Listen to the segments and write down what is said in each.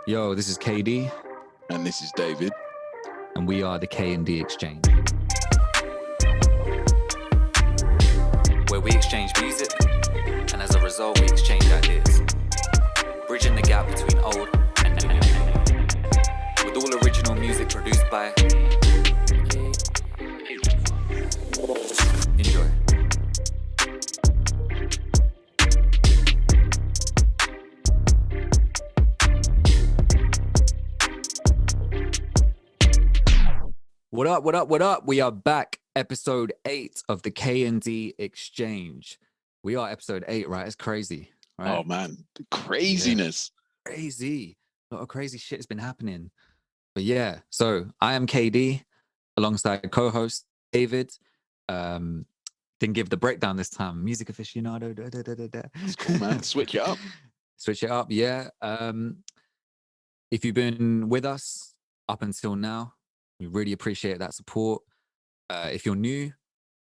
Yo, this is KaeDee, And this is David. and we are the K&D Exchange, where we exchange music, and as a result, we exchange ideas, bridging the gap between old and new, with all original music produced by. Enjoy. What up, what up, what up? We are back, episode 8 of the K&D Exchange. We are episode 8, right? It's crazy, right? Oh man, the craziness. Yeah. Crazy. A lot of crazy shit has been happening. But yeah, so I am KaeDee alongside co-host David. Didn't give the breakdown this time. Music aficionado. It's cool, man. Switch it up. Switch it up, yeah. If you've been with us up until now, we really appreciate that support. If you're new,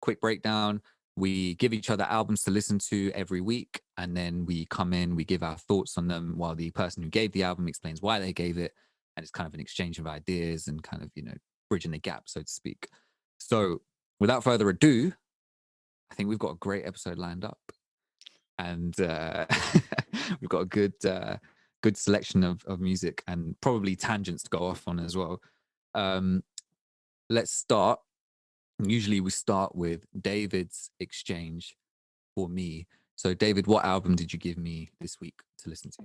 quick breakdown. We give each other albums to listen to every week, and then we come in, we give our thoughts on them while the person who gave the album explains why they gave it. And it's kind of an exchange of ideas and kind of, bridging the gap, so to speak. So without further ado, I think we've got a great episode lined up. And we've got a good selection of music and probably tangents to go off on as well. Let's start. Usually we start with David's exchange for me. So David, what album did you give me this week to listen to?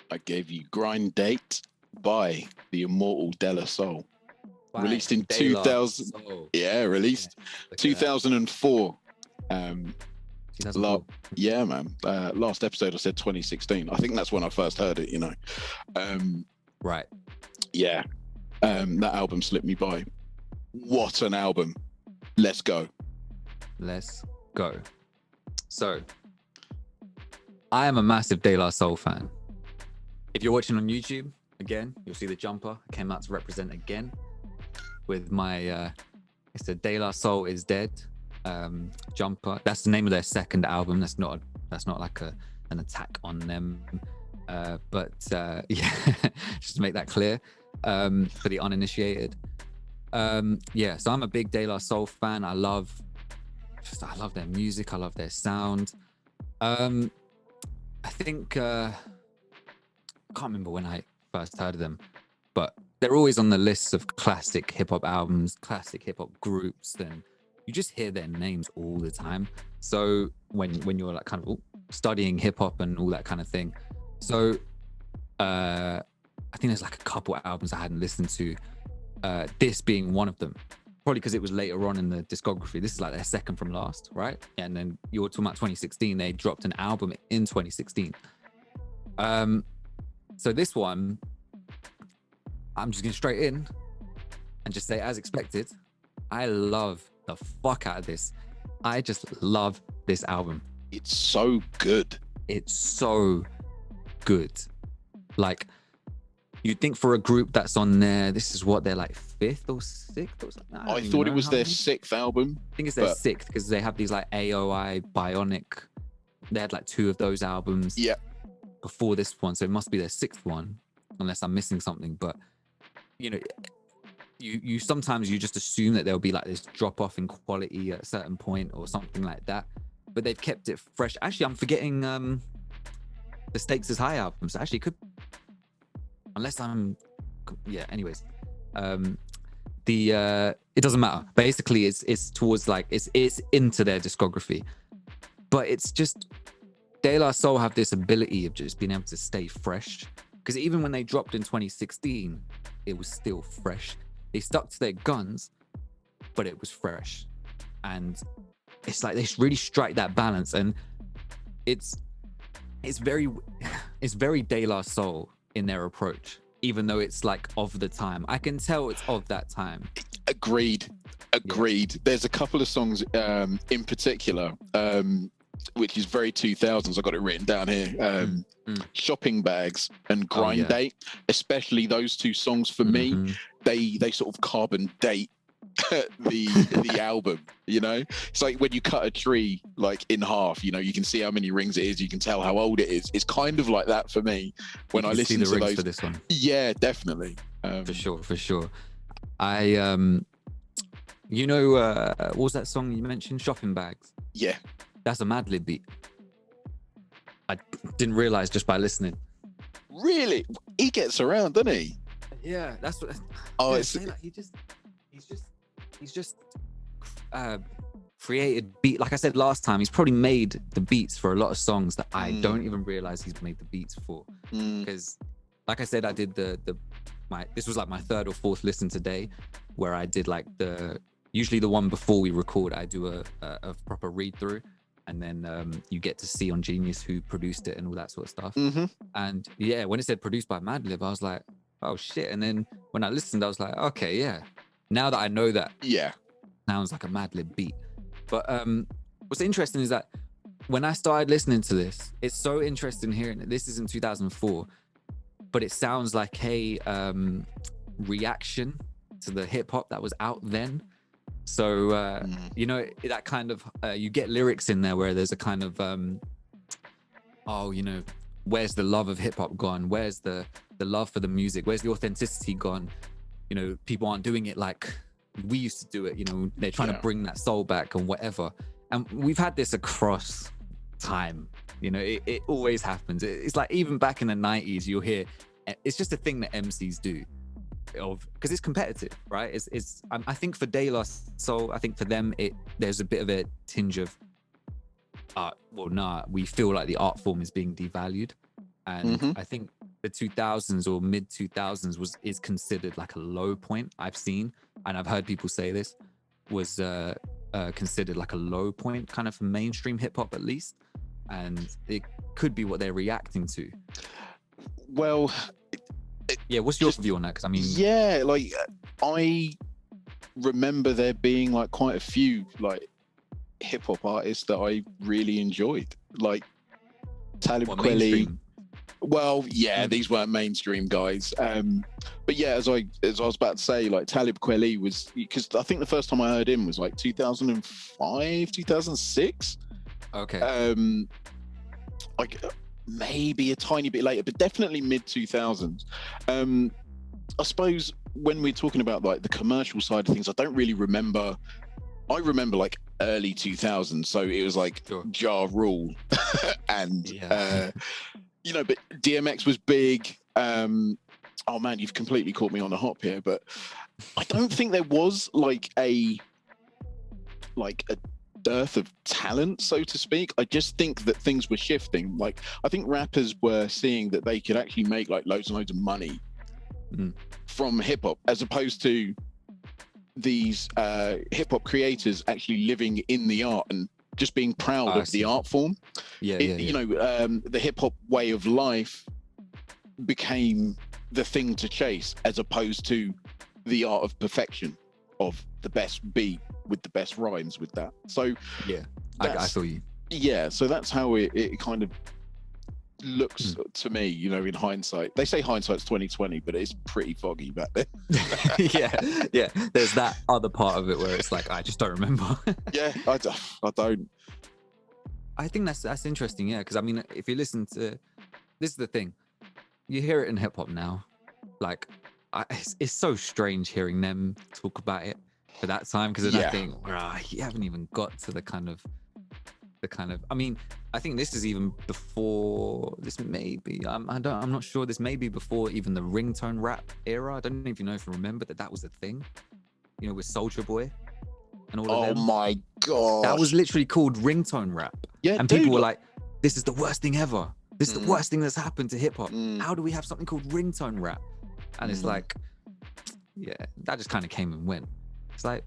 I gave you Grind Date by the immortal De La Soul. Released in 2000. Yeah, released 2004. 2004. Yeah, man. Last episode I said 2016. I think that's when I first heard it, Right. Yeah. That album slipped me by. What an album. Let's go. So, I am a massive De La Soul fan. If you're watching on YouTube, again, you'll see the jumper. I came out to represent again with my, it's a De La Soul is Dead jumper. That's the name of their second album. That's not like an attack on them. But yeah, just to make that clear. For the uninitiated. Yeah, so I'm a big De La Soul fan. I love their music. I love their sound. I think I can't remember when I first heard of them, but they're always on the lists of classic hip-hop albums, classic hip-hop groups, and you just hear their names all the time. So when you're like kind of studying hip-hop and all that kind of thing, so I think there's like a couple albums I hadn't listened to, this being one of them, probably because it was later on in the discography. This is like their second from last, right? And then you were talking about 2016, they dropped an album in 2016. So this one, I'm just going straight in and just say, as expected, I love the fuck out of this. I just love this album. It's so good. It's so good. Like, you'd think for a group that's on there, this is what they're like 5th or 6th or something. I thought it was their 6th album. I think it's their 6th because they have these like AOI, Bionic. They had like 2 of those albums before this one, so it must be their 6th one, unless I'm missing something. But you sometimes you just assume that there'll be like this drop off in quality at a certain point or something like that. But they've kept it fresh. Actually, I'm forgetting the Stakes is High album. So actually, it could. Unless anyways, it doesn't matter. Basically, it's towards like it's into their discography, but it's just De La Soul have this ability of just being able to stay fresh. Because even when they dropped in 2016, it was still fresh. They stuck to their guns, but it was fresh, and it's like they really strike that balance, and it's very De La Soul in their approach, even though it's like of the time. I can tell it's of that time. Agreed. Yeah. There's a couple of songs in particular, which is very 2000s. I got it written down here. Shopping Bags and Grind Date, especially those two songs for me, they sort of carbon date the album, you know. It's like when you cut a tree like in half, you know, you can see how many rings it is, you can tell how old it is. It's kind of like that for me when I listen see the to rings those. for this one. Yeah, definitely. For sure. I you know, what was that song you mentioned, Shopping Bags? Yeah, that's a Madlib beat. I didn't realize just by listening. Really, he gets around, doesn't he? Yeah, that's what. Oh, yeah, it's like he's just created beat. Like I said last time, he's probably made the beats for a lot of songs that I don't even realize he's made the beats for. Because, like I said, I did this was like my third or fourth listen today, where I did like usually the one before we record, I do a proper read through. And then you get to see on Genius who produced it and all that sort of stuff. And yeah, when it said produced by Madlib, I was like, oh shit. And then when I listened, I was like, okay, yeah. Now that I know that, sounds like a Madlib beat. But what's interesting is that when I started listening to this, it's so interesting hearing it. This is in 2004, but it sounds like a reaction to the hip hop that was out then. So, you know, that kind of, you get lyrics in there where there's a kind of, oh, you know, where's the love of hip hop gone? Where's the love for the music? Where's the authenticity gone? You know, people aren't doing it like we used to do it. You know, they're trying to bring that soul back and whatever. And we've had this across time. You know, it always happens. It's like even back in the 90s, you'll hear, it's just a thing that MCs do. Because it's competitive, right? I think for De La Soul, I think for them there's a bit of a tinge of we feel like the art form is being devalued. And I think the 2000s or mid 2000s is considered like a low point. I've seen, and I've heard people say this was considered like a low point kind of for mainstream hip hop, at least. And it could be what they're reacting to. Well, yeah, what's your view on that? Because I mean, yeah, like I remember there being like quite a few like hip hop artists that I really enjoyed, like Talib Kweli. Well, yeah, these weren't mainstream guys, but yeah, as I was about to say, like Talib Kweli was, because I think the first time I heard him was like 2005, 2006. Okay. Like maybe a tiny bit later, but definitely mid 2000s. I suppose when we're talking about like the commercial side of things, I don't really remember. I remember like early 2000s, so it was like Ja Rule and you know, but DMX was big. Oh man, you've completely caught me on the hop here, but I don't think there was like a dearth of talent, so to speak. I just think that things were shifting. Like I think rappers were seeing that they could actually make like loads and loads of money from hip hop, as opposed to these hip hop creators actually living in the art and just being proud of the art form. You know, the hip hop way of life became the thing to chase, as opposed to the art of perfection of the best beat with the best rhymes with that. So I feel you. Yeah, so that's how it kind of looks to me, you know, in hindsight. They say hindsight's 2020, but it's pretty foggy back then. yeah. There's that other part of it where it's like I just don't remember. I don't. I think that's interesting, yeah, because I mean, if you listen to, this is the thing, you hear it in hip hop now, like it's so strange hearing them talk about it for that time, because then I think, you haven't even got to the kind of, I mean, I think this is even before, this may be, I'm not sure, this may be before even the ringtone rap era. I don't know if you remember that was a thing, you know, with Soulja Boy and all of them. Oh my god, that was literally called ringtone rap. Yeah, and people were like, this is the worst thing ever. This is the worst thing that's happened to hip hop. How do we have something called ringtone rap? And it's like, yeah, that just kind of came and went. It's like,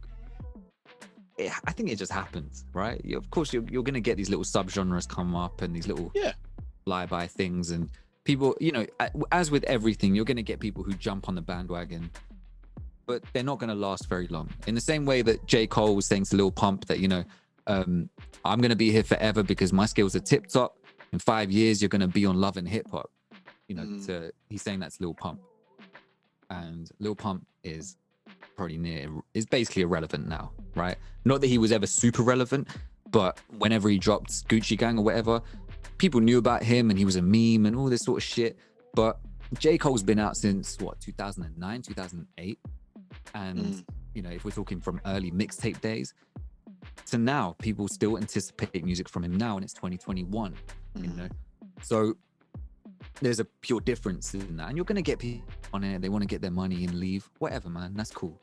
I think it just happens, right? Of course, you're going to get these little subgenres come up and these little fly-by things. And people, you know, as with everything, you're going to get people who jump on the bandwagon, but they're not going to last very long. In the same way that J. Cole was saying to Lil Pump that, you know, I'm going to be here forever because my skills are tip-top. In 5 years, you're going to be on Love and Hip Hop. You know, he's saying that's Lil Pump. And Lil Pump is is basically irrelevant now, right? Not that he was ever super relevant, but whenever he dropped Gucci Gang or whatever, people knew about him and he was a meme and all this sort of shit. But J. Cole's been out since what, 2009, 2008? And you know, if we're talking from early mixtape days to now, people still anticipate music from him now, and it's 2021, you know? So there's a pure difference in that. And you're going to get people on it, they want to get their money and leave, whatever, man, that's cool.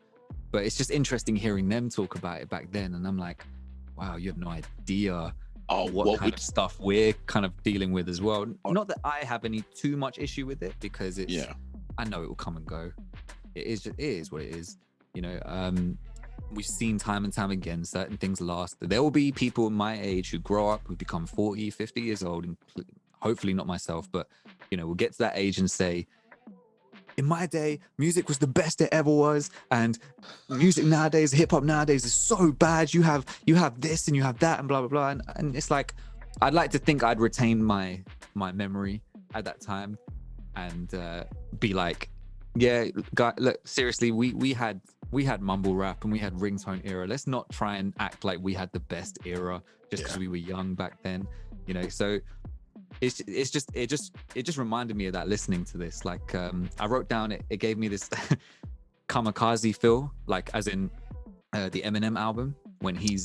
But it's just interesting hearing them talk about it back then. And I'm like, wow, you have no idea what kind of stuff we're kind of dealing with as well. Not that I have any too much issue with it, because it's, I know it will come and go. It is what it is. You know, we've seen time and time again, certain things last. There will be people my age who grow up, who become 40, 50 years old, and hopefully not myself, but, you know, we'll get to that age and say, in my day, music was the best it ever was, and music nowadays, hip hop nowadays is so bad. You have this and you have that and blah, blah, blah. And it's like, I'd like to think I'd retain my memory at that time and be like, yeah, guy, look, seriously, we had mumble rap and we had ringtone era. Let's not try and act like we had the best era just because we were young back then, you know. So it just reminded me of that listening to this. Like I wrote down, it gave me this kamikaze feel, like as in the Eminem album when he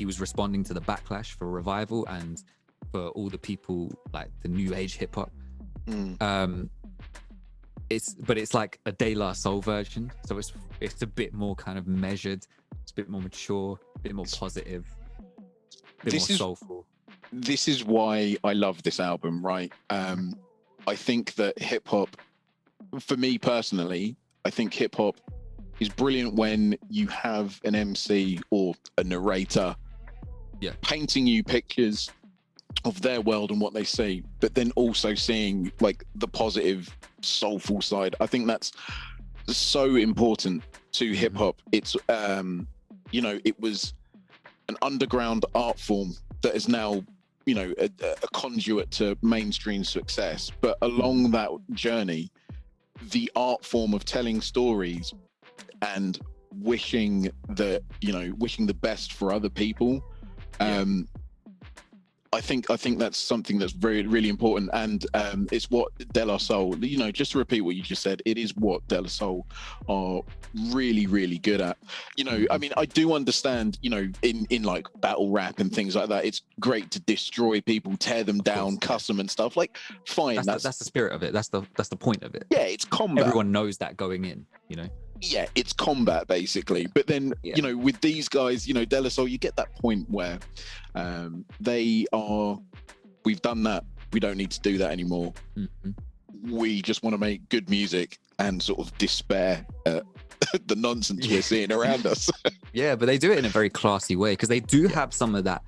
was responding to the backlash for revival and for all the people like the new age hip hop. It's like a De La Soul version, so it's a bit more kind of measured, it's a bit more mature, a bit more positive, a bit more soulful. This is why I love this album, right? I think that hip hop, for me personally, I think hip hop is brilliant when you have an MC or a narrator painting you pictures of their world and what they see, but then also seeing like the positive, soulful side. I think that's so important to hip hop. It's you know, it was an underground art form that is now, you know, a conduit to mainstream success. But along that journey, the art form of telling stories and wishing the best for other people, I think that's something that's very, really important, and it's what De La Soul, you know, just to repeat what you just said, it is what De La Soul are really, really good at. You know, I mean, I do understand, you know, in like battle rap and things like that, it's great to destroy people, tear them down, cuss them and stuff. Like, fine, that's the spirit of it. That's the point of it. Yeah, it's combat. Everyone knows that going in, you know. Yeah, it's combat basically. But then, you know, with these guys, you know, De La Soul, you get that point where we've done that. We don't need to do that anymore. We just want to make good music and sort of despair at the nonsense we're seeing around us. Yeah, but they do it in a very classy way, because they do have some of that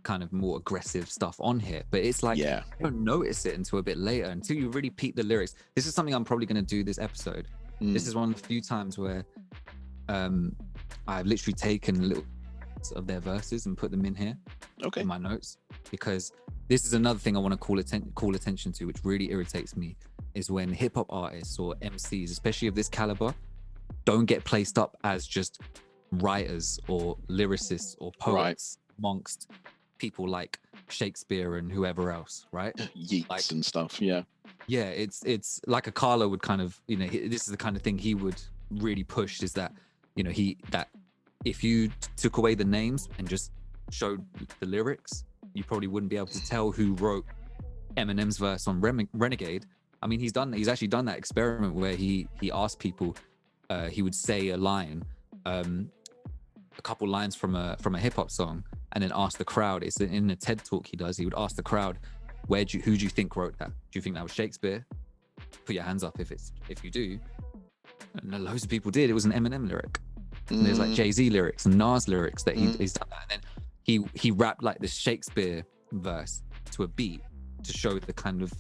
kind of more aggressive stuff on here, but it's like you don't notice it until a bit later, until you really peep the lyrics. This is something I'm probably going to do this episode. This is one of the few times where I've literally taken little of their verses and put them in here in my notes, because this is another thing I want to call attention to, which really irritates me, is when hip-hop artists or MCs, especially of this caliber, don't get placed up as just writers or lyricists or poets amongst people like Shakespeare and whoever else, right? Yeats and stuff, yeah, it's like a Carlo would kind of, you know, this is the kind of thing he would really push, is that, you know, that if you took away the names and just showed the lyrics, you probably wouldn't be able to tell who wrote Eminem's verse on Renegade. I mean, he's actually done that experiment where he asked people, he would say a line, a couple lines from a hip hop song, and then ask the crowd. It's in a TED talk he does. He would ask the crowd, who do you think wrote that? Do you think that was Shakespeare? Put your hands up if you do. And loads of people did. It was an Eminem lyric. And there's like Jay-Z lyrics and Nas lyrics that he's done that. And then he rapped like the Shakespeare verse to a beat to show the kind of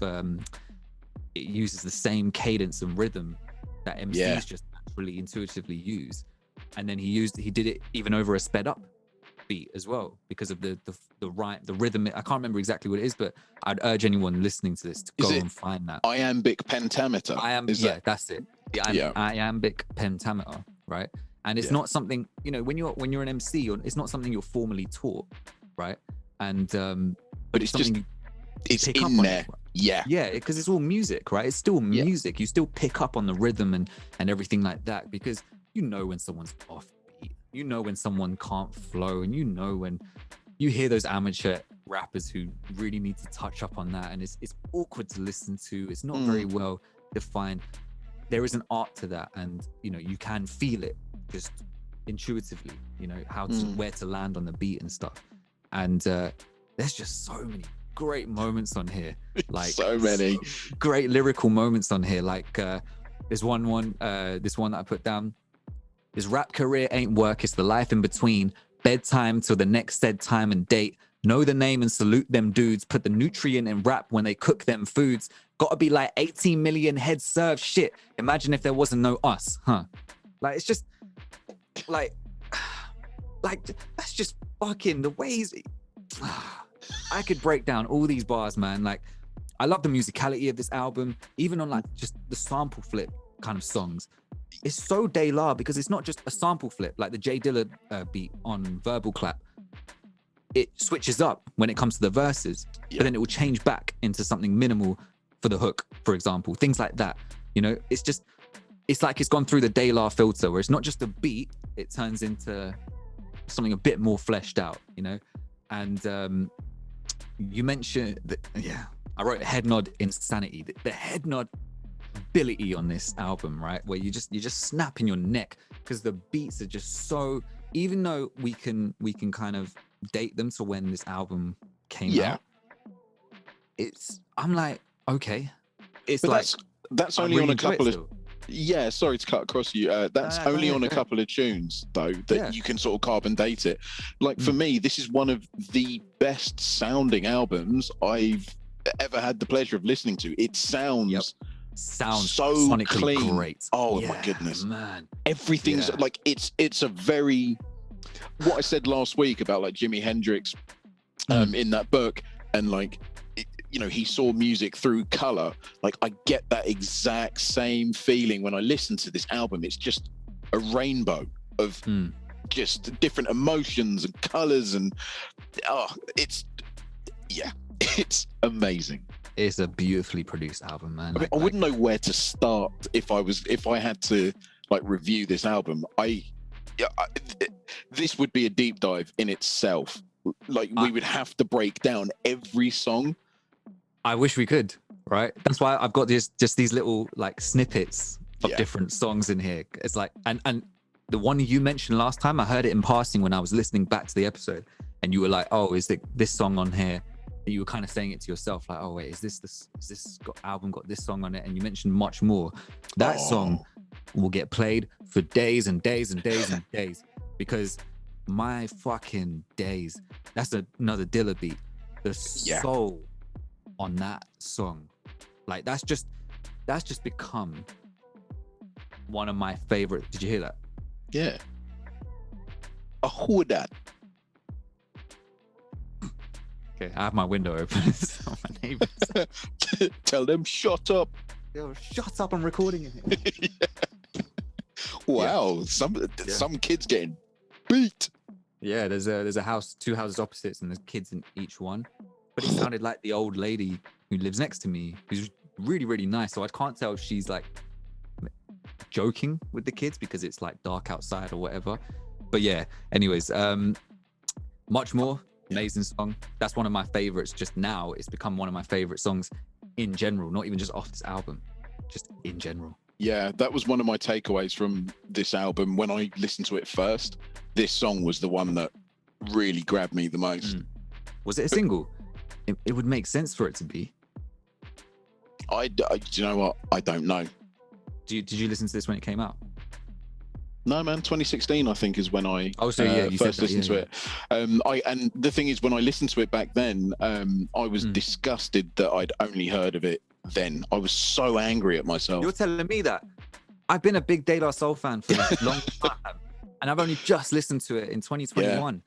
it uses the same cadence and rhythm that MCs just naturally intuitively use. And then he did it even over a sped up beat as well, because of the rhythm. I can't remember exactly what it is, but I'd urge anyone listening to this to go and find that. Iambic pentameter. That's it. the iambic pentameter, right? And it's not something, you know, when you're an MC, it's not something you're formally taught, right? And but it's just it's pick in up there. on, yeah, because it's all music, right? It's still music. You still pick up on the rhythm and everything like that, because you know when someone's offbeat, you know when someone can't flow, and you know when you hear those amateur rappers who really need to touch up on that, and it's awkward to listen to. It's not very well defined. There is an art to that, and you know, you can feel it just intuitively, you know, where to land on the beat and stuff. And there's just so many great moments on here, like so many great lyrical moments on here. Like there's one that I put down: "This rap career ain't work, it's the life in between. Bedtime till the next said time and date. Know the name and salute them dudes. Put the nutrient in rap when they cook them foods. Gotta be like 18 million heads served. Shit, imagine if there wasn't no us, huh?" Like, it's just like that's just fucking the ways. I could break down all these bars, man. Like, I love the musicality of this album, even on like just the sample flip kind of songs. It's so De La, because it's not just a sample flip like the J Dilla beat on Verbal Clap. It switches up when it comes to the verses, but then it will change back into something minimal for the hook, for example. Things like that. You know, it's like it's gone through the De La filter, where it's not just a beat, it turns into something a bit more fleshed out, you know? And you mentioned that, I wrote head nod insanity. The head nod ability on this album, right, where you're just snapping your neck, because the beats are just so, even though we can kind of date them to when this album came out, I'm like, okay, it's, but like that's only really on a couple of sorry to cut across you, that's only on a couple of tunes though that you can sort of carbon date it. Like, for me, this is one of the best sounding albums I've ever had the pleasure of listening to. It sounds so sonically clean. Great. Oh my goodness, man! Everything's like it's a very, what I said last week about like Jimi Hendrix in that book, and like you know, he saw music through color. Like, I get that exact same feeling when I listen to this album. It's just a rainbow of just different emotions and colors, and it's amazing. It's a beautifully produced album, man. I wouldn't know where to start if I had to like review this album. This would be a deep dive in itself. Like, we would have to break down every song. I wish we could, right? That's why I've got just these little like snippets of different songs in here. It's like, and the one you mentioned last time, I heard it in passing when I was listening back to the episode, and you were like, "Oh, is this song on here?" And you were kind of saying it to yourself, like, "Oh wait, is this album got this song on it?" And you mentioned Much More. That song will get played for days and days and days and days, because my fucking days. That's another Dilla beat. The soul on that song, like that's just become one of my favorite. Did you hear that? Yeah. Who that? Okay, I have my window open. So my neighbors. Tell them shut up. Yo, shut up! I'm recording it. Wow, some kids getting beat. Yeah, there's a house, two houses opposites, and there's kids in each one. But it sounded like the old lady who lives next to me, who's really, really nice. So I can't tell if she's like joking with the kids because it's like dark outside or whatever. But yeah, anyways, Much More, amazing song. That's one of my favorites just now. It's become one of my favorite songs in general, not even just off this album, just in general. Yeah, that was one of my takeaways from this album. When I listened to it first, this song was the one that really grabbed me the most. Was it a single? It would make sense for it to be. Do you know what? I don't know. Did you listen to this when it came out? No, man. 2016, I think, is when I you first listened to it. And the thing is, when I listened to it back then, I was disgusted that I'd only heard of it then. I was so angry at myself. You're telling me that? I've been a big De La Soul fan for a long time, and I've only just listened to it in 2021.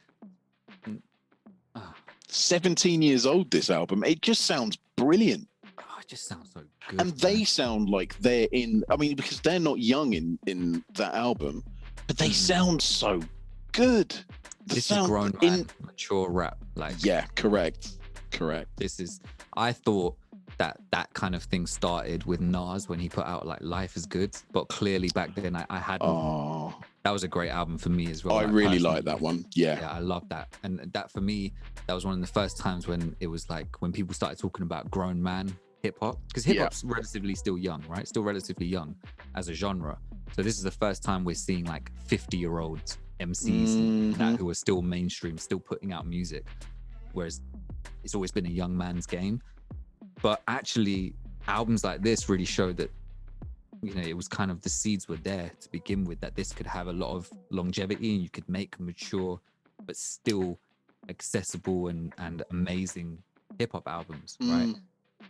17 years old, this album. It just sounds brilliant. just sounds so good. And they sound like they're in, I mean, because they're not young in that album, but they sound so good. This is grown man, mature rap. Like, yeah, correct. This is, I thought that kind of thing started with Nas when he put out like Life is Good, but clearly back then I hadn't. Oh, that was a great album for me as well. I really like that one. Yeah, I love that. And that for me, that was one of the first times when it was like when people started talking about grown man hip hop, because hip hop's relatively still young, right? Still relatively young as a genre. So this is the first time we're seeing like 50-year-old MCs and that who are still mainstream, still putting out music, whereas it's always been a young man's game. But actually, albums like this really showed that, you know, it was kind of the seeds were there to begin with, that this could have a lot of longevity and you could make mature but still accessible and amazing hip-hop albums, right?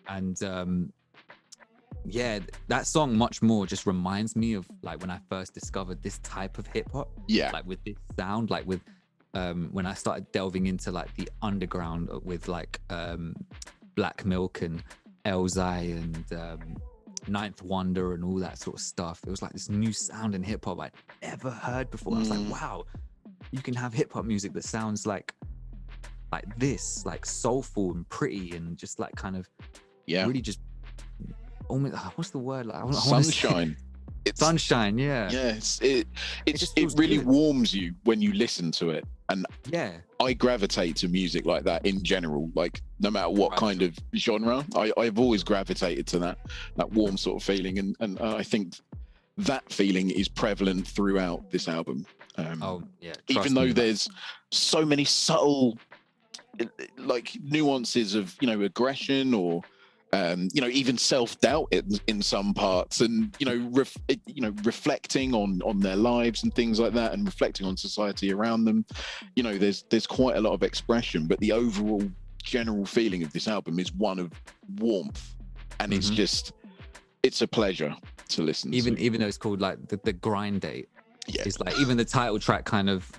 And yeah, that song much more just reminds me of like when I first discovered this type of hip-hop, like with this sound, like with when I started delving into like the underground with like Black Milk and Elzai and Ninth Wonder and all that sort of stuff. It was like this new sound in hip hop I'd never heard before. I was like, wow, you can have hip hop music that sounds like this, like soulful and pretty and just like kind of really just almost, what's the word? Like, sunshine. It's sunshine, yeah. Yes, it really warms you when you listen to it. And I gravitate to music like that in general, like no matter what kind of genre. I've always gravitated to that warm sort of feeling, and I think that feeling is prevalent throughout this album. Even though there's so many subtle like nuances of, you know, aggression or you know, even self-doubt in some parts, and you know, reflecting on their lives and things like that, and reflecting on society around them. You know, there's quite a lot of expression, but the overall general feeling of this album is one of warmth, and it's a pleasure to listen to. Even though it's called like the grind date, it's like even the title track kind of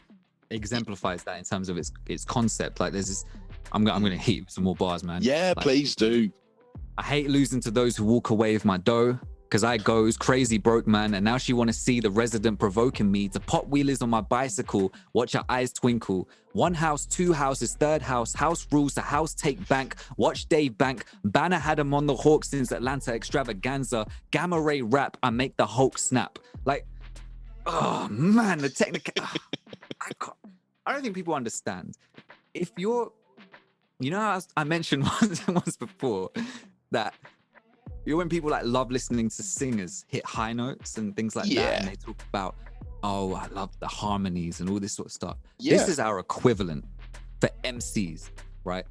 exemplifies that in terms of its concept. Like there's this, I'm gonna heat some more bars, man. Yeah, like, please do. I hate losing to those who walk away with my dough, because I goes crazy broke, man, and now she want to see the resident provoking me to pop wheelies on my bicycle, watch her eyes twinkle. One house, two houses, third house, house rules, the house take bank, watch Dave Bank, Banner had him on the Hawks since Atlanta extravaganza, Gamma Ray rap, I make the Hulk snap. Like, oh man, the technical, I don't think people understand. If you're, you know how I mentioned once before, that you know when people like love listening to singers hit high notes and things like that, and they talk about, oh, I love the harmonies and all this sort of stuff. This is our equivalent for MCs, right?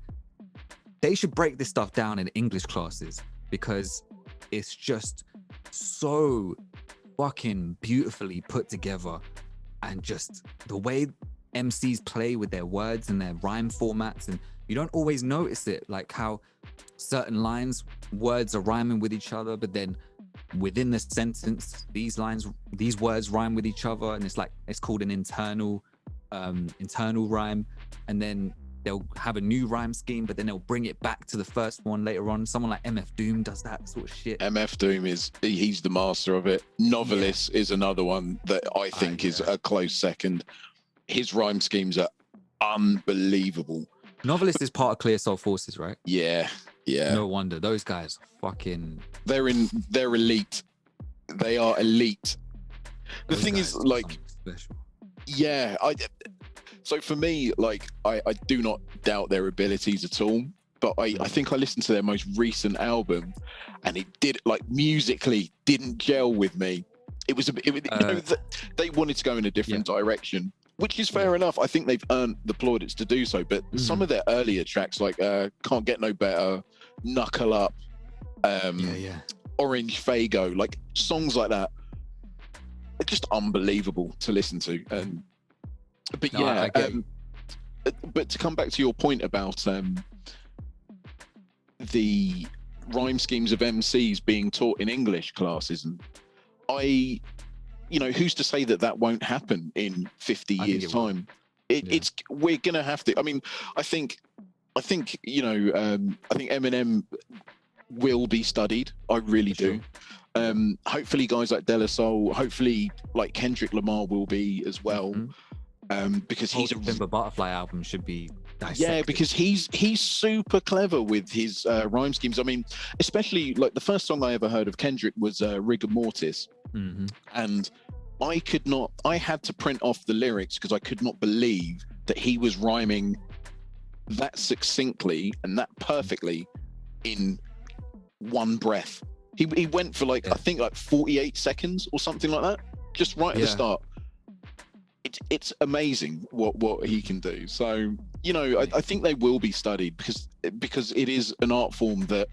They should break this stuff down in English classes, because it's just so fucking beautifully put together, and just the way MCs play with their words and their rhyme formats, and you don't always notice it, like how certain lines, words are rhyming with each other, but then within the sentence, these words rhyme with each other, and it's called an internal rhyme, and then they'll have a new rhyme scheme, but then they'll bring it back to the first one later on. Someone like MF Doom does that sort of shit. MF Doom he's the master of it. Novelist is another one that I think is a close second. His rhyme schemes are unbelievable. Novelist is part of Clear Soul Forces, right? Yeah. No wonder those guys fucking. They're elite. They are elite. The thing is, like, special. Yeah, so for me, like, I do not doubt their abilities at all, but I think I listened to their most recent album, and it did, like, musically didn't gel with me. It was you know, they wanted to go in a different direction, which is fair enough. I think they've earned the plaudits to do so, but some of their earlier tracks, like Can't Get No Better, Knuckle Up, Orange Fago, like songs like that, are just unbelievable to listen to. But to come back to your point about the rhyme schemes of MCs being taught in English classes, and you know, who's to say that won't happen in 50 years' time? It's we're gonna have to. I mean, I think you know, I think Eminem will be studied. I really do. Hopefully guys like De La Soul, hopefully like Kendrick Lamar will be as well. Because he's a Pimp a Butterfly album should be dissected. Yeah, because he's super clever with his rhyme schemes. I mean, especially like the first song I ever heard of Kendrick was Rigor Mortis, and I had to print off the lyrics because I could not believe that he was rhyming that succinctly and that perfectly in one breath. He went for like I think like 48 seconds or something like that, just right at the start. It's amazing what he can do. So, you know, I think they will be studied because it is an art form that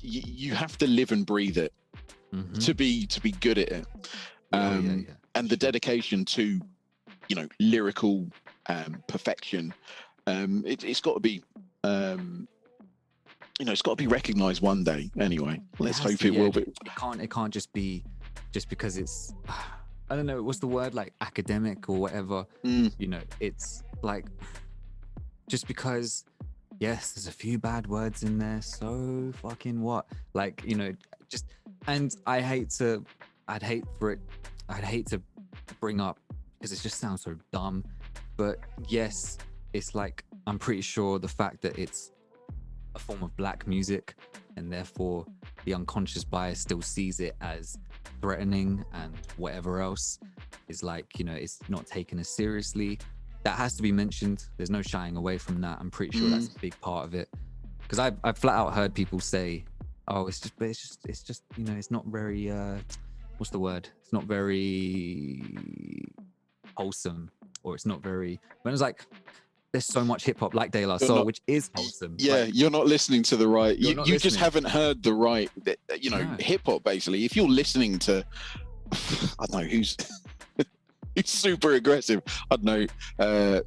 you have to live and breathe it to be good at it. And the dedication to, you know, lyrical perfection, it's got to be you know, it's got to be recognized one day. Anyway, let's hope it will be. It can't just be just because it's I don't know, what's the word, like academic or whatever. You know, it's like just because yes, there's a few bad words in there, so fucking what? Like, you know, just, and I'd hate to bring up because it just sounds so dumb, but yes, it's like I'm pretty sure the fact that it's a form of black music and therefore the unconscious bias still sees it as threatening and whatever else is like, you know, it's not taken as seriously. That has to be mentioned. There's no shying away from that. I'm pretty sure that's a big part of it, because I've flat out heard people say, oh, it's just you know, it's not very what's the word, it's not very wholesome, or it's not very, when it's like there's so much hip hop like De La Soul, which is wholesome. Yeah, like, you're not listening to the right. You listening. just haven't heard the right. You know, hip hop basically. If you're listening to, I don't know who's super aggressive. I don't know.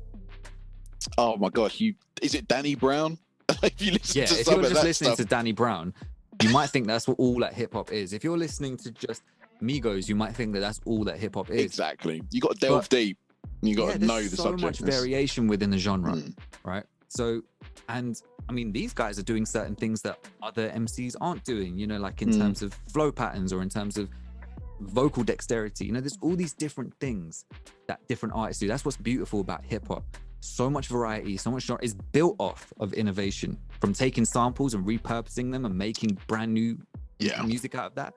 Oh my gosh, is it Danny Brown? If you listen to if you're just listening to Danny Brown, you might think that's what all that hip hop is. If you're listening to just Migos, you might think that that's all that hip hop is. Exactly. You got to delve deep. You got to know the subject. There's so much variation within the genre, right? So, and I mean, these guys are doing certain things that other MCs aren't doing, you know, like in terms of flow patterns or in terms of vocal dexterity. You know, there's all these different things that different artists do. That's what's beautiful about hip hop. So much variety, so much genre is built off of innovation, from taking samples and repurposing them and making brand new music out of that.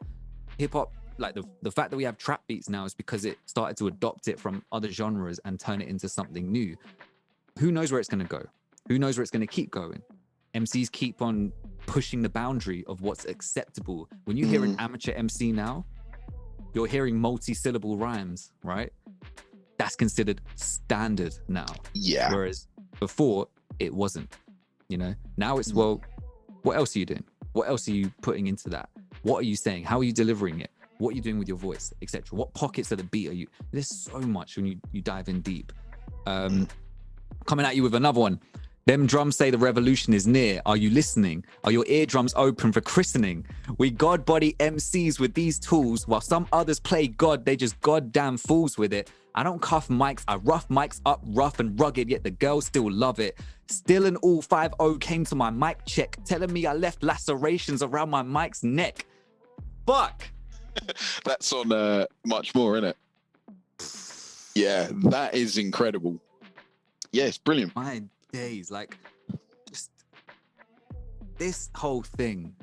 Hip hop, like the fact that we have trap beats now is because it started to adopt it from other genres and turn it into something new. Who knows where it's going to go? Who knows where it's going to keep going? MCs keep on pushing the boundary of what's acceptable. When you hear an amateur MC now, you're hearing multi-syllable rhymes, right? That's considered standard now. Yeah. Whereas before it wasn't, you know? Now it's, well, what else are you doing? What else are you putting into that? What are you saying? How are you delivering it? What are you doing with your voice, etc.? What pockets of the beat are you? There's so much when you dive in deep. Coming at you with another one. Them drums say the revolution is near. Are you listening? Are your eardrums open for christening? We god body MCs with these tools, while some others play God, they just goddamn fools with it. I don't cuff mics, I rough mics up rough and rugged, yet the girls still love it. Still an all 5-0 came to my mic check, telling me I left lacerations around my mic's neck. Fuck. That's on Much More, isn't it? Yeah, that is incredible. Yeah, it's brilliant. My days, like, just this whole thing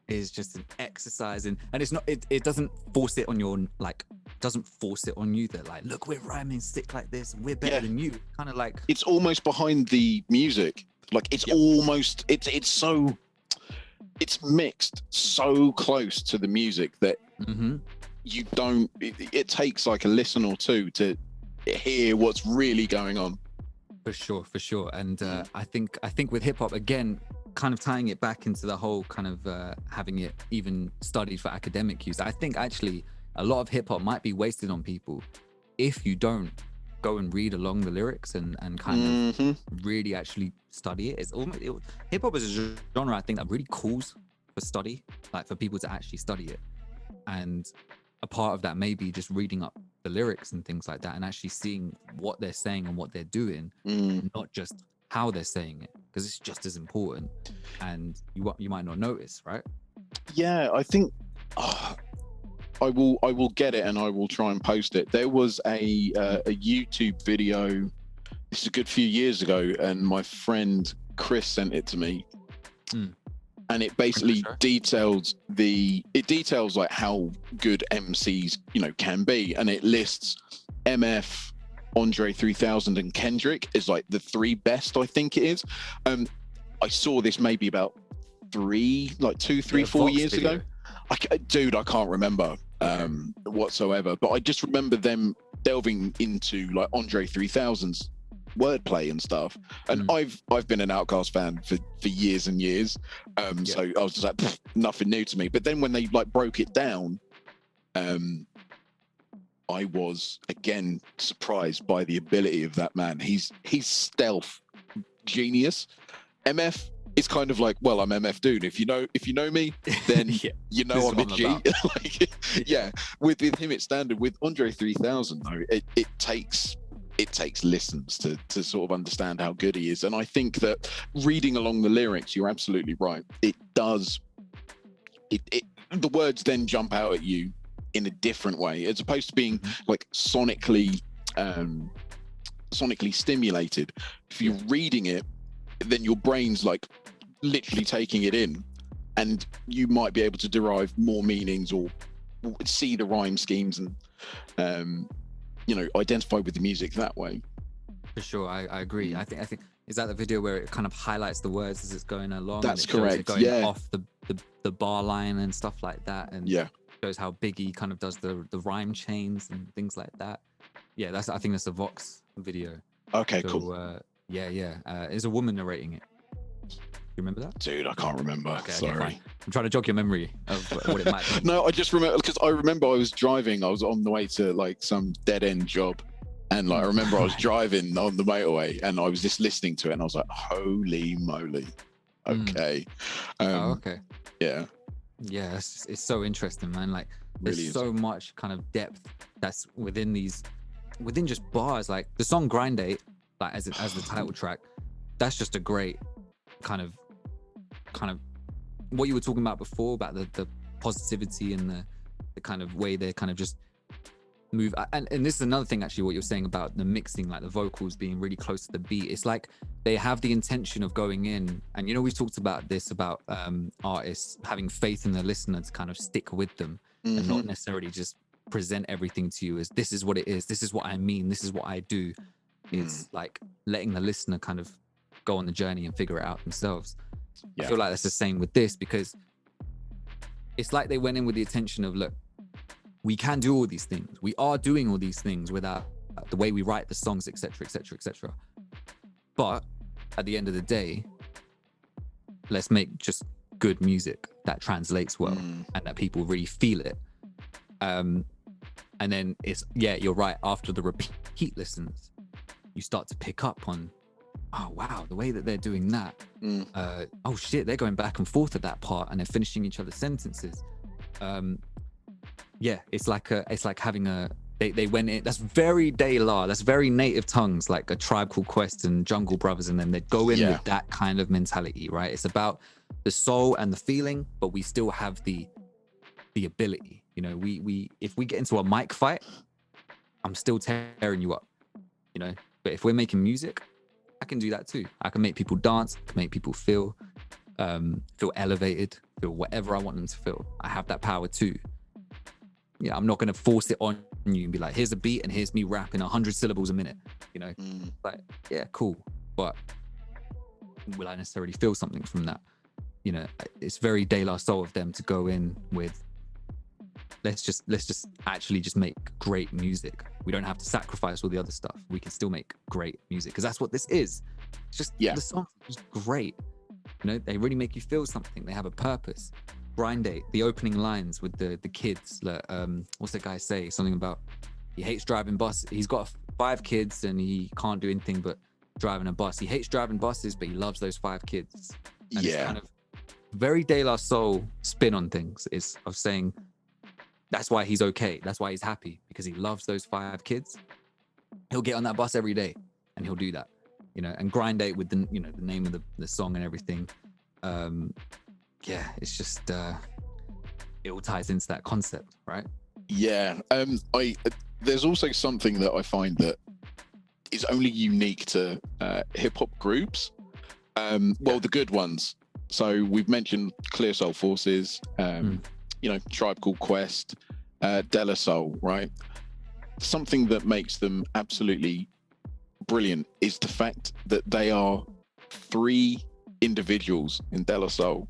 is just an exercise and it's not, it doesn't force it on your, like, doesn't force it on you that, like, look, we're rhyming sick like this, we're better than you. Kind of like, it's almost behind the music. Like, it's almost, it's so, it's mixed so close to the music that you don't, it takes like a listen or two to hear what's really going on. For sure. And I think with hip hop, again, kind of tying it back into the whole kind of having it even studied for academic use, I think actually a lot of hip hop might be wasted on people if you don't go and read along the lyrics and kind of really actually study it. It's almost, hip hop is a genre I think that really calls for study, like for people to actually study it. And a part of that may be just reading up the lyrics and things like that and actually seeing what they're saying and what they're doing, not just how they're saying it. because it's just as important, and you might not notice, right? Yeah, I think I will get it and I will try and post it. There was a YouTube video. This is a good few years ago, and my friend Chris sent it to me. And it basically details like how good MCs, can be, and it lists MF, Andre 3000, and Kendrick as like the 3 best, I think it is. I saw this maybe about 4 years ago. Dude, I can't remember whatsoever, but I just remember them delving into like Andre 3000's wordplay and stuff, and I've been an Outkast fan for years and years, so I was just like, nothing new to me. But then when they like broke it down, I was again surprised by the ability of that man. He's stealth genius. MF is kind of like, well, I'm MF Doon. If you know me, then I'm a G. Like, with him it's standard. With Andre 3000 though, it takes listens to sort of understand how good he is. And I think that reading along the lyrics, you're absolutely right. It does. The words then jump out at you in a different way, as opposed to being like sonically stimulated. If you're reading it, then your brain's like literally taking it in, and you might be able to derive more meanings or see the rhyme schemes and identify with the music that way. For sure, I agree. I think is that the video where it kind of highlights the words as it's going along? That's and it shows correct. It going off the bar line and stuff like that, and shows how Biggie kind of does the rhyme chains and things like that. Yeah, I think that's a Vox video. Okay, so, cool. There's a woman narrating it. You remember that? Dude, I can't remember. Okay, sorry. I'm trying to jog your memory of what it might be. No, I just remember, because I remember I was driving. I was on the way to like some dead end job, and like I remember I was driving on the motorway, and I was just listening to it, and I was like, "Holy moly!" Okay. Okay. Yeah. Yeah, it's so interesting, man. Like, there's Really so much kind of depth that's within just bars. Like the song "Grind Date," like as the title track, that's just a great kind of what you were talking about before, about the positivity and the kind of way they kind of just move. And this is another thing, actually, what you're saying about the mixing, like the vocals being really close to the beat. It's like they have the intention of going in, and we've talked about this, about artists having faith in the listener to kind of stick with them and not necessarily just present everything to you as this is what it is, this is what I mean, this is what I do. It's like letting the listener kind of go on the journey and figure it out themselves. I feel like that's the same with this, because it's like they went in with the intention of, look, we can do all these things, we are doing all these things without the way we write the songs, etc., etc., etc. But at the end of the day, let's make just good music that translates well and that people really feel it. And then you're right, after the repeat listens, you start to pick up on, oh wow, the way that they're doing that. Oh shit, they're going back and forth at that part and they're finishing each other's sentences. It's like having they went in. That's very De La, that's very native tongues, like a Tribe Called Quest and Jungle Brothers, and then they go in with that kind of mentality, right? It's about the soul and the feeling, but we still have the ability. We if we get into a mic fight, I'm still tearing you up, but if we're making music, I can do that too. I can make people dance, I can make people feel elevated, feel whatever I want them to feel. I have that power too. I'm not going to force it on you and be like, here's a beat and here's me rapping 100 syllables a minute. Like, yeah, cool. But will I necessarily feel something from that? It's very De La Soul of them to go in with, let's just actually just make great music. We don't have to sacrifice all the other stuff. We can still make great music, because that's what this is. It's just the songs are just great. They really make you feel something. They have a purpose. Grind Date, the opening lines with the kids, what's the guy say? Something about he hates driving bus. He's got 5 kids and he can't do anything but driving a bus. He hates driving buses, but he loves those 5 kids. And it's kind of very De La Soul spin on things, is of saying that's why he's okay, that's why he's happy, because he loves those 5 kids. He'll get on that bus every day and he'll do that. you know, and Grind Date with the, you know, the name of the song and everything. Yeah, it's just it all ties into that concept, right? Yeah. There's also something that I find that is only unique to hip hop groups. Well, the good ones. So we've mentioned Clear Soul Forces, you know, Tribe Called Quest, De La Soul, right? Something that makes them absolutely brilliant is the fact that they are 3 individuals in De La Soul.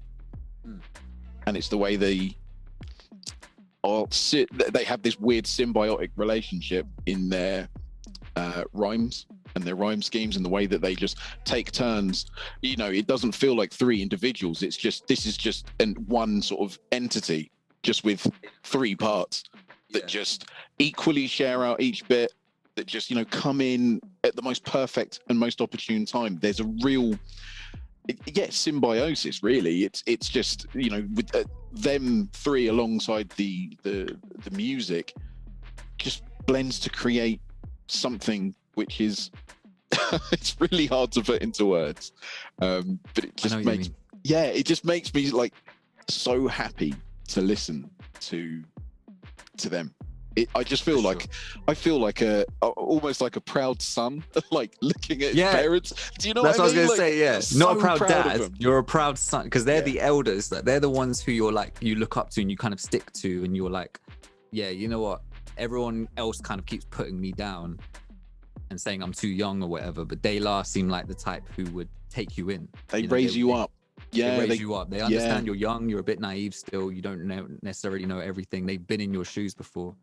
And it's the way they have this weird symbiotic relationship in their rhymes and their rhyme schemes, and the way that they just take turns. You know, it doesn't feel like 3 individuals. It's just, this is just one sort of entity, just with 3 parts that just equally share out each bit, that just, you know, come in at the most perfect and most opportune time. There's a real, symbiosis, really. It's just, you know, with them 3 alongside the music just blends to create something which is it's really hard to put into words, but it just makes it just makes me like so happy to listen to them. I just feel like I feel like almost like a proud son, like looking at his parents. Do you know that's what I was mean? Gonna say? Yeah, so not a proud dad. of You're a proud son, because they're the elders. Like, they're the ones who you're like, you look up to and you kind of stick to, and you're like, yeah, you know what? Everyone else kind of keeps putting me down and saying I'm too young or whatever, but De La seem like the type who would take you in. They raise you up. Yeah, they raise you up. They understand you're young, you're a bit naive still, you don't necessarily know everything. They've been in your shoes before,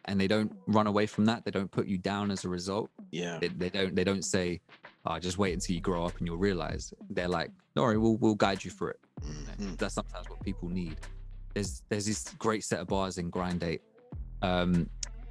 and they don't run away from that. They don't put you down as a result. Yeah, they don't say, oh, just wait until you grow up and you'll realize. They're like, don't worry, we'll guide you through it. That's sometimes what people need. There's this great set of bars in Grind Date.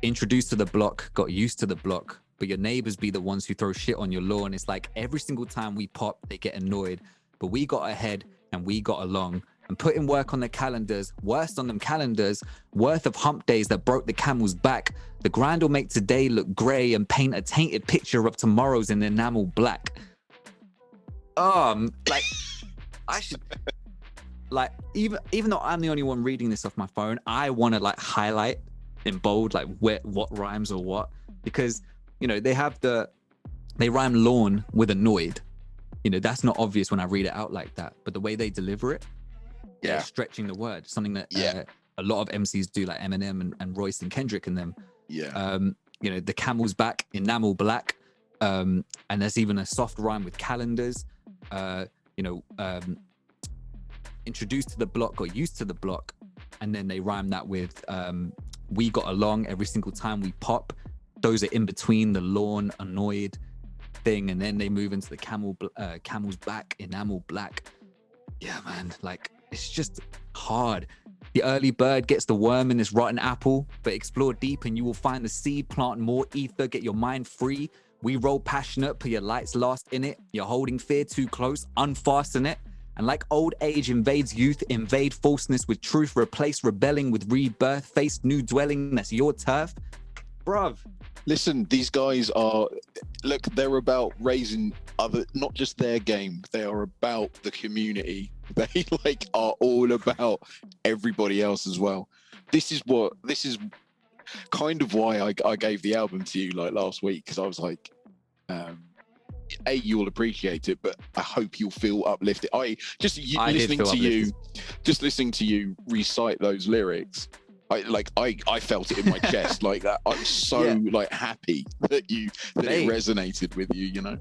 Introduced to the block, got used to the block, but your neighbors be the ones who throw shit on your lawn. It's like every single time we pop, they get annoyed, but we got ahead and we got along and put in work on the calendars, worst on them calendars, worth of hump days that broke the camel's back. The grind will make today look grey and paint a tainted picture of tomorrow's in enamel black. Like, I should, like, even though I'm the only one reading this off my phone, I want to like highlight in bold like what rhymes or what, because you know they rhyme lawn with annoyed. You know, that's not obvious when I read it out like that, but the way they deliver it, they're stretching the word, something that a lot of MCs do, like Eminem and Royce and Kendrick and them. You know, the camel's back, enamel black, and there's even a soft rhyme with calendars. Introduced to the block, got used to the block, and then they rhyme that with we got along every single time we pop. Those are in between the lawn annoyed thing, and then they move into the camel's back, enamel black. Yeah, man, like it's just hard. The early bird gets the worm in this rotten apple, but explore deep and you will find the seed. Plant more ether, get your mind free. We roll passionate, put your lights last in it. You're holding fear too close, unfasten it. And like old age invades youth, invade falseness with truth, replace rebelling with rebirth, face new dwelling, that's your turf. Bruv. Listen, these guys they're about raising not just their game, they are about the community. They like are all about everybody else as well. This is kind of why I gave the album to you like last week, because I was like, you'll appreciate it, but I hope you'll feel uplifted. Listening to you recite those lyrics, I felt it in my chest. Like that, I'm so like happy that it resonated with you. You know,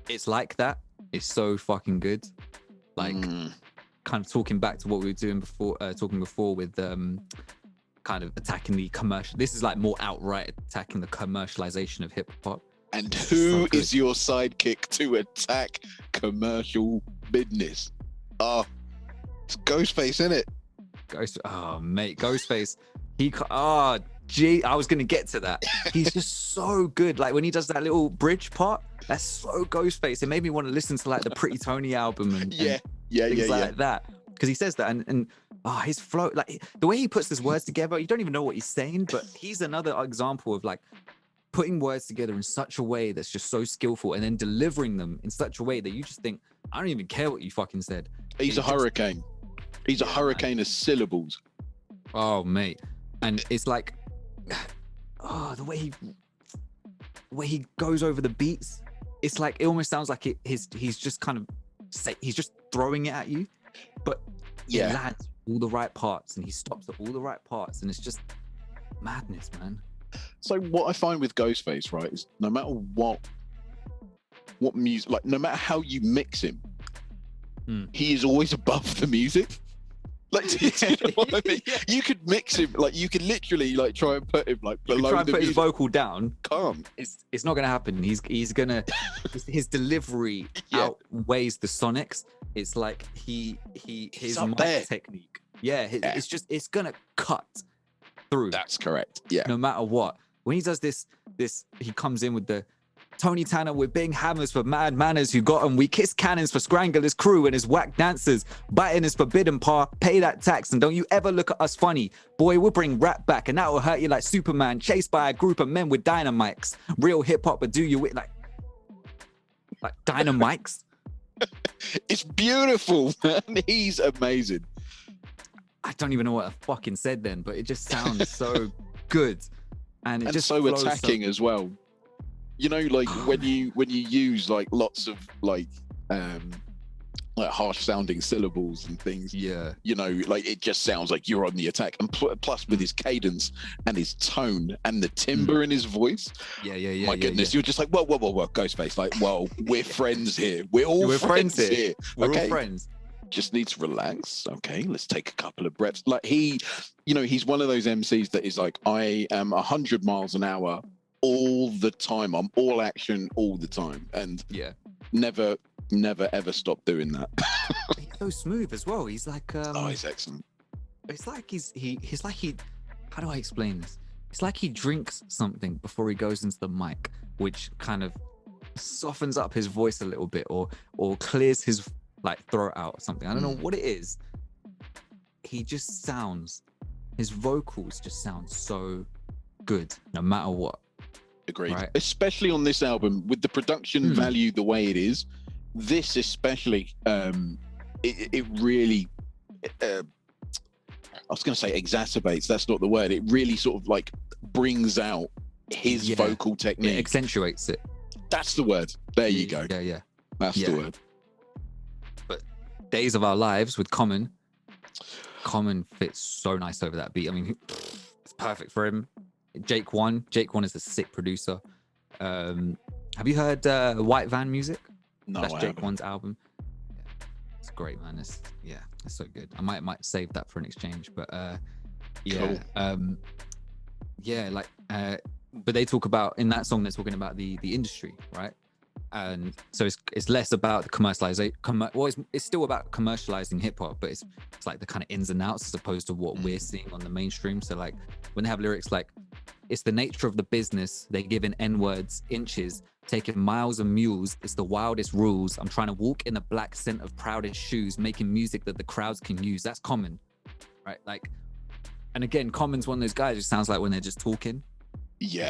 it's like that. It's so fucking good. Like, kind of talking back to what we were doing before, with kind of attacking the commercial. This is like more outright attacking the commercialization of hip hop. And who is your sidekick to attack commercial business? It's Ghostface, isn't it? Ghostface. I was gonna get to that. He's just so good. Like when he does that little bridge part, that's so Ghostface. It made me want to listen to like the Pretty Tony album and things like that. Because he says that and his flow, like the way he puts his words together, you don't even know what he's saying. But he's another example of like putting words together in such a way that's just so skillful, and then delivering them in such a way that you just think, I don't even care what you fucking said. He's a hurricane. He's a hurricane of syllables. Oh, mate. And it's like, the way he goes over the beats, it's like, it almost sounds like he's just kind of he's just throwing it at you, but it lands all the right parts, and he stops at all the right parts, and it's just madness, man. So what I find with Ghostface, right, is no matter what music, like no matter how you mix him, he is always above the music. Like, do you know what I mean? You could mix him, like you could literally like try and put him like below try and the put music. his vocal down. Can't. It's not gonna happen. He's gonna his delivery outweighs the sonics. It's like his mic technique. It's gonna cut through. That's correct. Yeah. No matter what. When he does this, he comes in with the Tony Tanner with big hammers for mad manners who got him. We kiss cannons for Scrangler's crew and his whack dancers. Biting is forbidden, pa. Pay that tax and don't you ever look at us funny. Boy, we'll bring rap back and that will hurt you like Superman. Chased by a group of men with dynamites. Real hip hop, but do you with like dynamites? It's beautiful, man. He's amazing. I don't even know what I fucking said then, but it just sounds so good. And it just so attacking as well. You know, like when you use like lots of like harsh sounding syllables and things. Yeah. You know, like it just sounds like you're on the attack. And plus with his cadence and his tone and the timbre in his voice. Yeah. My goodness, you're just like, whoa, Ghostface. Like, whoa, we're friends here. We're all friends here. We're all friends. Just need to relax. Okay, let's take a couple of breaths. Like he's one of those MCs that is like, I am 100 miles an hour all the time. I'm all action all the time, and never ever stop doing that. He's so smooth as well. He's like, he's excellent. It's like he's like how do I explain this? It's like he drinks something before he goes into the mic, which kind of softens up his voice a little bit, or clears his like throat out or something. I don't know what it is. He just sounds, his vocals just sound so good no matter what. Agreed. Right? Especially on this album with the production value the way it is. This especially, it really, I was going to say exacerbates. That's not the word. It really sort of like brings out his vocal technique. It accentuates it. That's the word. There you go. Yeah. That's the word. But Days of Our Lives with Common fits so nice over that beat. I mean, it's perfect for him. Jake One is a sick producer. Have you heard White Van Music? No, that's Jake One's album. It's great, man. It's so good. I might save that for an exchange, but cool. But they talk about, in that song, they're talking about the industry, right? And so it's less about the commercialization. It's still about commercializing hip hop, but it's like the kind of ins and outs as opposed to what we're seeing on the mainstream. So like when they have lyrics like, it's the nature of the business, they give in N-words inches, taking miles and mules, it's the wildest rules. I'm trying to walk in the black scent of proudest shoes, making music that the crowds can use. That's Common, right? Like, and again, Common's one of those guys who sounds like when they're just talking. Yeah.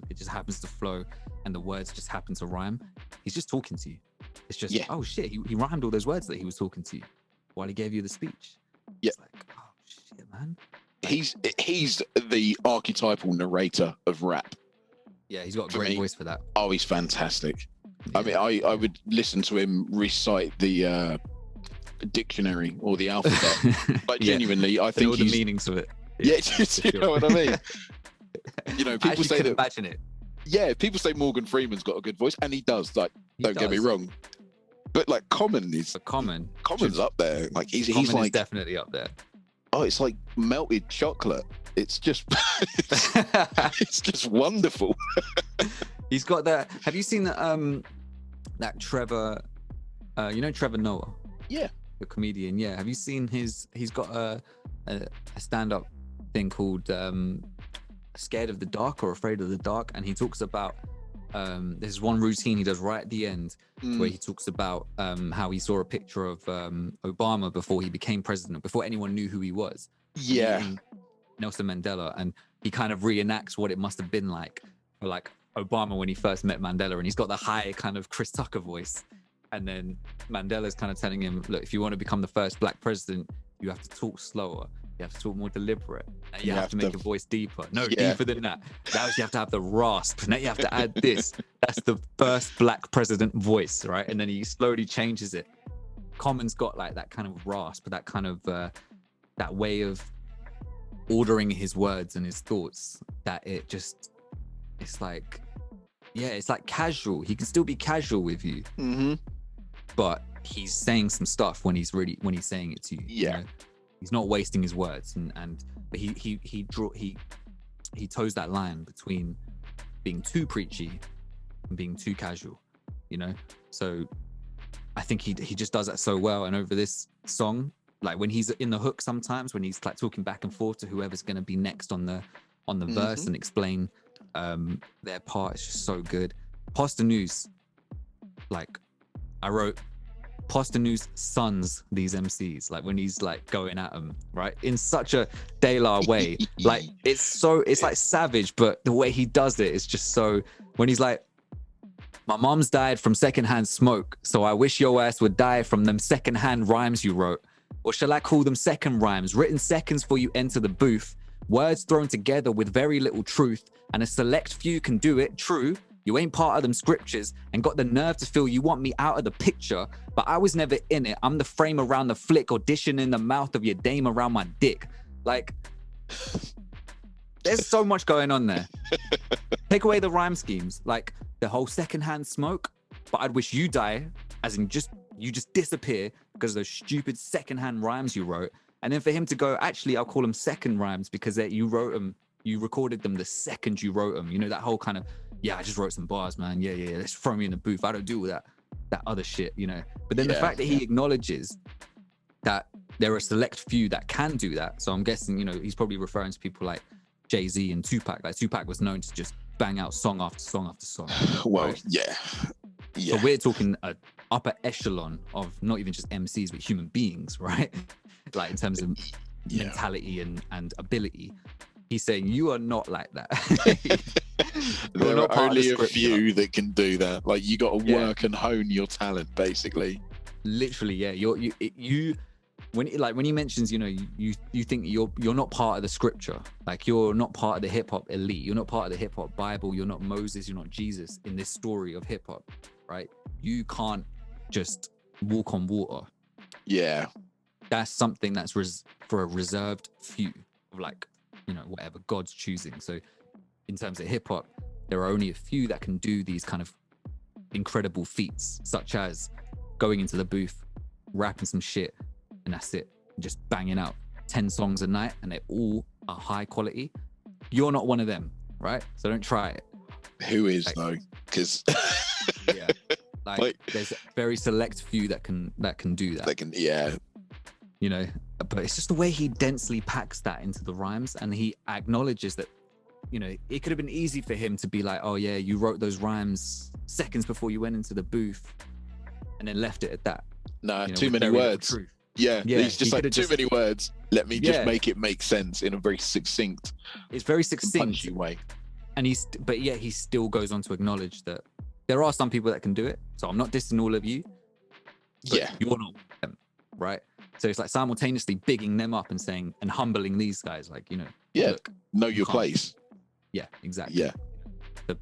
It just happens to flow and the words just happen to rhyme. He's just talking to you. It's just, oh shit, he rhymed all those words that he was talking to you while he gave you the speech. Yeah. It's like, oh shit, man. He's the archetypal narrator of rap. Yeah, he's got a great voice for that. Oh, he's fantastic. Yeah. I mean, I would listen to him recite the dictionary or the alphabet. Like genuinely, I think all the meanings of it. Yeah, you know what I mean? You know, people say that. Imagine it. Yeah, people say Morgan Freeman's got a good voice, and he does. Like, don't get me wrong, but like Common's up there. Like he's like definitely up there. Oh, it's like melted chocolate. It's just it's just wonderful. He's got that. Have you seen that Trevor? You know Trevor Noah? Yeah, the comedian. Yeah. Have you seen he's got a stand-up thing called Scared of the Dark or Afraid of the Dark, and he talks about there's one routine he does right at the end where he talks about how he saw a picture of Obama before he became president, before anyone knew who he was. Yeah. Nelson Mandela, and he kind of reenacts what it must have been like Or like Obama when he first met Mandela, and he's got the high kind of Chris Tucker voice. And then Mandela's kind of telling him, look, if you want to become the first black president, you have to talk slower. You have to talk more deliberate. And you have to make your voice deeper. No, deeper than that. Now you have to have the rasp. Now you have to add this. That's the first black president voice, right? And then he slowly changes it. Common's got like that kind of rasp, that kind of that way of ordering his words and his thoughts, that it's like, yeah, it's like casual. He can still be casual with you, but he's saying some stuff when he's saying it to you. Yeah, you know? He's not wasting his words, but he toes that line between being too preachy and being too casual, you know. So I think he just does that so well. And over this song, like when he's in the hook, sometimes when he's like talking back and forth to whoever's going to be next on the verse and explain their part, it's just so good. Pasta News, like I wrote, Pasta News sons these MCs, like when he's like going at them, right, in such a De La way. Like it's like savage, but the way he does it is just so, when he's like, my mom's died from secondhand smoke, so I wish your ass would die from them secondhand rhymes you wrote. Or shall I call them second rhymes, written seconds before you enter the booth, words thrown together with very little truth, and a select few can do it, true. You ain't part of them scriptures and got the nerve to feel you want me out of the picture, but I was never in it. I'm the frame around the flick, auditioning the mouth of your dame around my dick. Like, there's so much going on there. Take away the rhyme schemes, like the whole secondhand smoke, but I'd wish you die, as in you just disappear because of those stupid secondhand rhymes you wrote. And then for him to go, actually, I'll call them second rhymes because you wrote them, you recorded them the second you wrote them. You know, that whole kind of, yeah, I just wrote some bars, man. Yeah. Let's throw me in the booth. I don't do that other shit, you know. But then the fact that he acknowledges that there are a select few that can do that. So I'm guessing, you know, he's probably referring to people like Jay-Z and Tupac. Like Tupac was known to just bang out song after song after song. Well, right? yeah. So we're talking a upper echelon of not even just MCs, but human beings, right? Like in terms of mentality and ability. He's saying you are not like that. There are only a few that can do that. Like you got to work and hone your talent, basically. Literally, yeah. You when he mentions, you know, you think you're not part of the scripture. Like you're not part of the hip hop elite. You're not part of the hip hop Bible. You're not Moses. You're not Jesus in this story of hip hop, right? You can't just walk on water. Yeah. That's something that's for a reserved few of, like, you know, whatever God's choosing. So in terms of hip hop, there are only a few that can do these kind of incredible feats, such as going into the booth, rapping some shit, and that's it. Just banging out 10 songs a night, and they all are high quality. You're not one of them, right? So don't try it. Who is, like, though? Because yeah, like there's a very select few that can do that. They can, yeah. You know, but it's just the way he densely packs that into the rhymes, and he acknowledges that, you know, it could have been easy for him to be like, oh yeah, you wrote those rhymes seconds before you went into the booth, and then left it at that. Nah, you know, too many words. Yeah, he's just like, too many words. Let me just make it make sense in a very succinct. It's very succinct, punchy way. And he still goes on to acknowledge that there are some people that can do it. So I'm not dissing all of you. But you're not them, right? So it's like simultaneously bigging them up and saying and humbling these guys, like, you know, look, know your place. Yeah, exactly. Yeah,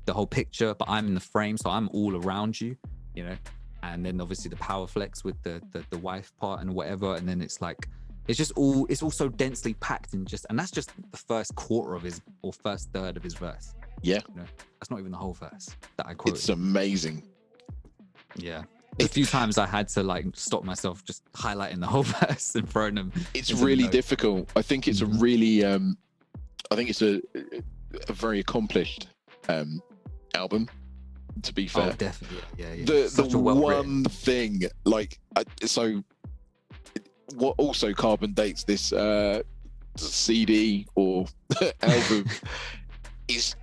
the whole picture, but I'm in the frame, so I'm all around you, you know. And then obviously the power flex with the wife part and whatever, and then it's like it's all so densely packed and that's just the first quarter of his, or first third of his verse. Yeah, you know? That's not even the whole verse that I quoted. It's amazing. Yeah. A few times I had to like stop myself just highlighting the whole verse and throwing them. It's really difficult. I think it's a really I think it's a very accomplished album, to be fair. Oh, definitely. Yeah. The one thing, like, so what also carbon dates this CD or album is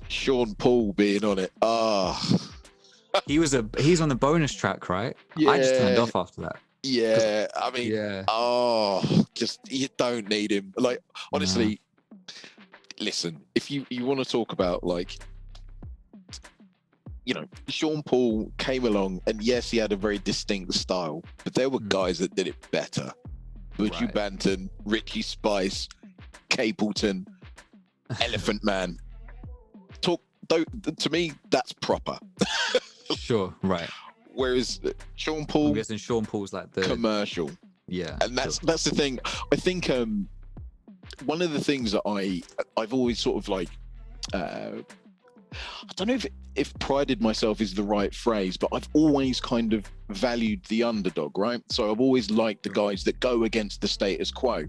Sean Paul being on it. He's on the bonus track, right? Yeah. I just turned off after that. Yeah, I mean, just, you don't need him. Like, honestly, listen, if you want to talk about like Sean Paul came along, and yes, he had a very distinct style, but there were guys that did it better. Buju Banton, Richie Spice, Capleton, Elephant Man. To me, that's proper. Sure, right. Whereas Sean Paul, I'm guessing Sean Paul's like the commercial. Yeah, and that's the thing. I think one of the things that I've always sort of like, I don't know if prided myself is the right phrase, but I've always kind of valued the underdog, right? So I've always liked the guys that go against the status quo.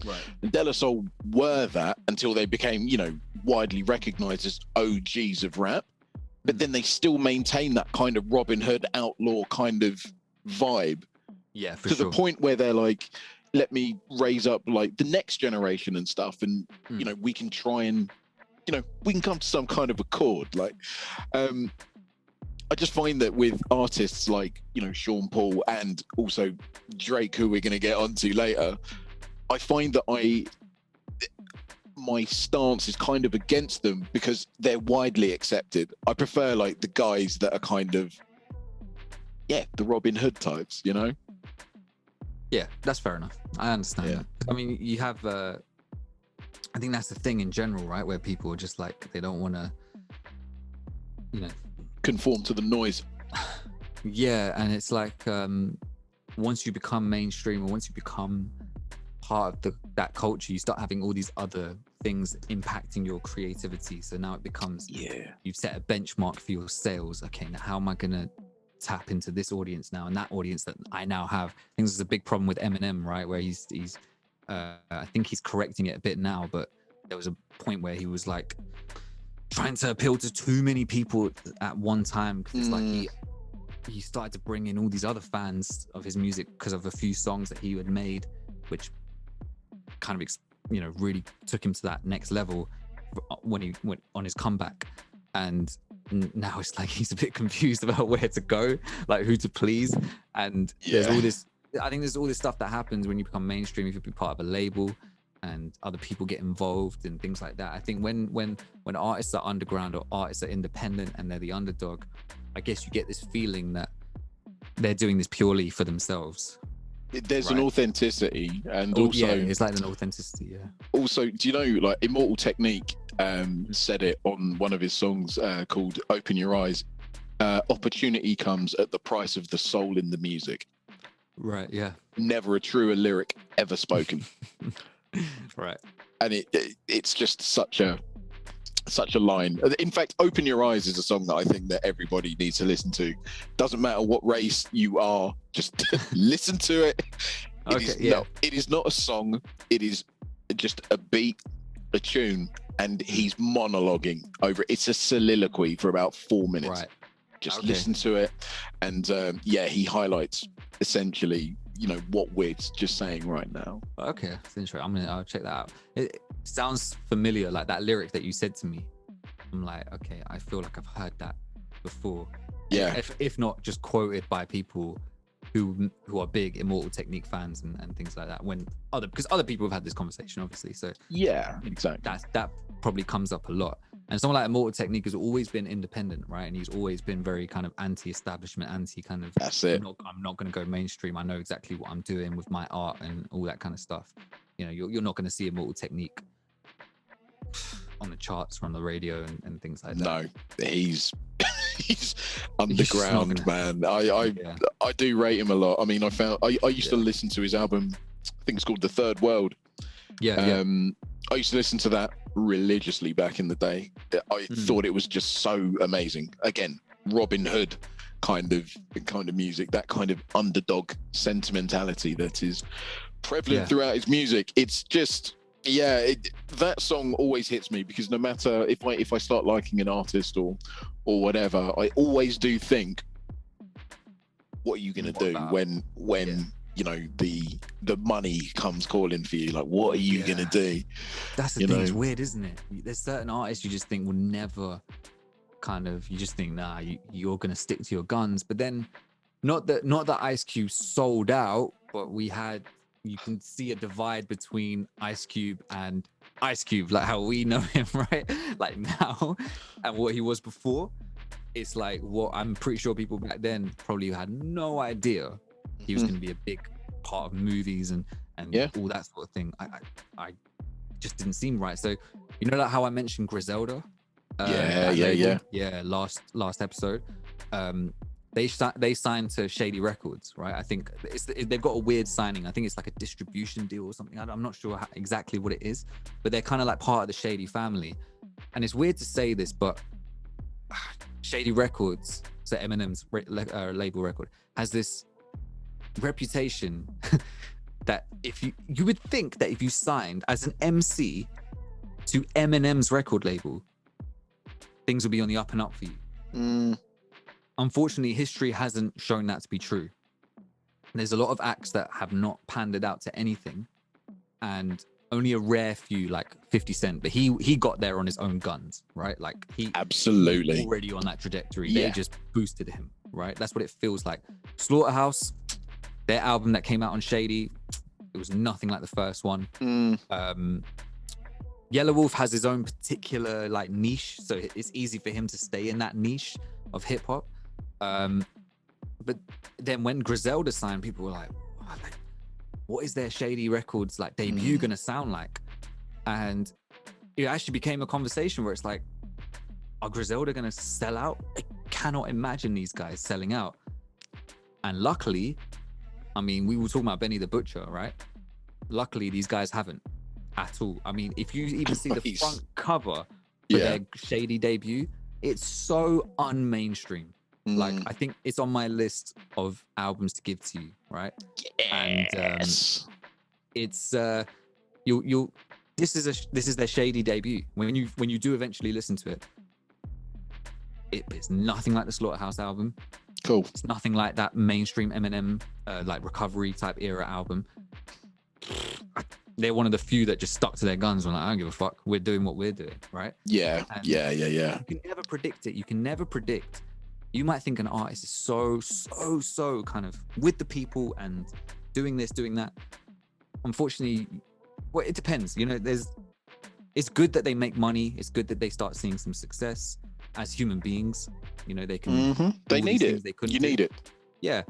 Right. And De La Soul were that until they became, widely recognized as OGs of rap. But then they still maintain that kind of Robin Hood outlaw kind of vibe. Yeah, for to sure. the point where they're like, let me raise up like the next generation and stuff, and we can try and we can come to some kind of accord. Like, I just find that with artists like Sean Paul and also Drake, who we're going to get onto later, I find that my stance is kind of against them because they're widely accepted. I prefer like the guys that are kind of the Robin Hood types, Yeah, that's fair enough. I understand that. I mean, you have I think that's the thing in general, right? Where people are just like, they don't want to, conform to the noise. Yeah, and it's like once you become mainstream, or once you become part of that culture, you start having all these other things impacting your creativity. So now it becomes, you've set a benchmark for your sales. Okay, now how am I gonna tap into this audience now, and that audience that I now have? I think this is a big problem with Eminem, right? Where he's I think he's correcting it a bit now, but there was a point where he was like trying to appeal to too many people at one time, because it's like he started to bring in all these other fans of his music because of a few songs that he had made, which kind of really took him to that next level when he went on his comeback. And now it's like he's a bit confused about where to go, like who to please. And there's all this, I think there's all this stuff that happens when you become mainstream, if you be part of a label and other people get involved and things like that. I think when artists are underground or artists are independent and they're the underdog, I guess you get this feeling that they're doing this purely for themselves. There's an authenticity, and also it's like an authenticity. Also, do you know, like Immortal Technique said it on one of his songs called "Open Your Eyes"? Opportunity comes at the price of the soul in the music. Right. Yeah. Never a truer lyric ever spoken. Right. And it's just such a line. In fact, "Open Your Eyes" is a song that I think that everybody needs to listen to. Doesn't matter what race you are, just listen to it. It is not a song. It is just a beat, a tune, and he's monologuing over it. It's a soliloquy for about 4 minutes. Right. Just listen to it. And he highlights essentially, what we're just saying right now. Okay, that's interesting. I'll check that out. It sounds familiar, like that lyric that you said to me. I'm like, okay, I feel like I've heard that before. Yeah. If not just quoted by people who are big Immortal Technique fans and things like that. Because other people have had this conversation, obviously. So yeah, exactly. That probably comes up a lot. And someone like Immortal Technique has always been independent, right? And he's always been very kind of anti-establishment, kind of. That's it. I'm not going to go mainstream. I know exactly what I'm doing with my art and all that kind of stuff. You're not going to see Immortal Technique on the charts or on the radio and things like that. No, he's underground, man. I do rate him a lot. I mean, I used to listen to his album. I think it's called The Third World. I used to listen to that religiously back in the day. I thought it was just so amazing. Again, Robin Hood kind of music, that kind of underdog sentimentality that is prevalent throughout his music. It's just that song always hits me, because no matter if I start liking an artist or whatever, I always do think, what are you gonna do when the money comes calling for you? Like, what are you gonna do? That's the thing. It's weird, isn't it? There's certain artists you just think will never you just think, nah, you're gonna stick to your guns. But then not that Ice Cube sold out, but you can see a divide between Ice Cube and Ice Cube, like how we know him, right? Like now, and what he was before. it's like what I'm pretty sure people back then probably had no idea he was going to be a big part of movies and all that sort of thing. I just didn't seem right. So you know, like how I mentioned Griselda, last episode, they signed to Shady Records, right? I think they've got a weird signing. I think it's like a distribution deal or something. I'm not sure exactly what it is, but they're kind of like part of the Shady family. And it's weird to say this, but Shady Records, so Eminem's label record, has this reputation that if you would think that if you signed as an MC to Eminem's record label, things would be on the up and up for you. Unfortunately, history hasn't shown that to be true. There's a lot of acts that have not panned out to anything, and only a rare few, like 50 Cent, but he got there on his own guns, right? Like he absolutely already on that trajectory. They just boosted him, right? That's what it feels like. Slaughterhouse, their album that came out on Shady, it was nothing like the first one. Yellow Wolf has his own particular like niche, so it's easy for him to stay in that niche of hip hop. But then when Griselda signed, people were like, what is their Shady Records like debut gonna sound like? And it actually became a conversation where it's like, are Griselda gonna sell out? I cannot imagine these guys selling out. And luckily, I mean, we were talking about Benny the Butcher, right? Luckily, these guys haven't at all. I mean, if you even see the front cover for their Shady debut, it's so unmainstream. Like, I think it's on my list of albums to give to you, right? Yes. And it's you'll this is their Shady debut. When you do eventually listen to it, it's nothing like the Slaughterhouse album. Cool. It's nothing like that mainstream Eminem like recovery type era album. They're one of the few that just stuck to their guns. Like, I don't give a fuck. We're doing what we're doing, right? Yeah. You can never predict it. You can never predict. You might think an artist is so kind of with the people and doing this, doing that. Unfortunately, well, it depends. You know, it's good that they make money. It's good that they start seeing some success as human beings. You know, they can. They need it. You need it. Yeah.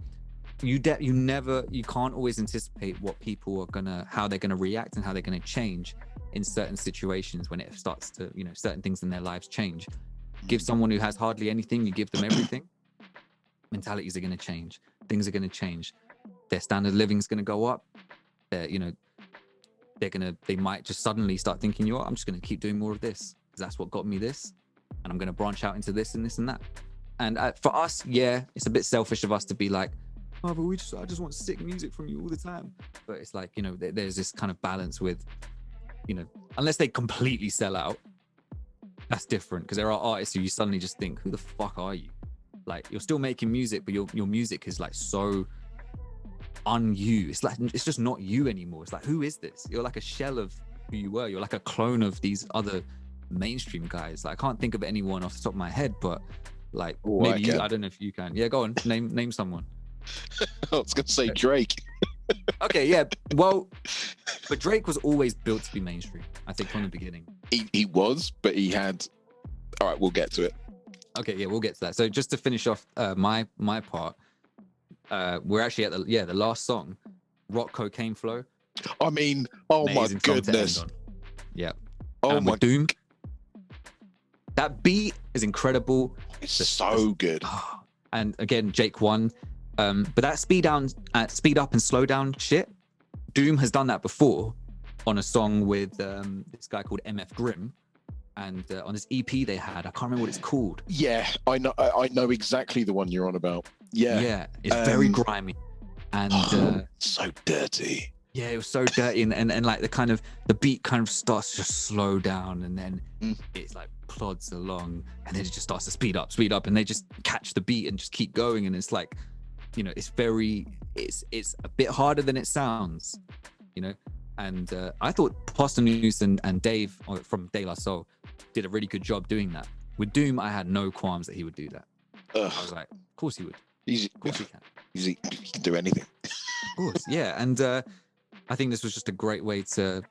You can't always anticipate what people are how they're gonna react and how they're gonna change in certain situations when it starts to, you know, certain things in their lives change. Give someone who has hardly anything, you give them everything. Mentalities are going to change. Things are going to change. Their standard of living is going to go up. They might just suddenly start thinking, you know what, I'm just going to keep doing more of this because that's what got me this, and I'm going to branch out into this and this and that. And for us, it's a bit selfish of us to be like, oh, but I just want sick music from you all the time. But it's like, you know, there's this kind of balance with, you know, unless they completely sell out. That's different, because there are artists who you suddenly just think, who the fuck are you? Like, you're still making music, but your music is like so un-you. It's like, it's just not you anymore. It's like, who is this? You're like a shell of who you were. You're like a clone of these other mainstream guys. Like, I can't think of anyone off the top of my head, but like maybe you, I don't know if you can. Yeah, go on. Name someone. I was gonna say Drake. Okay, yeah. Well, but Drake was always built to be mainstream, I think, from the beginning. He was, but he had. All right, we'll get to it. Okay, yeah, we'll get to that. So just to finish off my part, we're actually at the last song, Rock Cocaine Flow. I mean, oh my goodness. Yeah. Oh my Doom. That beat is incredible. It's so good. And again, Jake won. But that speed up and slow down shit, Doom has done that before on a song with this guy called MF Grimm, and on this EP they had, I can't remember what it's called. Yeah, I know exactly the one you're on about. Yeah, it's very grimy and so dirty. Yeah, it was so dirty, and like the beat kind of starts to just slow down, and then it's like plods along, and then it just starts to speed up, and they just catch the beat and just keep going, and it's like, you know, it's a bit harder than it sounds, you know. And I thought Posthumous and Dave from De La Soul did a really good job doing that. With Doom, I had no qualms that he would do that. I was like, of course he would. Of course he can. He can do anything. Of course, yeah. And I think this was just a great way to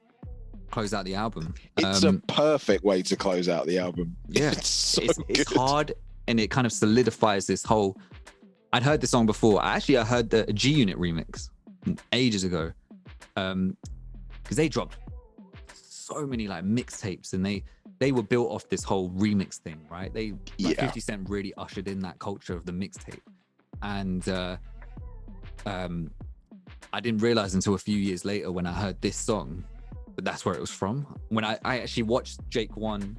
close out the album. It's a perfect way to close out the album. Yeah, it's so it's hard and it kind of solidifies this whole. I'd heard the song before. I heard the G Unit remix ages ago, because they dropped so many like mixtapes, and they were built off this whole remix thing, right? 50 Cent really ushered in that culture of the mixtape, and I didn't realize until a few years later when I heard this song, but that's where it was from. When I actually watched Jake One,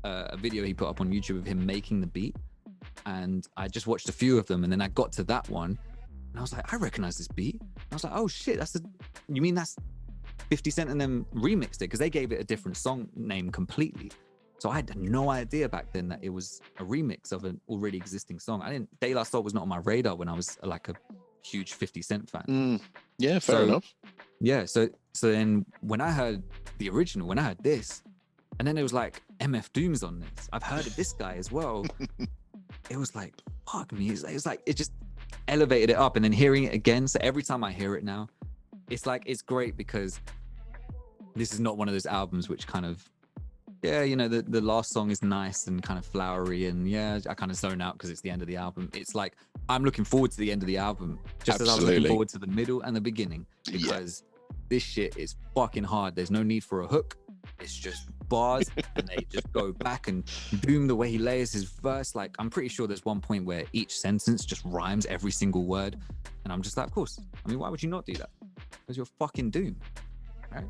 a video he put up on YouTube of him making the beat, and I just watched a few of them, and then I got to that one, and I was like, I recognize this beat. I was like, oh shit, you mean that's 50 Cent and them remixed it, because they gave it a different song name completely. So I had no idea back then that it was a remix of an already existing song. De La Soul was not on my radar when I was like a huge 50 Cent fan. Yeah, fair enough. Yeah, so then when I heard the original, when I heard this, and then it was like MF Doom's on this. I've heard of this guy as well. It was like, fuck me. It's like it just elevated it up, and then hearing it again. So every time I hear it now, it's like it's great, because this is not one of those albums which kind of, the last song is nice and kind of flowery, and I kind of zone out because it's the end of the album. It's like I'm looking forward to the end of the album, just as I was looking forward to the middle and the beginning, because this shit is fucking hard. There's no need for a hook. It's just bars, and they just go back, and Doom, the way he layers his verse, like I'm pretty sure there's one point where each sentence just rhymes every single word, and I'm just like, of course. I mean, why would you not do that? Because you're fucking Doom, right?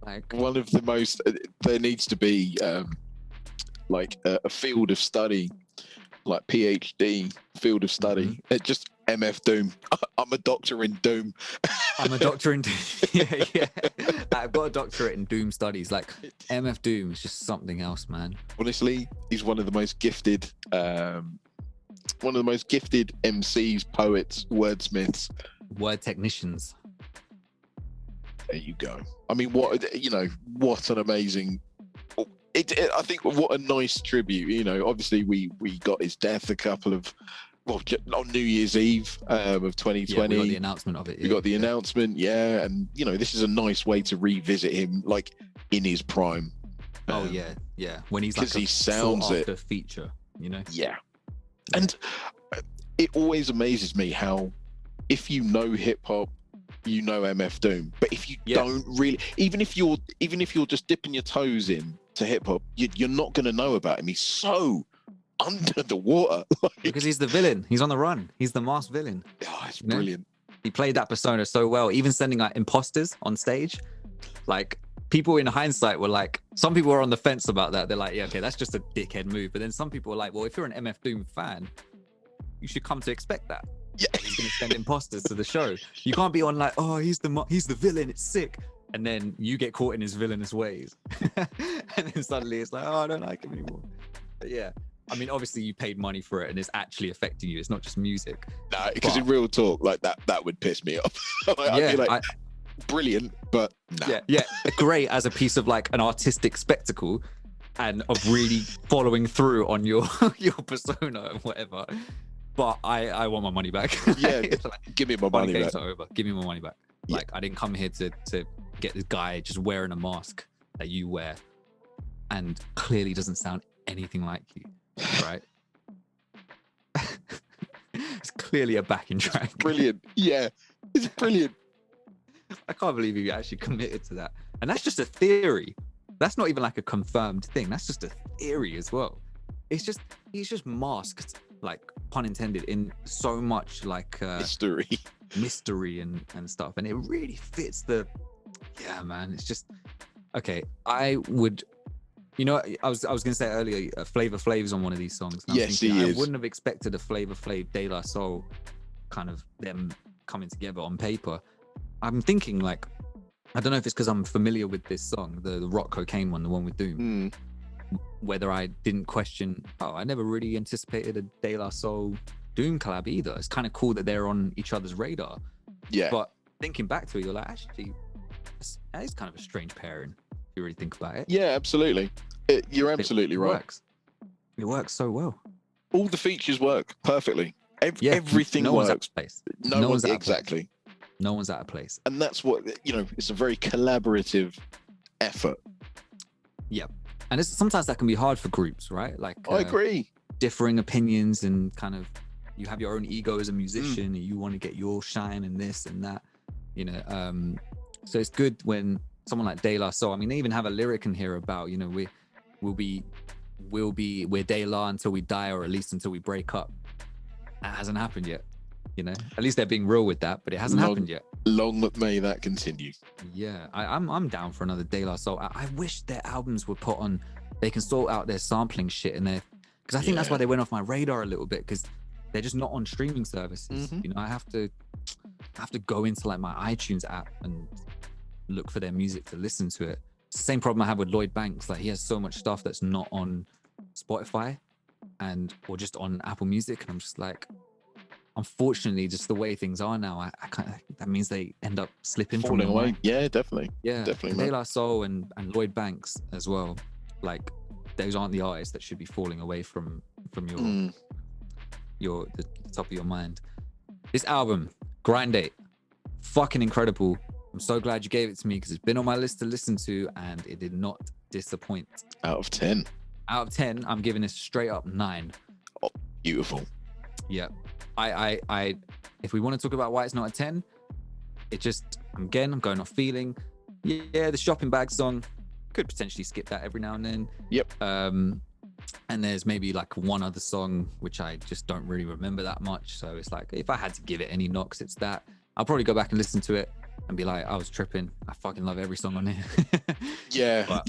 Like one of the most, there needs to be like a field of study, like PhD field of study. It just MF Doom. I'm a doctor in Doom. I'm a doctor in Doom. yeah. I've got a doctorate in Doom studies. Like MF Doom is just something else, man. Honestly, he's one of the most gifted MCs, poets, wordsmiths, word technicians. There you go. I mean, what an amazing. I think what a nice tribute. Obviously we got his death on New Year's Eve of 2020. Yeah, we got the announcement of it. We got the announcement, and this is a nice way to revisit him, like in his prime. Oh yeah. When he's like he sounds it feature, Yeah, and it always amazes me how, if you know hip hop, MF Doom, but if you don't really, even if you're just dipping your toes in to hip hop, you're not going to know about him. He's so under the water, because he's the villain. He's on the run. He's the masked villain. Oh, it's brilliant. He played that persona so well. Even sending like imposters on stage, like people in hindsight were like, some people were on the fence about that. They're like, yeah, okay, that's just a dickhead move. But then some people were like, well, if you're an MF Doom fan, you should come to expect that. Yeah, he's gonna send imposters to the show. You can't be on like, oh, he's the villain. It's sick, and then you get caught in his villainous ways, and then suddenly it's like, oh, I don't like him anymore. But yeah, I mean, obviously you paid money for it, and it's actually affecting you. It's not just music. No, because in real talk, like that would piss me off. I'd be like, brilliant, but nah. Yeah, great as a piece of like an artistic spectacle, and of really following through on your persona and whatever. But I want my money back. Yeah, like, give me my money back. Over. Give me my money back. Yeah. Like I didn't come here to get this guy just wearing a mask that you wear, and clearly doesn't sound anything like you, right? It's clearly a backing track. It's brilliant. Yeah, it's brilliant. I can't believe you actually committed to that, and that's just a theory. That's not even like a confirmed thing. That's just a theory as well. He's just masked, like pun intended, in so much like mystery and stuff, and it really fits the man. It's just okay. I would, I was gonna say earlier, Flavor Flav's on one of these songs. Yes, he is. I wouldn't have expected a Flavor Flav De La Soul kind of them coming together on paper. I'm thinking like, I don't know if it's because I'm familiar with this song, the Rock Cocaine one, the one with Doom. Whether I didn't question, I never really anticipated a De La Soul Doom collab either. It's kind of cool that they're on each other's radar. Yeah. But thinking back to it, you're like, actually, that is kind of a strange pairing, if you really think about it. Yeah, absolutely. You're absolutely right. It works so well. All the features work perfectly. Everything no works. One's out of place. No one's exactly. No one's out of place. And that's what, it's a very collaborative effort. Yeah. And sometimes that can be hard for groups, right? Like I agree. differing opinions and kind of you have your own ego as a musician and you want to get your shine and this and that, you know. So it's good when someone like De La Soul, I mean, they even have a lyric in here about, you know, we're De La until we die, or at least until we break up. That hasn't happened yet, you know. At least they're being real with that, but it hasn't happened yet. Long may that continue. Yeah, I'm down for another De La Soul. I wish their albums were put on. They can sort out their sampling shit and their, because I think that's why they went off my radar a little bit, because they're just not on streaming services. You know, I have to go into like my iTunes app and look for their music to listen to it. It's the same problem I have with Lloyd Banks. Like, he has so much stuff that's not on Spotify or just on Apple Music, and I'm just like, unfortunately, just the way things are now, I can't. That means they end up falling away. Mind. Yeah, definitely. Yeah, definitely. De La Soul and Lloyd Banks as well. Like, those aren't the artists that should be falling away from the top of your mind. This album, Grind It, fucking incredible. I'm so glad you gave it to me, because it's been on my list to listen to and it did not disappoint. Out of 10. Out of 10, I'm giving this straight up 9. Oh, beautiful. Yeah. I if we want to talk about why it's not a 10, it just, I'm going off feeling. Yeah, the shopping bag song, could potentially skip that every now and then. Yep. And there's maybe like one other song which I just don't really remember that much. So it's like, if I had to give it any knocks, it's that. I'll probably go back and listen to it and be like, I was tripping. I fucking love every song on here. Yeah.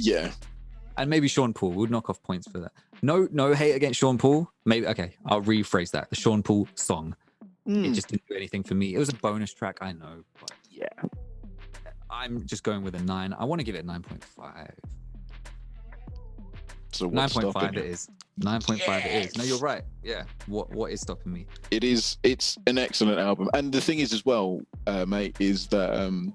And maybe Sean Paul would knock off points for that. No hate against Sean Paul. Maybe, okay, I'll rephrase that. The Sean Paul song. It just didn't do anything for me. It was a bonus track, I know, but yeah. I'm just going with a 9. I want to give it a 9.5. So 9.5 it is. 9.5 it is. No, you're right. Yeah. What is stopping me? It's an excellent album. And the thing is as well, mate, is that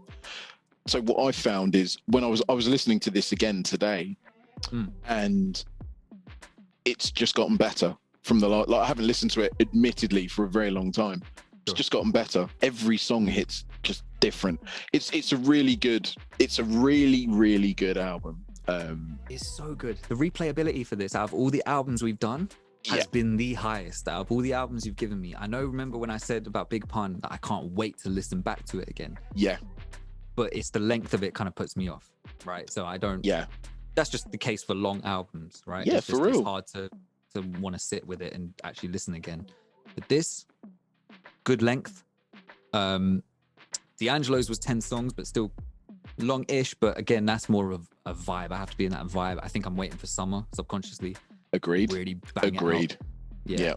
so what I found is when I was listening to this again today, and it's just gotten better from the like I haven't listened to it admittedly for a very long time. It's just gotten better. Every song hits just different. It's a really really good album. It's so good. The replayability for this, out of all the albums we've done, has been the highest out of all the albums you've given me. I know, remember when I said about Big Pun that I can't wait to listen back to it again. Yeah. But it's the length of it kind of puts me off, right? So I don't. Yeah. That's just the case for long albums, right? Yeah, for real. It's hard to want to sit with it and actually listen again. But this, good length. D'Angelo's was 10 songs, but still long-ish. But again, that's more of a vibe. I have to be in that vibe. I think I'm waiting for summer subconsciously. Agreed. Really bang Agreed. It out. Yeah.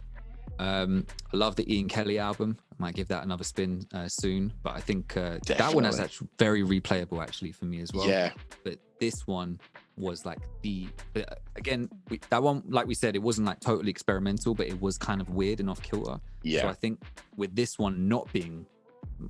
I love the Ian Kelly album. I might give that another spin soon. But I think that one is actually very replayable actually for me as well. Yeah. But this one was like that one, like we said, it wasn't like totally experimental, but it was kind of weird and off kilter. Yeah. So I think with this one not being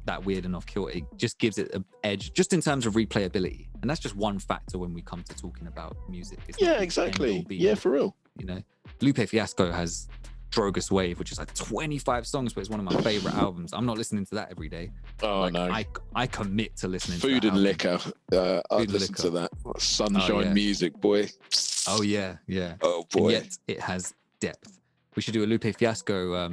that weird and off kilter, it just gives it an edge just in terms of replayability. And that's just one factor when we come to talking about music. Yeah, exactly. Yeah, for real. You know, Lupe Fiasco has Drogas Wave, which is like 25 songs, but it's one of my favorite albums. I'm not listening to that every day. Oh, like, no. I commit to listening to Food that and album. Liquor. I'd listen to that. Sunshine music, boy. Oh, yeah. Oh, boy. And yet it has depth. We should do a Lupe Fiasco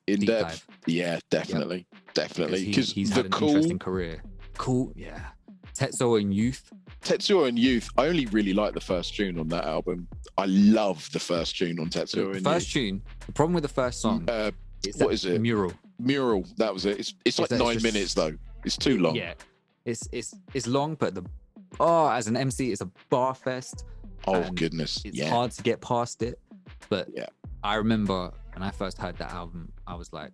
in depth. Dive. Yeah, definitely. Yep. Definitely. Because he's had an interesting career. Cool, yeah. Tetsuo and Youth. I only really like the first tune on that album. I love the first tune on Tetsuo and Youth. The first tune, the problem with the first song what is it? Mural, that was it. It's like 9 minutes though. It's too long. Yeah, it's long, but as an MC, it's a bar fest. Oh goodness, it's hard to get past it. But I remember when I first heard that album, I was like,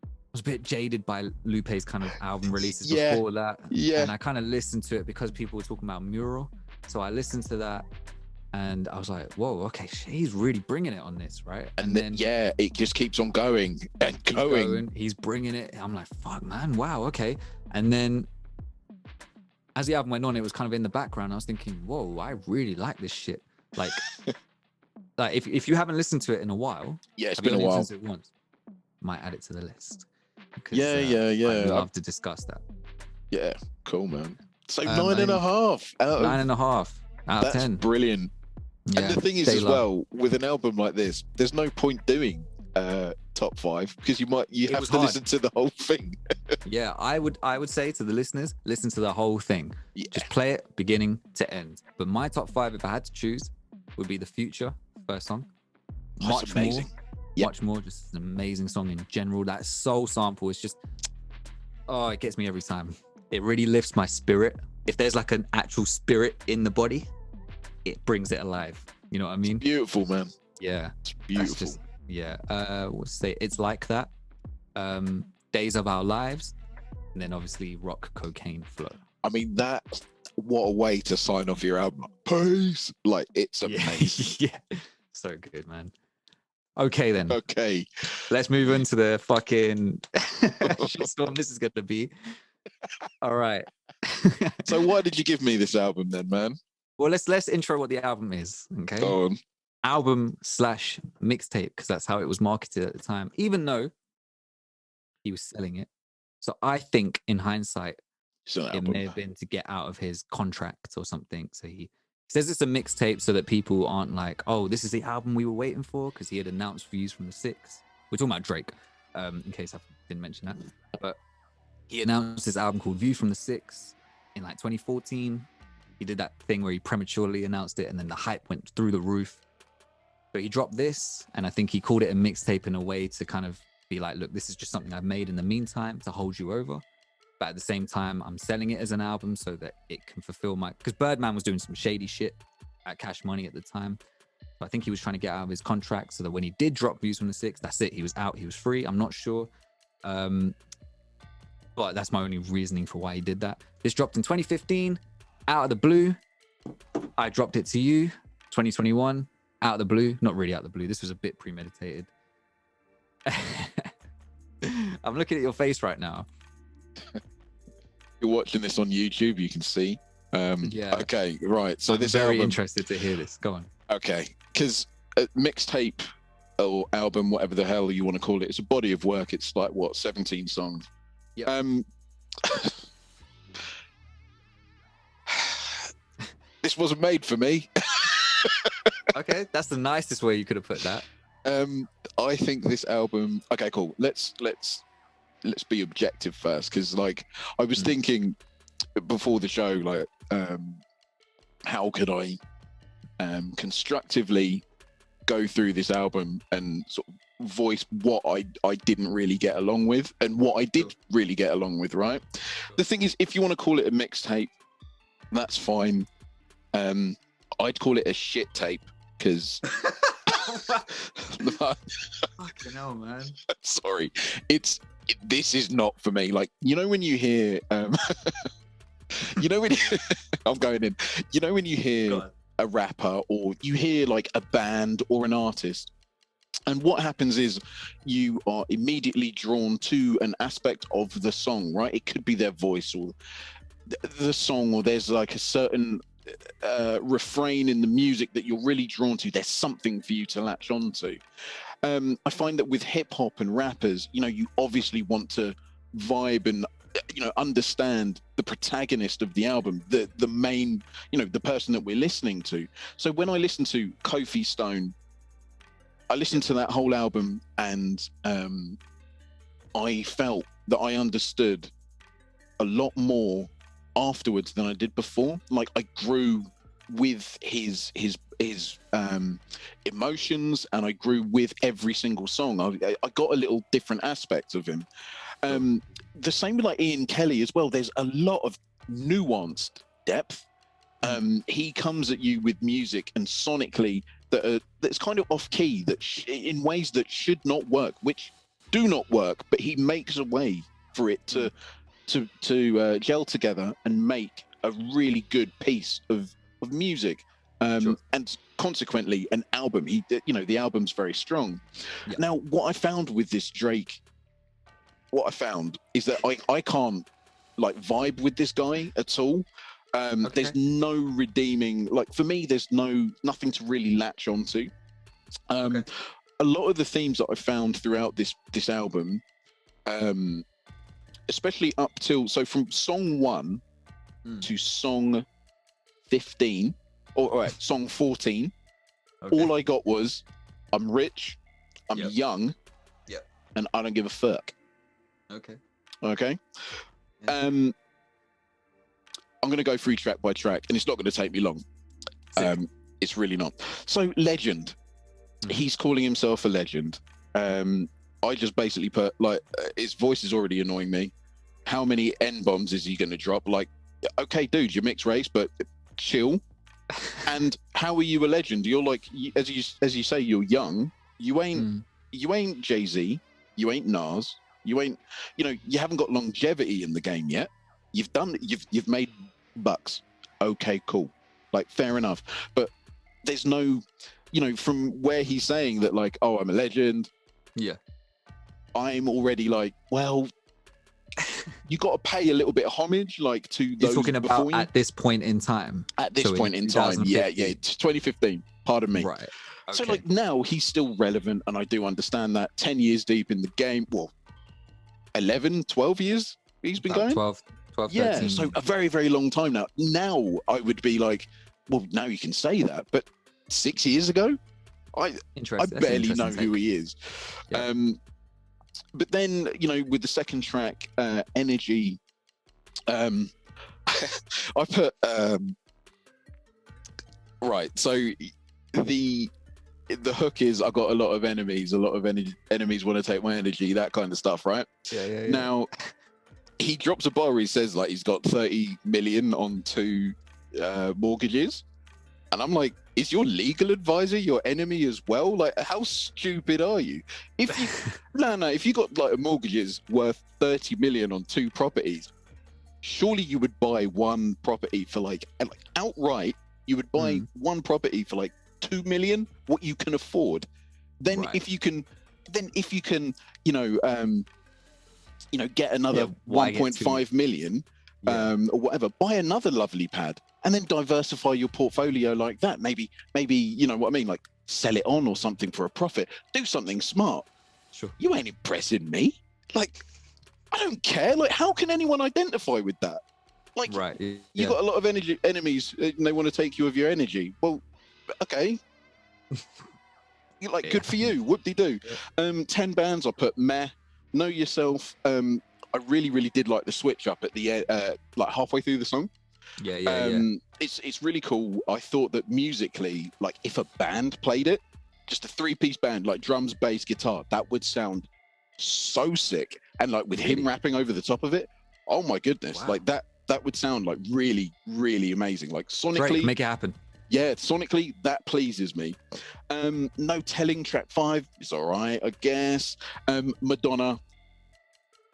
I was a bit jaded by Lupe's kind of album releases before that. Yeah. And I kind of listened to it because people were talking about Mural. So I listened to that and I was like, whoa, okay, he's really bringing it on this, right? And then it just keeps on going and going. He's bringing it. I'm like, fuck, man, wow, okay. And then as the album went on, it was kind of in the background. I was thinking, whoa, I really like this shit. Like, like if you haven't listened to it in a while, it's been a while. Listened to it once, might add it to the list. Yeah. I'd love to discuss that. Yeah, cool, man. So 9.5 out of 9.5 out of 10. Brilliant. Yeah. And the thing is, De as La. well, with an album like this, there's no point doing top 5 because you It have was to hard. listen to the whole thing. Yeah, I would say to the listeners, listen to the whole thing. Yeah. Just play it beginning to end. But my top 5, if I had to choose, would be The Future, first song. That's Much amazing. more. Yep. Much more. Just an amazing song in general. That soul sample is just, oh, it gets me every time. It really lifts my spirit. If there's like an actual spirit in the body, it brings it alive. You know what I mean? Beautiful, man. Yeah. It's beautiful. Just, yeah. What's say? It's Like That. Days of Our Lives. And then obviously Rock, Cocaine, Flow. I mean, what a way to sign off your album. Peace. Like, it's amazing. Yeah. So good, man. Okay, then. Okay. Let's move into the fucking shitstorm this is going to be. All right. So why did you give me this album then, man? Well, let's intro what the album is. Okay. Go on. Album / mixtape, because that's how it was marketed at the time, even though he was selling it. So I think in hindsight, it may have been to get out of his contract or something. So he says it's a mixtape so that people aren't like, oh, this is the album we were waiting for, because he had announced Views from the Six. We're talking about Drake, in case I didn't mention that. But he announced his album called View from the Six in like 2014. He did that thing where he prematurely announced it and then the hype went through the roof. But he dropped this, and I think he called it a mixtape in a way to kind of be like, look, this is just something I've made in the meantime to hold you over. But at the same time, I'm selling it as an album so that it can fulfill my... Because Birdman was doing some shady shit at Cash Money at the time. So I think he was trying to get out of his contract so that when he did drop Views from the Six, that's it. He was out. He was free. I'm not sure. But that's my only reasoning for why he did that. This dropped in 2015, out of the blue. I dropped it to you, 2021, out of the blue. Not really out of the blue. This was a bit premeditated. I'm looking at your face right now. You're watching this on YouTube, you can see. Yeah. Okay, right. So I'm this very album, interested to hear this. Go on. okay, because a mixtape or album, whatever the hell you want to call it, it's a body of work. It's like what, 17 songs. Yep. This wasn't made for me. Okay, that's the nicest way you could have put that. I think this album. Okay, cool. Let's be objective first, because like I was thinking before the show, like how could I constructively go through this album and sort of voice what I didn't really get along with and what I did really get along with, right? The thing is, if you want to call it a mixtape, that's fine. I'd call it a shit tape, because Fucking hell, man. sorry, this is not for me. Like, you know when you hear you know when I'm going in, you know when you hear a rapper or you hear like a band or an artist, and what happens is you are immediately drawn to an aspect of the song, right? It could be their voice or the song, or there's like a certain refrain in the music that you're really drawn to. There's something for you to latch onto. I find that with hip hop and rappers, you know, you obviously want to vibe and, you know, understand the protagonist of the album, the main, you know, the person that we're listening to. So when I listen to Kofi Stone, I listened to that whole album, and I felt that I understood a lot more afterwards than I did before. Like, I grew with his emotions, and I grew with every single song. I got a little different aspect of him. The same with like Ian Kelly as well. There's a lot of nuanced depth. He comes at you with music and sonically that's kind of off key, that in ways that should not work, which do not work, but he makes a way for it to gel together and make a really good piece of music. Sure. And consequently an album. The album's very strong. Yeah. Now, what I found with this Drake, is that I can't like vibe with this guy at all. Okay. There's no redeeming, like for me, there's nothing to really latch onto. Okay. A lot of the themes that I found throughout this album, especially up till, so from song 1 to song 15, or all right, song 14, Okay. All I got was, I'm rich, I'm Yep. young, Yep. and I don't give a fuck. Okay. Okay. Yeah. I'm gonna go through track by track, and it's not gonna take me long. Sick. It's really not. So, legend. Mhm. He's calling himself a legend. I just basically put like his voice is already annoying me. How many N bombs is he going to drop? Like, okay, dude, you're mixed race, but chill. And how are you a legend? You're like, as you say, you're young. You ain't Jay-Z. You ain't Nas. You ain't, you haven't got longevity in the game yet. You've made bucks. Okay, cool. Like, fair enough. But there's no, from where he's saying that, like, oh, I'm a legend. Yeah. I'm already like, well, you got to pay a little bit of homage, like, to those You're talking before about you. at this point in time. At this So point in time, yeah, 2015. it's 2015. Pardon me. Right. So, Okay. like, now he's still relevant, and I do understand that. 10 years deep in the game, well, 11, 12 years he's been About going. 12, Yeah, 13. so a very, very long time now. Now I would be like, well, now you can say that, but 6 years ago, I Interesting. That's an barely know interesting who take. he is. Yeah. But then, with the second track, Energy, I put right. So the hook is, I got a lot of enemies. A lot of enemies want to take my energy. That kind of stuff, right? Yeah. Now he drops a bar. He says like he's got 30 million on 2 mortgages, and I'm like, is your legal advisor your enemy as well? Like, how stupid are you? If you if you got like mortgages worth 30 million on 2 properties, surely you would buy one property for like outright. You would buy one property for like 2 million, what you can afford. Then Right. if you can, get another why get 1.5 million, or whatever, buy another lovely pad, and then diversify your portfolio like that. Maybe, you know what I mean? Like, sell it on or something for a profit. Do something smart. Sure. You ain't impressing me. Like, I don't care. Like, how can anyone identify with that? Like, Right. you got a lot of enemies, and they want to take you of your energy. Well, okay. You're like, good for you. Whoop-de-doo. 10 bands, I put meh. Know Yourself. I really, really did like the switch up at the end, like halfway through the song. Yeah. It's really cool. I thought that musically, like, if a band played it, just a 3-piece band, like drums, bass, guitar, that would sound so sick. And like with him rapping over the top of it, oh my goodness, like that would sound like really, really amazing. Like sonically, Drake, make it happen. Yeah, sonically, that pleases me. No Telling, track 5 is all right, I guess. Madonna,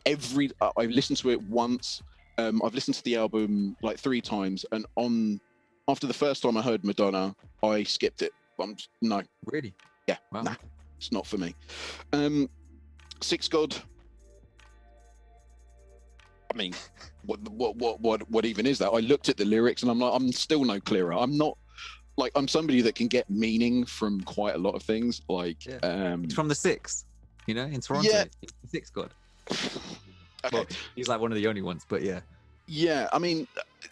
I've listened to it once. I've listened to the album like 3 times, and after the first time I heard Madonna, I skipped it. No. Really? Yeah, wow. Nah, it's not for me. Six God. I mean, what even is that? I looked at the lyrics and I'm like, I'm still no clearer. I'm not like, I'm somebody that can get meaning from quite a lot of things. Like, it's from the 6, in Toronto. Yeah. It's the 6 God. Okay. Well, he's like one of the only ones, but yeah. Yeah, I mean,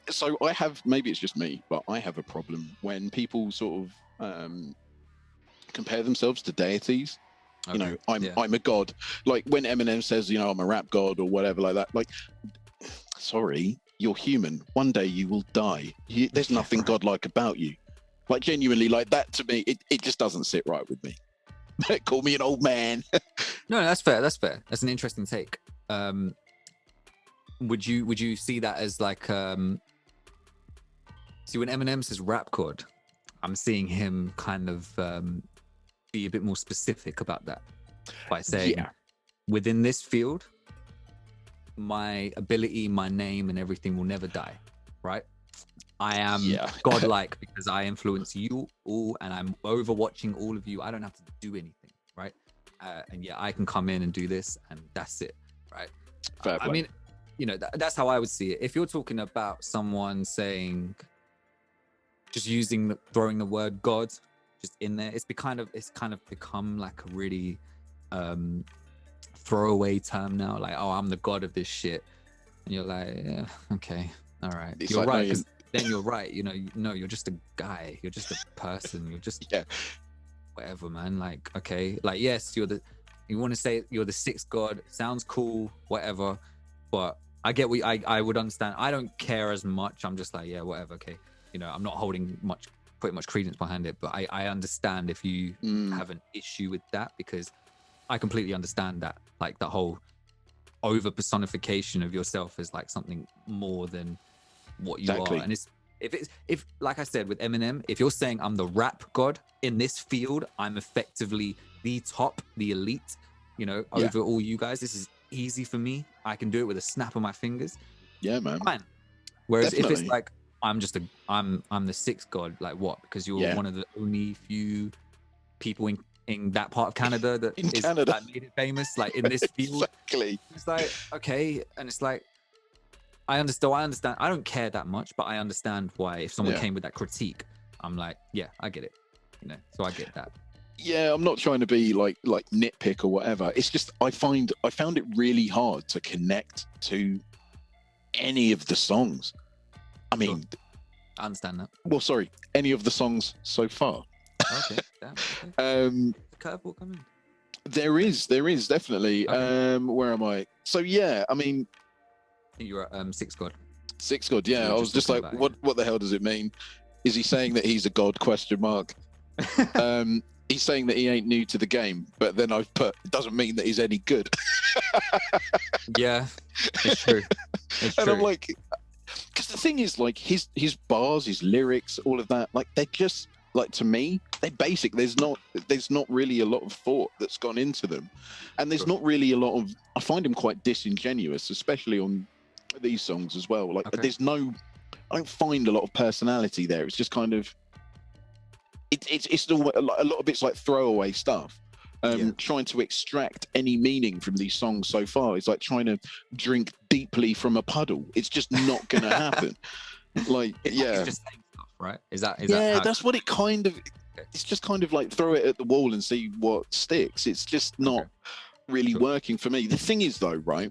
so I have, maybe it's just me, but I have a problem when people sort of compare themselves to deities. Okay. I'm a god. Like when Eminem says, I'm a rap god or whatever like that. Like, sorry, you're human. One day you will die. There's nothing godlike about you. Like, genuinely, like that to me, it just doesn't sit right with me. Call me an old man. No, that's fair. That's an interesting take. Would you see that as like see, when Eminem says rap god, I'm seeing him kind of be a bit more specific about that by saying, within this field, my ability, my name, and everything will never die, right? I am godlike because I influence you all, and I'm overwatching all of you. I don't have to do anything, right? And I can come in and do this, and that's it, right? I mean, that's how I would see it. If you're talking about someone saying, just throwing the word God just in there, it's kind of become like a really throwaway term now. Like, oh, I'm the god of this shit, and you're like, yeah, okay, all right, It's you're like right. then you're right. You know, no, you're just a guy. You're just a person. You're just whatever, man. Like, okay, like, yes, you want to say you're the sixth god. Sounds cool, whatever. But I get what I would understand. I don't care as much. I'm just like, yeah, whatever. Okay, you know, I'm not putting much credence behind it. But I understand if you have an issue with that, because I completely understand that. Like, the whole over personification of yourself as like something more than what you are. And if like I said with Eminem, if you're saying I'm the rap god in this field, I'm effectively the top, the elite, you know, over all you guys. This is easy for me. I can do it with a snap of my fingers. Yeah, man. Fine. Whereas Definitely. if it's like I'm the sixth god, like what? Because you're one of the only few people in that part of Canada that made it famous, like in this field. Exactly. It's like, okay, and it's like, I understand. I don't care that much, but I understand why if someone came with that critique, I'm like, yeah, I get it. You know, so I get that. Yeah, I'm not trying to be like nitpick or whatever. It's just I found it really hard to connect to any of the songs. I mean, sure. I understand that. Well, sorry, any of the songs so far. Okay. Damn, okay. Curveball coming. There is definitely. Okay. Where am I? So yeah, I mean, you're sixth god. Sixth god. Yeah, I was just like, what the hell does it mean? Is he saying that he's a god? ? He's saying that he ain't new to the game, but then I've put, it doesn't mean that he's any good. Yeah, it's true. And I'm like, because the thing is, like, his bars, his lyrics, all of that, like, they're just, like, to me, they're basic. There's not really a lot of thought that's gone into them, and there's not really a lot of. I find him quite disingenuous, especially on these songs as well. Like, there's no, I don't find a lot of personality there. It's just kind of, it's still a lot of it's like throwaway stuff. Trying to extract any meaning from these songs so far is like trying to drink deeply from a puddle. It's just not going to happen. Like, it's just saying stuff, right? Is that that's what it kind of. It's just kind of like throw it at the wall and see what sticks. It's just not really working for me. The thing is, though, right?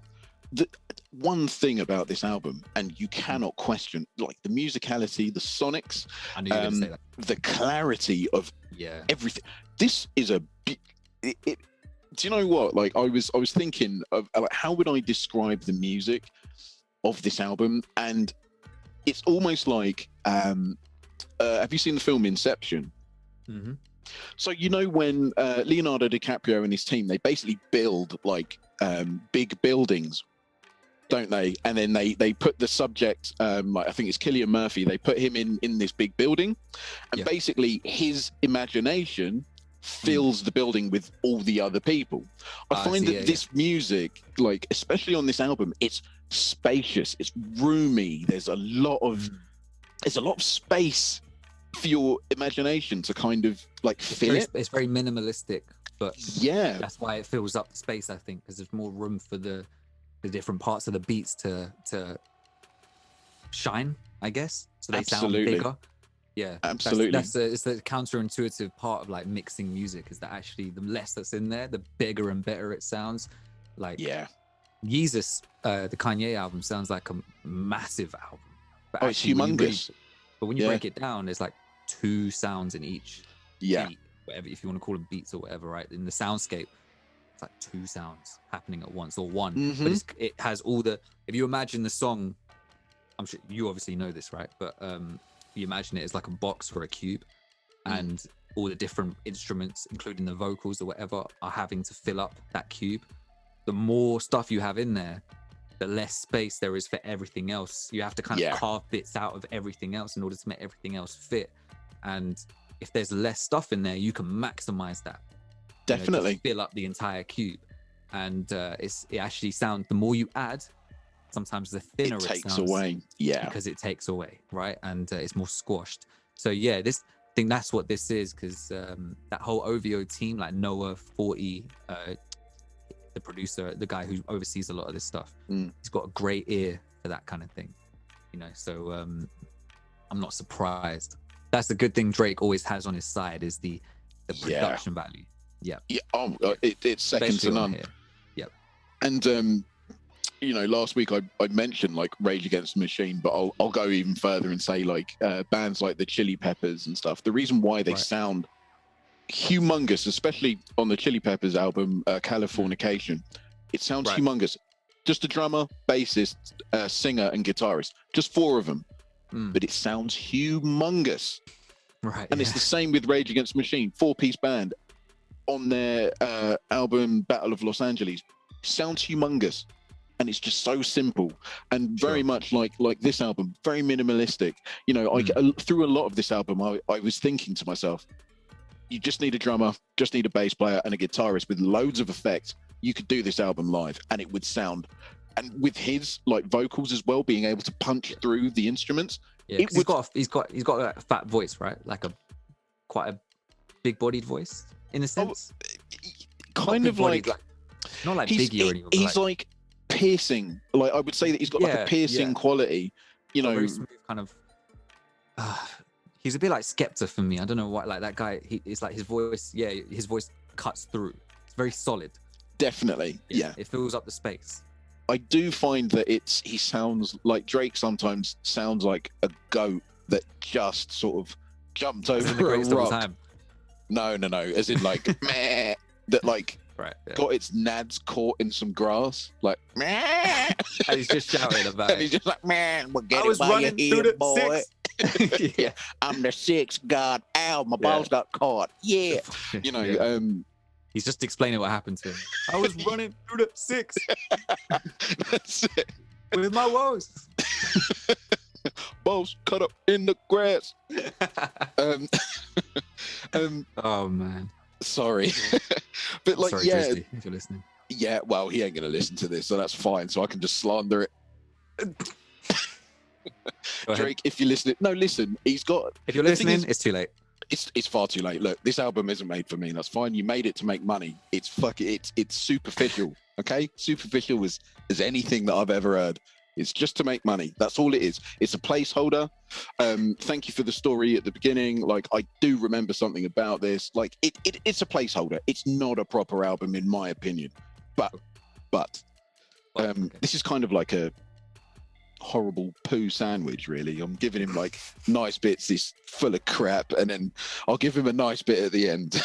The one thing about this album, and you cannot question, like, the musicality, the sonics, I knew you were gonna say that. the clarity of everything. This is a. Do you know what? Like, I was thinking of, like, how would I describe the music of this album, and it's almost like, have you seen the film Inception? Mm-hmm. So, you know, when Leonardo DiCaprio and his team, they basically build like big buildings, don't they? And then they put the subject, like, I think it's Cillian Murphy, they put him in this big building, and basically his imagination fills the building with all the other people. I find that this music, like, especially on this album, it's spacious, it's roomy. There's a lot of space for your imagination to kind of like fill it. It's very minimalistic, but yeah, that's why it fills up the space, I think, because there's more room for the different parts of the beats to shine, I guess, so they sound bigger. Yeah, absolutely. It's the counterintuitive part of like mixing music, is that actually the less that's in there, the bigger and better it sounds. Like, Yeezus, the Kanye album, sounds like a massive album. But it's humongous. But when you break it down, there's like 2 sounds in each beat, whatever, if you want to call them beats or whatever, right? In the soundscape, it's like 2 sounds happening at once, or one. Mm-hmm. But it has all the. If you imagine the song, I'm sure you obviously know this, right? But you imagine it as like a box or a cube, and all the different instruments, including the vocals or whatever, are having to fill up that cube. The more stuff you have in there, the less space there is for everything else. You have to kind of carve bits out of everything else in order to make everything else fit. And if there's less stuff in there, you can maximize that. Definitely. You know, to fill up the entire cube. And it actually sounds, the more you add, sometimes the thinner it takes sounds, away. Yeah. Because it takes away, right? And it's more squashed. So yeah, I think that's what this is, because that whole OVO team, like Noah 40, the producer, the guy who oversees a lot of this stuff, he's got a great ear for that kind of thing, you know. So I'm not surprised. That's the good thing Drake always has on his side, is the production value. Yeah. It's second to none. Yep. And you know, last week I mentioned like Rage Against the Machine, but I'll go even further and say like bands like the Chili Peppers and stuff. The reason why they sound humongous, especially on the Chili Peppers album Californication, it sounds humongous. Just a drummer, bassist, singer, and guitarist. Just 4 of them, but it sounds humongous. Right, and it's the same with Rage Against the Machine, 4-piece band on their album Battle of Los Angeles. Sounds humongous, and it's just so simple and very much like this album, very minimalistic. You know, through a lot of this album, I was thinking to myself, you just need a drummer, just need a bass player and a guitarist with loads of effects. You could do this album live, and it would sound. And with his like vocals as well, being able to punch through the instruments. Yeah, he's got a fat voice, right? Like quite a big-bodied voice in a sense. Kind of like not like Biggie or anything. He's like piercing. Like I would say that he's got like a piercing quality. You know, very smooth kind of. He's a bit like Skepta for me. I don't know what, like that guy. It's like his voice. Yeah, his voice cuts through. It's very solid. Definitely. Yeah. It fills up the space. I do find that he sounds like Drake sometimes sounds like a goat that just sort of jumped over a rock. No. As in like meh, that like got its nads caught in some grass, like meh. And he's just shouting about it. And he's just like, man, we'll get I was running through the boy. 6. Yeah, I'm the 6th god. Ow, my balls got caught. Yeah. You know, he's just explaining what happened to him. I was running through the 6. That's it. With my woes. Balls cut up in the grass. Oh man. Sorry. But like, sorry, Grizzly, if you're listening. Yeah, well, he ain't gonna listen to this, so that's fine. So I can just slander it. Drake, if you're listening, no, listen. He's got. If you're listening, it's too late. It's far too late. Look, this album isn't made for me. That's fine. You made it to make money. It's superficial. Okay, superficial as anything that I've ever heard. It's just to make money. That's all it is. It's a placeholder. Thank you for the story at the beginning. Like, I do remember something about this. Like, it's a placeholder. It's not a proper album, in my opinion. But this is kind of like a horrible poo sandwich, really. I'm giving him like nice bits. This full of crap, and then I'll give him a nice bit at the end.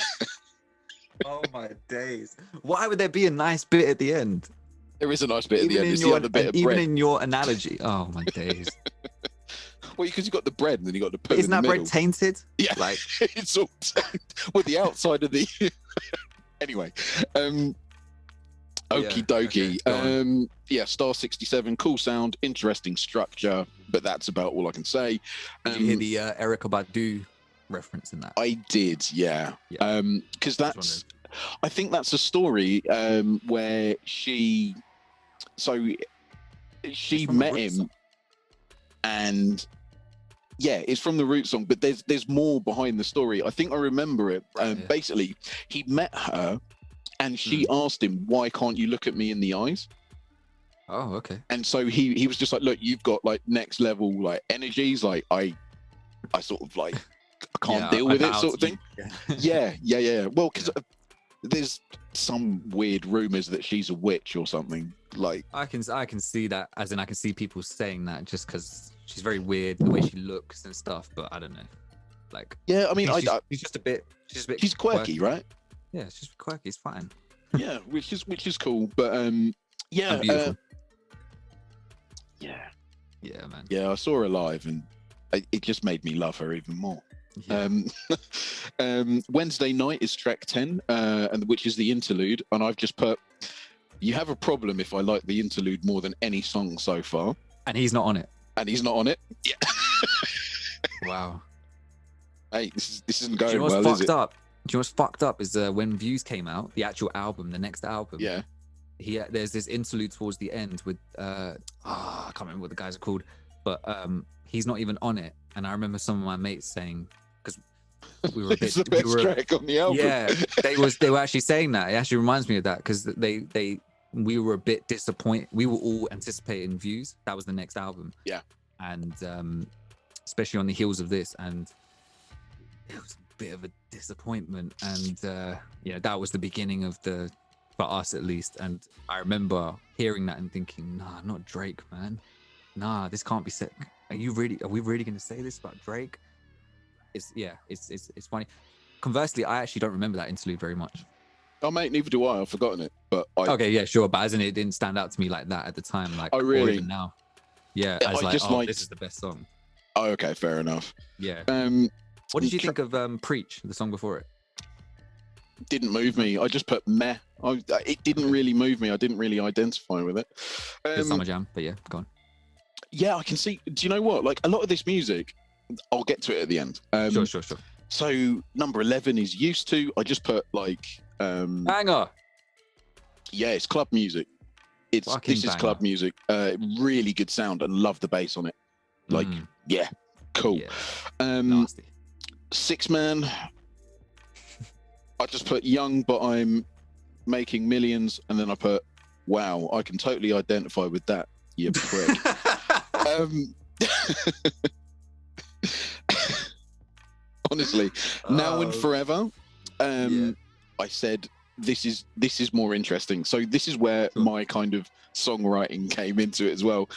Oh my days! Why would there be a nice bit at the end? There is a nice bit at the end. It's the other bit of bread. Even in your analogy. Oh my days. Well, because you got the bread and then you got the poo. Isn't that bread tainted? Yeah, like it's all with the outside of the. Anyway, okie dokie. Okay, yeah, Star 67, cool sound, interesting structure, but that's about all I can say. Did you hear the Erykah Badu reference in that? I did, yeah. Because that's, I think that's a story where she met him, and yeah, it's from the Roots song, but there's more behind the story. I think I remember it. Basically, he met her, and she asked him, "Why can't you look at me in the eyes?" Oh, okay. And so he was just like, "Look, you've got like next level like energies. Like I sort of like I can't deal with it, sort of thing." Yeah. Well, because there's some weird rumors that she's a witch or something. Like I can see that, as in I can see people saying that just because she's very weird the way she looks and stuff. But I don't know. Like I mean, she's just a bit. She's quirky, right? Yeah, it's just quirky. It's fine. Yeah, which is cool. But yeah, yeah, man. Yeah, I saw her live, and it just made me love her even more. Yeah. Wednesday night is track 10, and which is the interlude, and I've just put. You have a problem if I like the interlude more than any song so far, and he's not on it. Yeah. Wow. Hey, this isn't going well, is it? Do you know what's fucked up is when Views came out, the actual album, the next album. Yeah. There's this interlude towards the end with I can't remember what the guys are called, but he's not even on it. And I remember some of my mates saying, because we were a bit, it's the best track on the album. Yeah, they were actually saying that. It actually reminds me of that, because we were a bit disappointed. We were all anticipating Views. That was the next album. Yeah. And especially on the heels of this, and it was a bit of a disappointment. And that was the beginning of the for us at least. And I remember hearing that and thinking, nah, not Drake, man. Nah, this can't be said. Are we really going to say this about Drake? It's funny. Conversely, I actually don't remember that interlude very much. Oh, mate, neither do I. I've forgotten it. But okay, yeah, sure. But as in, it didn't stand out to me like that at the time. Like, oh, really? Or even now. Yeah, I was this is the best song. Oh, okay, fair enough. Yeah. What did you think of Preach, the song before it? Didn't move me. I just put meh. It didn't really move me. I didn't really identify with it. Summer Jam, but yeah, go on. Yeah, I can see. Do you know what? Like, a lot of this music, I'll get to it at the end. Sure. So number 11 is Used To. I just put like banger. Yeah, it's club music. This is club music. Really good sound, and love the bass on it. Like, yeah, cool. Yeah. Nasty. Six Man. I just put young, but I'm making millions, and then I put, wow, I can totally identify with that. You prick. Honestly, Now and Forever. I said this is more interesting. So this is where my kind of songwriting came into it as well.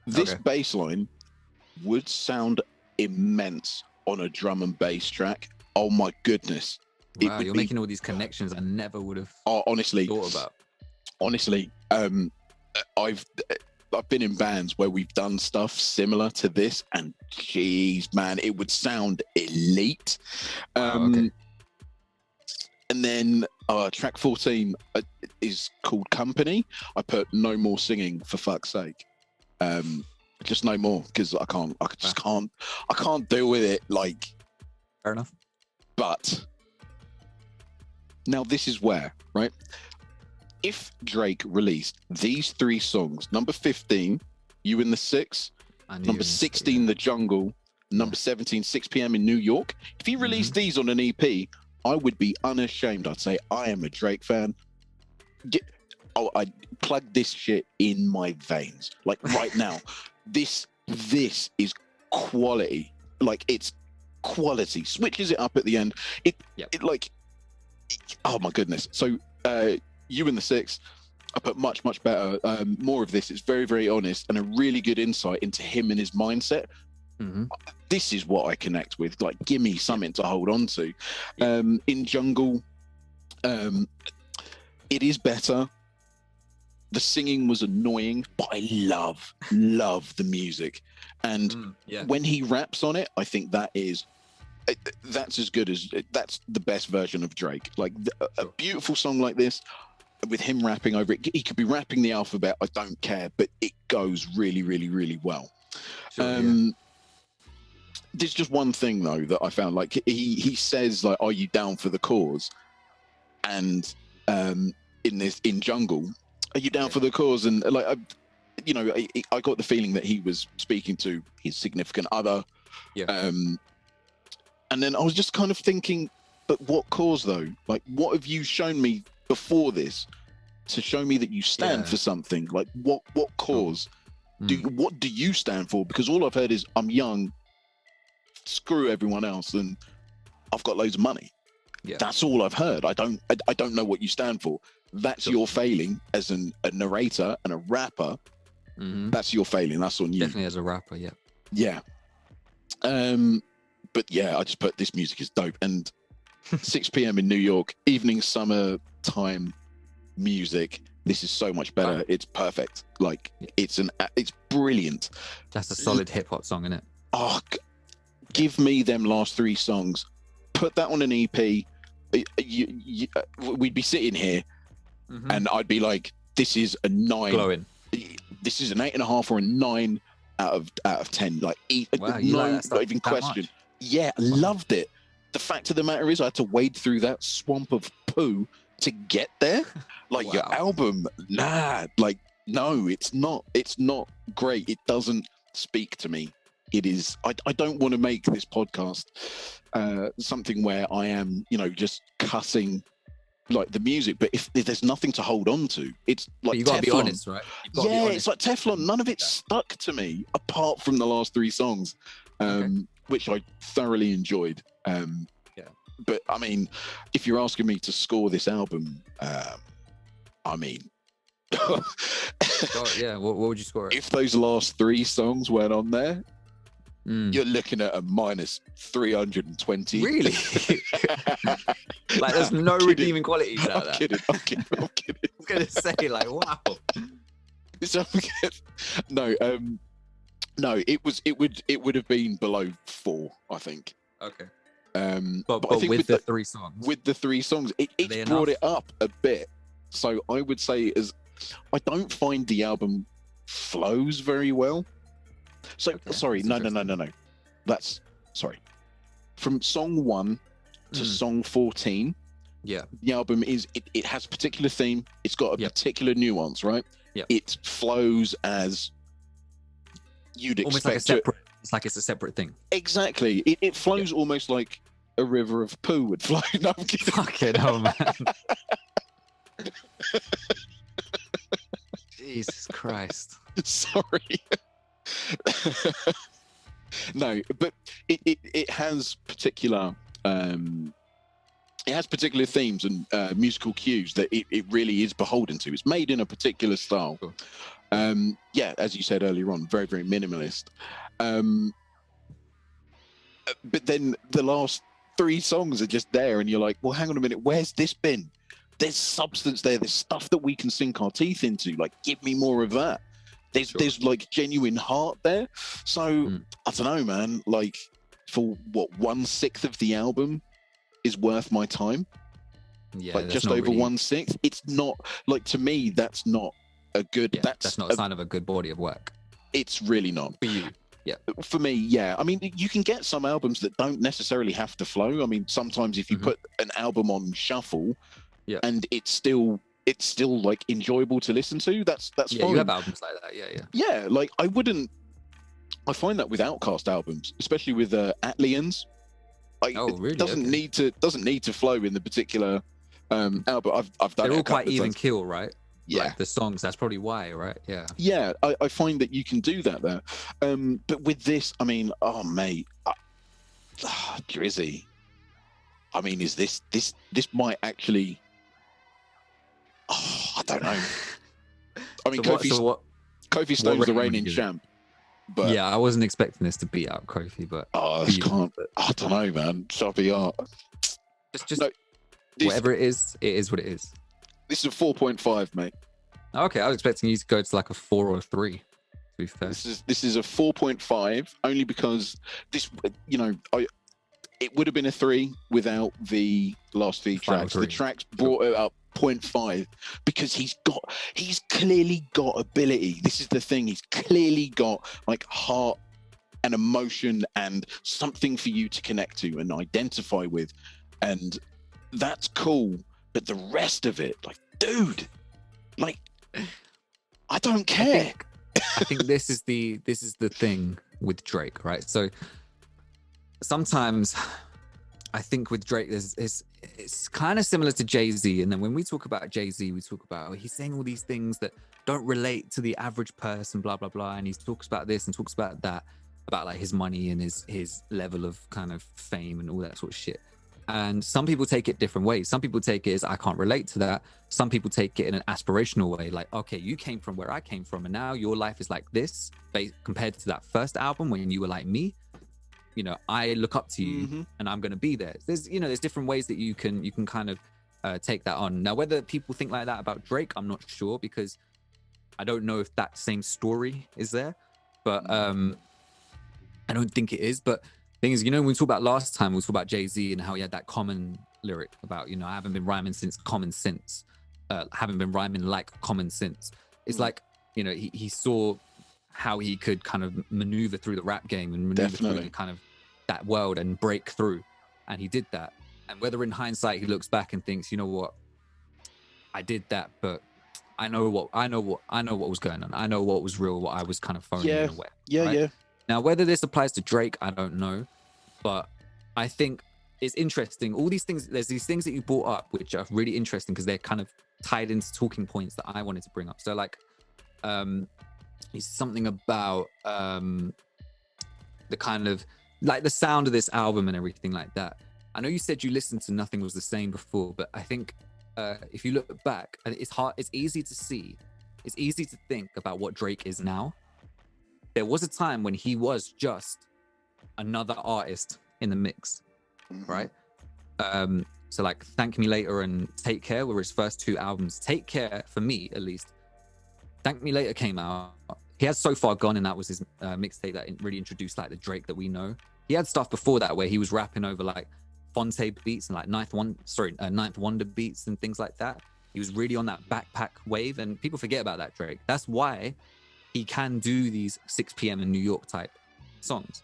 This bass line would sound immense on a drum and bass track. Oh my goodness. Wow, you're making all these connections I never would have honestly thought about. Honestly, I've been in bands where we've done stuff similar to this, and geez, man, it would sound elite. And then track 14 is called Company. I put no more singing, for fuck's sake. Just no more, because I can't deal with it. Like, fair enough. But now this is where, right? If Drake released these three songs, number 15, You in the Six, number 16, The Jungle, number 17, 6 p.m. in New York, if he released these on an EP, I would be unashamed. I'd say, I am a Drake fan. I'd plug this shit in my veins. Like, right now, this is quality. Like, it's quality. Switches it up at the end. Oh my goodness. So, You in the Six, I put much better. More of this. It's very, very honest and a really good insight into him and his mindset. This is what I connect with. Like, give me something to hold on to. In Jungle, it is better. The singing was annoying, but I love the music. And when he raps on it, I think that's as good as that's the best version of Drake. Like, a beautiful song like this, with him rapping over it, he could be rapping the alphabet, I don't care, but it goes really, really, really well. There's just one thing though that I found, like, he says, like, are you down for the cause? And in Jungle, are you down for the cause? And like, I got the feeling that he was speaking to his significant other. And then I was just kind of thinking, but what cause though? Like, what have you shown me before this to show me that you stand for something? Like, what cause? What do you stand for? Because all I've heard is, I'm young, screw everyone else, and I've got loads of money. That's all I've heard. I don't know what you stand for. That's your failing as a narrator and a rapper. That's your failing. That's on you. Definitely as a rapper, But yeah, I just put, this music is dope. And 6 p.m. in New York, evening, summertime music. This is so much better. It's perfect. Like, it's brilliant. That's a solid hip hop song, isn't it? Oh, give me them last three songs. Put that on an EP. We'd be sitting here, and I'd be like, "This is a 9. Glowing. This is an 8.5 or a 9 out of 10. Like, wow, not even question. Much? Yeah, loved it. The fact of the matter is, I had to wade through that swamp of poo to get there. Like, your album, like, no, it's not great. It doesn't speak to me. It is, I don't want to make this podcast something where I am, just cussing like the music, but if there's nothing to hold on to, it's like, you gotta Teflon. Be honest, right? Yeah, it's like Teflon. None of it stuck to me apart from the last three songs, which I thoroughly enjoyed. But I mean, if you're asking me to score this album, I mean, Yeah, what would you score it? if those last 3 songs weren't on there, Mm. you're looking at a minus 320. Really? Like, there's no redeeming qualities out of that. I'm kidding. I was gonna say, like, wow. No, it would have been below 4, I think. Okay. But But I think with the 3 songs. with the 3 songs, it brought it up a bit. So I would say I don't find the album flows very well. So Okay, sorry, that's no. That's sorry. From song 1 to song 14, Yeah. the album it has a particular theme. It's got a particular nuance, right? Yeah. It flows as you'd Almost expect. like a separate. It's like it's a separate thing. Exactly. It flows almost like a river of poo would flow. No, I'm kidding. Fucking hell, man. Jesus Christ. Sorry. No, but it has particular themes and musical cues that it really is beholden to. It's made in a particular style. Cool. Yeah, as you said earlier on, very, very minimalist. But then the last 3 songs are just there, and you're like, well, hang on a minute, where's this been? There's substance there. There's stuff that we can sink our teeth into. Like, give me more of that. There's like genuine heart there. So I don't know, man. Like, for what 1/6 of the album is worth my time. Yeah, like just over really... 1/6. It's not like, to me, that's not a good. Yeah, that's not a sign of a good body of work. It's really not for you. Yeah, for me, yeah. I mean, you can get some albums that don't necessarily have to flow. I mean, sometimes if you put an album on shuffle, and it's still like enjoyable to listen to, that's fine. You have albums like that. Yeah, like I find that with Outkast albums, especially with Atlians, really? It doesn't need to flow in the particular album. I've done. They're all quite even keel, right? Yeah, like the songs. That's probably why, right? Yeah. Yeah, I find that you can do that there. But with this, I mean, oh mate, Drizzy. I mean, is this might actually? Oh, I don't know. I mean, Kofi Stone's the reigning champ. But yeah, I wasn't expecting this to beat out Kofi, but I don't know, man. Shabby art. Just whatever it is what it is. This is a 4.5, mate. Okay, I was expecting you to go to like a 4 or 3. To be fair, this is a 4.5 only because this, it would have been a 3 without the last few tracks. The tracks brought it up 0.5 because he's clearly got ability. This is the thing. He's clearly got like heart and emotion and something for you to connect to and identify with, and that's cool. But the rest of it, like, dude, like, I don't care. I think this is the thing with Drake, right? So sometimes I think with Drake, it's kind of similar to Jay-Z. And then when we talk about Jay-Z, we talk about he's saying all these things that don't relate to the average person, blah, blah, blah. And he talks about this and talks about that, about like his money and his level of kind of fame and all that sort of shit. And some people take it different ways. Some people take it as, I can't relate to that. Some people take it in an aspirational way. Like, okay, you came from where I came from, and now your life is like this, compared to that first album when you were like me. I look up to you and I'm going to be there. There's different ways that you can kind of take that on. Now, whether people think like that about Drake, I'm not sure, because I don't know if that same story is there, but I don't think it is. But thing is, when we talked about last time, we talked about Jay-Z and how he had that common lyric about, I haven't been rhyming since common sense. Haven't been rhyming like common sense. It's like, he saw how he could kind of maneuver through the rap game and maneuver through the kind of that world and break through. And he did that. And whether in hindsight he looks back and thinks, you know what, I did that, but I know what was going on. I know what was real, what I was kind of phoning in a way. Yeah, right? Yeah. Now, whether this applies to Drake, I don't know. But I think it's interesting. All these things, there's these things that you brought up, which are really interesting because they're kind of tied into talking points that I wanted to bring up. So like, it's something about the kind of like the sound of this album and everything like that. I know you said you listened to Nothing Was the Same before, but I think if you look back, and it's hard, it's easy to see, it's easy to think about what Drake is now. There was a time when he was just another artist in the mix, right? So like Thank Me Later and Take Care were his first two albums. Take Care, for me at least, Thank Me Later came out. He had So Far Gone, and that was his mixtape that really introduced like the Drake that we know. He had stuff before that where he was rapping over like Fonte beats and like Ninth Wonder beats and things like that. He was really on that backpack wave, and people forget about that Drake. That's why he can do these 6 p.m. in New York type songs.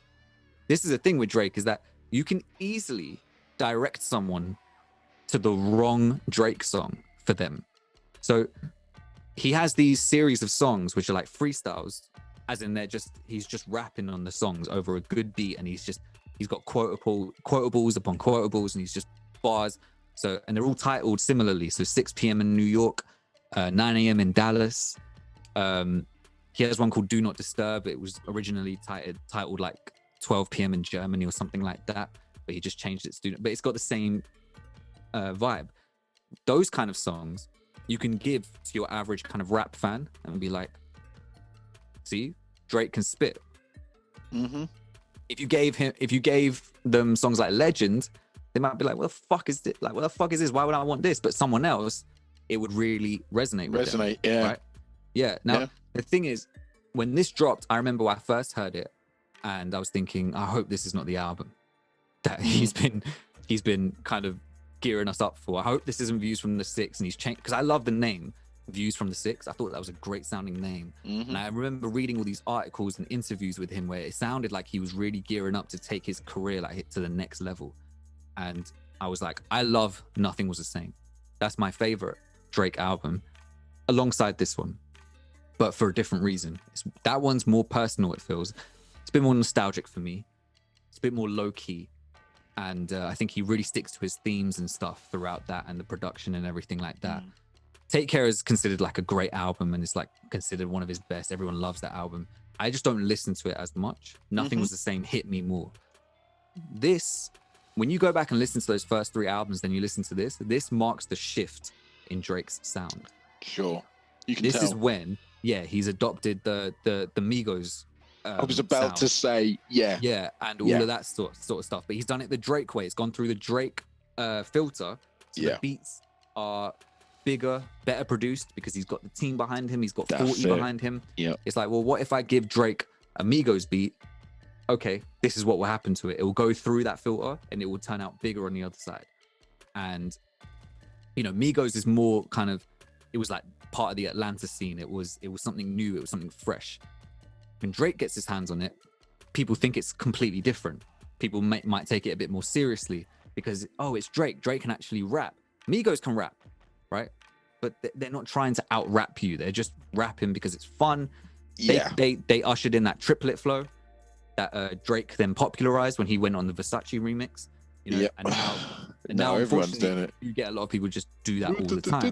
This is the thing with Drake, is that you can easily direct someone to the wrong Drake song for them. So he has these series of songs which are like freestyles, as in he's just rapping on the songs over a good beat, and he's got quotables upon quotables, and he's just bars. So, and they're all titled similarly. So 6 p.m. in New York, 9 a.m. in Dallas. He has one called Do Not Disturb. It was originally titled like 12 p.m. in Germany or something like that, but he just changed it to, but it's got the same vibe. Those kind of songs you can give to your average kind of rap fan and be like, see, Drake can spit. If you gave them songs like Legend, they might be like, what the fuck is this? Like, what the fuck is this? Why would I want this? But someone else, it would really resonate with them, yeah. Right? Yeah. Now, the thing is, when this dropped, I remember when I first heard it, and I was thinking, I hope this is not the album that he's been kind of gearing us up for. I hope this isn't Views from the Six, and he's changed, because I love the name Views from the Six. I thought that was a great sounding name. And I remember reading all these articles and interviews with him where it sounded like he was really gearing up to take his career like to the next level. And I was like, I love Nothing Was the Same. That's my favorite Drake album alongside this one, but for a different reason. That one's more personal, it feels. It's a bit more nostalgic for me. It's a bit more low-key. And I think he really sticks to his themes and stuff throughout that, and the production and everything like that. Take Care is considered like a great album, and it's like considered one of his best. Everyone loves that album. I just don't listen to it as much. Nothing Was the Same hit me more. This, when you go back and listen to those first 3 albums, then you listen to this marks the shift in Drake's sound. Sure. You can this tell. Is when, he's adopted the Migos I was about sound. to say, and all of that sort of stuff. But he's done it the Drake way. It's gone through the Drake filter. So the beats are bigger, better produced, because he's got the team behind him. He's got 40 behind him. It's like, well, what if I give Drake a Migos beat? Okay, this is what will happen to it. It will go through that filter, and it will turn out bigger on the other side. And you know, Migos is more kind of, it was like part of the Atlanta scene. It was something new. It was something fresh. When Drake gets his hands on it, people think it's completely different. People might take it a bit more seriously because, it's Drake. Drake can actually rap. Migos can rap, right? But they're not trying to out-rap you. They're just rapping because it's fun. They ushered in that triplet flow that Drake then popularized when he went on the Versace remix. You know, and now everyone's doing it. You get a lot of people just do that all the time.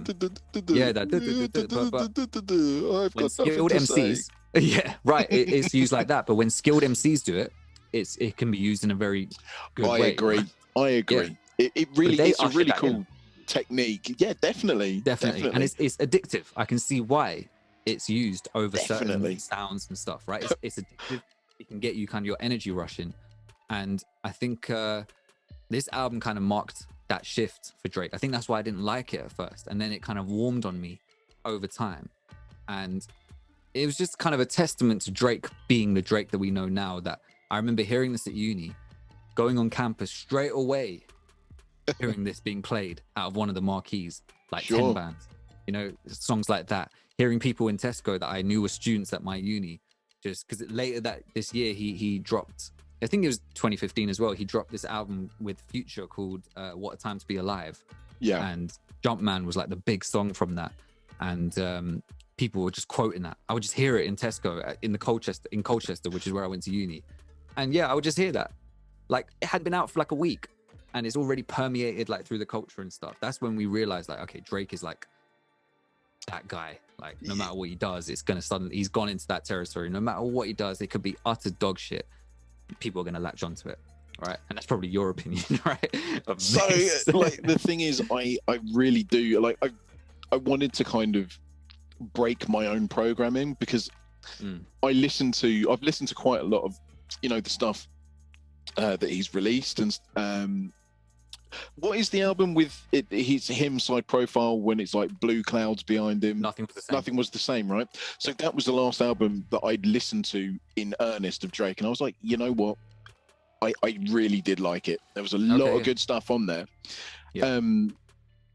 When skilled MCs, it's used like that. But when skilled MCs do it, it can be used in a very good way. I agree. It really is a really cool technique. Yeah, definitely. And it's addictive. I can see why it's used over certain sounds and stuff, right? It's addictive. It can get you kind of your energy rushing. And I think this album kind of marked that shift for Drake. I think that's why I didn't like it at first. And then it kind of warmed on me over time. And it was just kind of a testament to Drake being the Drake that we know now, that I remember hearing this at uni, going on campus straight away, hearing this being played out of one of the marquees, like 10 bands, you know, songs like that. Hearing people in Tesco that I knew were students at my uni, just because later this year he dropped, I think it was 2015 as well, he dropped this album with Future called What a Time to Be Alive. And Jumpman was like the big song from that. And people were just quoting that. I would just hear it in Tesco in Colchester, which is where I went to uni. And I would just hear that. Like, it had been out for like a week and it's already permeated like through the culture and stuff. That's when we realized, like, okay, Drake is like that guy. Like, no matter what he does, it's gonna suddenly, he's gone into that territory. No matter what he does, it could be utter dog shit. People are gonna latch onto it. right? And that's probably your opinion, right? Of So this. like the thing is, I really do like I wanted to kind of break my own programming because I've listened to quite a lot of, you know, the stuff that he's released. And what is the album with him side profile when it's like blue clouds behind him? Nothing was the same. Nothing was the same, right? So that was the last album that I'd listened to in earnest of Drake, and I was like, you know what, I really did like it. There was a lot of good stuff on there. Yeah.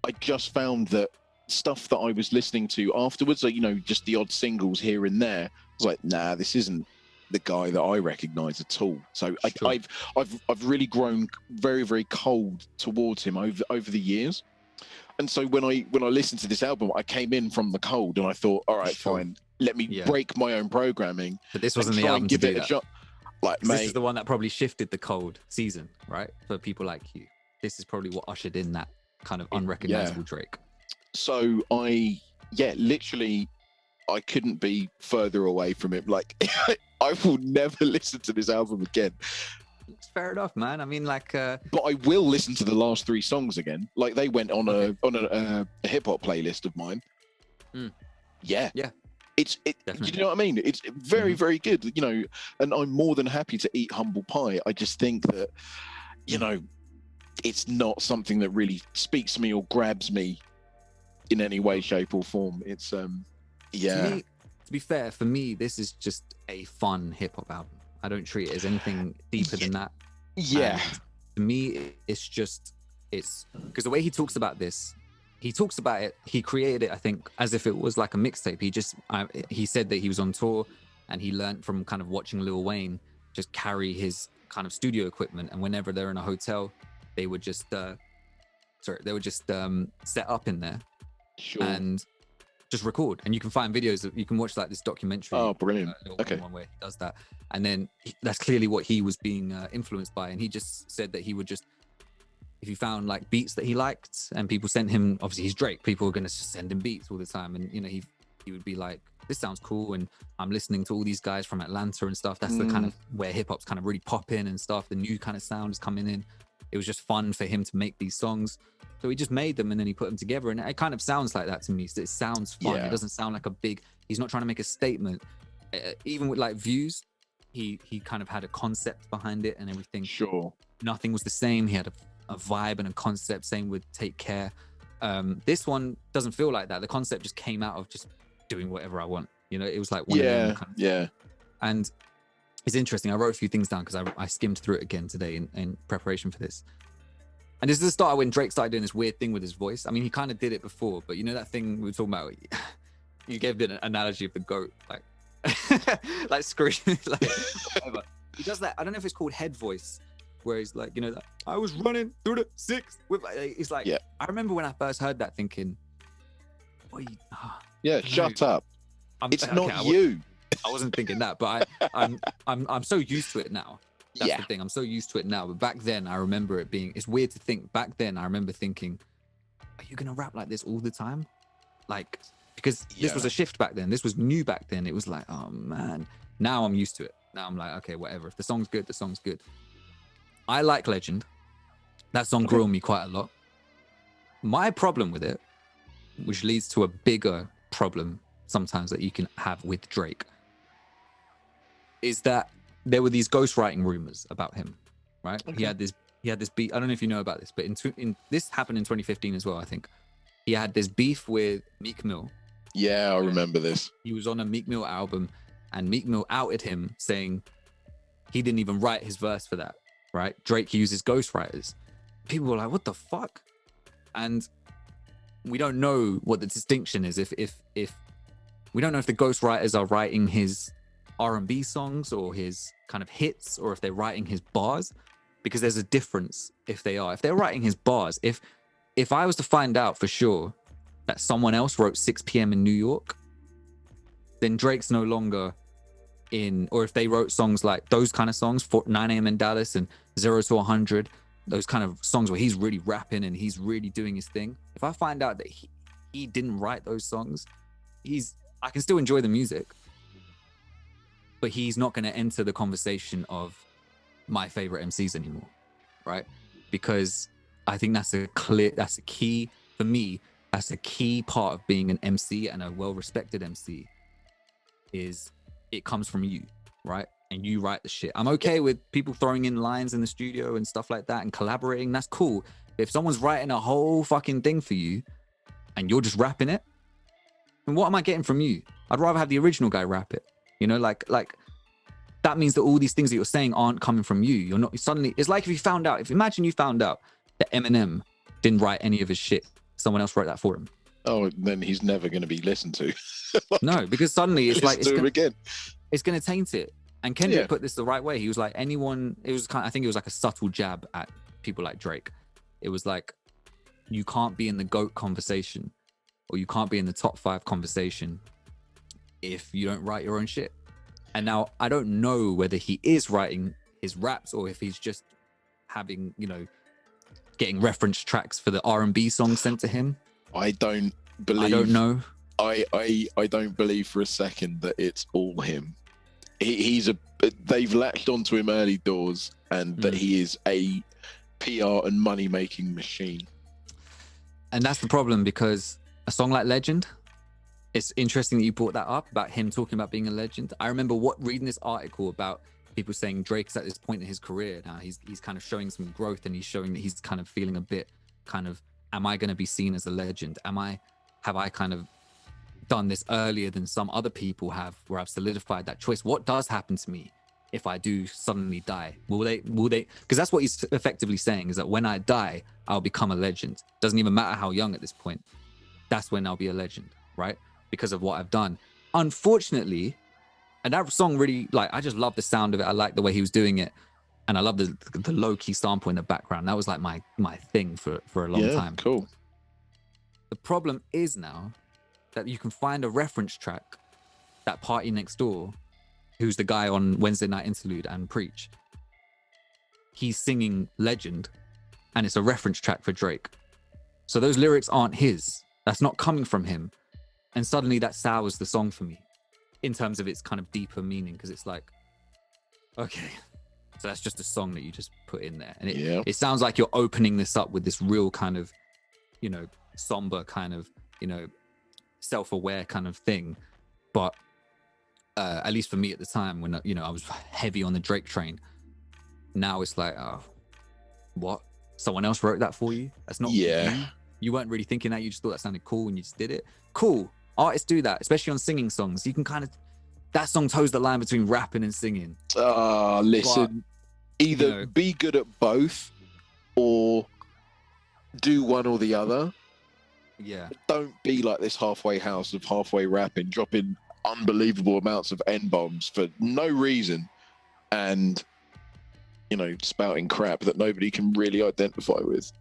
I just found that stuff that I was listening to afterwards, like, you know, just the odd singles here and there, I was like, nah, this isn't the guy that I recognize at all. So Sure. I've really grown very, very cold towards him over the years. And so when I listened to this album, I came in from the cold and I thought, all right, fine, let me break my own programming. But this wasn't the album to do that. Like, mate, this is the one that probably shifted the cold season, right? For people like you, this is probably what ushered in that kind of unrecognizable Drake. So literally, I couldn't be further away from it. Like, I will never listen to this album again. It's fair enough, man. I mean, like, but I will listen to the last 3 songs again. Like, they went on a hip hop playlist of mine. Yeah. Do you know what I mean? It's very, very good, you know, and I'm more than happy to eat humble pie. I just think that, you know, it's not something that really speaks to me or grabs me in any way, shape or form. It's, To be fair, for me, this is just a fun hip hop album. I don't treat it as anything deeper than that. Yeah. And to me, it's because the way he talks about this, he talks about it, he created it, I think, as if it was like a mixtape. He said that he was on tour and he learned from kind of watching Lil Wayne just carry his kind of studio equipment. And whenever they're in a hotel, they would just set up in there and just record. And you can find videos, you can watch like this documentary. Oh, brilliant. One where he does that. And then that's clearly what he was being influenced by. And he just said that he would just, if he found like beats that he liked and people sent him, obviously he's Drake, people are going to just send him beats all the time. And, you know, he would be like, this sounds cool. And I'm listening to all these guys from Atlanta and stuff. That's the kind of where hip hop's kind of really popping and stuff. The new kind of sound is coming in. It was just fun for him to make these songs. So he just made them and then he put them together. And it kind of sounds like that to me. So it sounds fun. It doesn't sound like he's not trying to make a statement. Even with like Views, he kind of had a concept behind it and everything. Sure. Nothing was the same. He had a vibe and a concept. Same with Take Care. This one doesn't feel like that. The concept just came out of just doing whatever I want. You know, it was like one of them kind of And it's interesting. I wrote a few things down because I skimmed through it again today in preparation for this. And this is the start when Drake started doing this weird thing with his voice. I mean, he kind of did it before, but you know that thing we were talking about? You gave the analogy of the goat, like like screaming, like whatever. He does that. I don't know if it's called head voice, where he's like, you know, that I was running through the 6 with. It's like, I remember when I first heard that, thinking, "What? Shut up! It's not you." I wasn't thinking that, but I'm so used to it now. That's the thing. I'm so used to it now. But back then, I remember it being. It's weird to think. Back then, I remember thinking, "Are you gonna rap like this all the time?" Like, because this was a shift back then. This was new back then. It was like, oh man. Now I'm used to it. Now I'm like, okay, whatever. If the song's good, the song's good. I like Legend. That song grew on me quite a lot. My problem with it, which leads to a bigger problem sometimes that you can have with Drake, is that there were these ghostwriting rumors about him, right? He had this beef. I don't know if you know about this, but in this happened in 2015 as well, I think. He had this beef with Meek Mill. Yeah, I remember this. He was on a Meek Mill album and Meek Mill outed him saying he didn't even write his verse for that, right? Drake uses ghostwriters. People were like, what the fuck? And we don't know what the distinction is. If we don't know if the ghostwriters are writing his R&B songs or his kind of hits, or if they're writing his bars, because there's a difference if they are. If they're writing his bars, if I was to find out for sure that someone else wrote 6 p.m. in New York, then Drake's no longer in, or if they wrote songs like those kind of songs, 9 a.m. in Dallas and 0 to 100, those kind of songs where he's really rapping and he's really doing his thing. If I find out that he didn't write those songs, I can still enjoy the music, but he's not going to enter the conversation of my favorite MCs anymore, right? Because I think that's a key for me. That's a key part of being an MC and a well-respected MC is it comes from you, right? And you write the shit. I'm okay with people throwing in lines in the studio and stuff like that and collaborating. That's cool. If someone's writing a whole fucking thing for you and you're just rapping it, then what am I getting from you? I'd rather have the original guy rap it. You know, like that means that all these things that you're saying aren't coming from you. You're not suddenly. It's like imagine you found out that Eminem didn't write any of his shit. Someone else wrote that for him. Oh, then he's never going to be listened to. No, because suddenly it's like it's going to taint it. And Kendrick put this the right way. He was like, I think it was like a subtle jab at people like Drake. It was like, you can't be in the GOAT conversation or you can't be in the top 5 conversation if you don't write your own shit. And now I don't know whether he is writing his raps or if he's just having, getting reference tracks for the R&B songs sent to him. I don't know. I don't believe for a second that it's all him. They've latched onto him early doors and that he is a PR and money making machine. And that's the problem, because a song like Legend, it's interesting that you brought that up about him talking about being a legend. I remember reading this article about people saying Drake's at this point in his career now. He's kind of showing some growth and he's showing that he's kind of feeling a bit am I going to be seen as a legend? Have I kind of done this earlier than some other people have, where I've solidified that choice? What does happen to me if I do suddenly die? Will they, because that's what he's effectively saying, is that when I die, I'll become a legend. Doesn't even matter how young at this point. That's when I'll be a legend, right? Because of what I've done. Unfortunately, and that song really, I just love the sound of it. I like the way he was doing it. And I love the low-key sample in the background. That was like my thing for a long time. Yeah, cool. The problem is now that you can find a reference track, that Party Next Door, who's the guy on Wednesday Night Interlude and Preach. He's singing Legend, and it's a reference track for Drake. So those lyrics aren't his. That's not coming from him. And suddenly that sours the song for me in terms of its kind of deeper meaning, because it's like, okay, so that's just a song that you just put in there. And it sounds like you're opening this up with this real kind of, somber kind of, self-aware kind of thing. But at least for me at the time when, I was heavy on the Drake train, now it's like, oh, what? Someone else wrote that for you? That's not you? You weren't really thinking that. You just thought that sounded cool and you just did it. Cool. Artists do that, especially on singing songs. You can that song toes the line between rapping and singing. Listen, either be good at both or do one or the other. Yeah. Don't be like this halfway house of halfway rapping, dropping unbelievable amounts of N-bombs for no reason and, spouting crap that nobody can really identify with.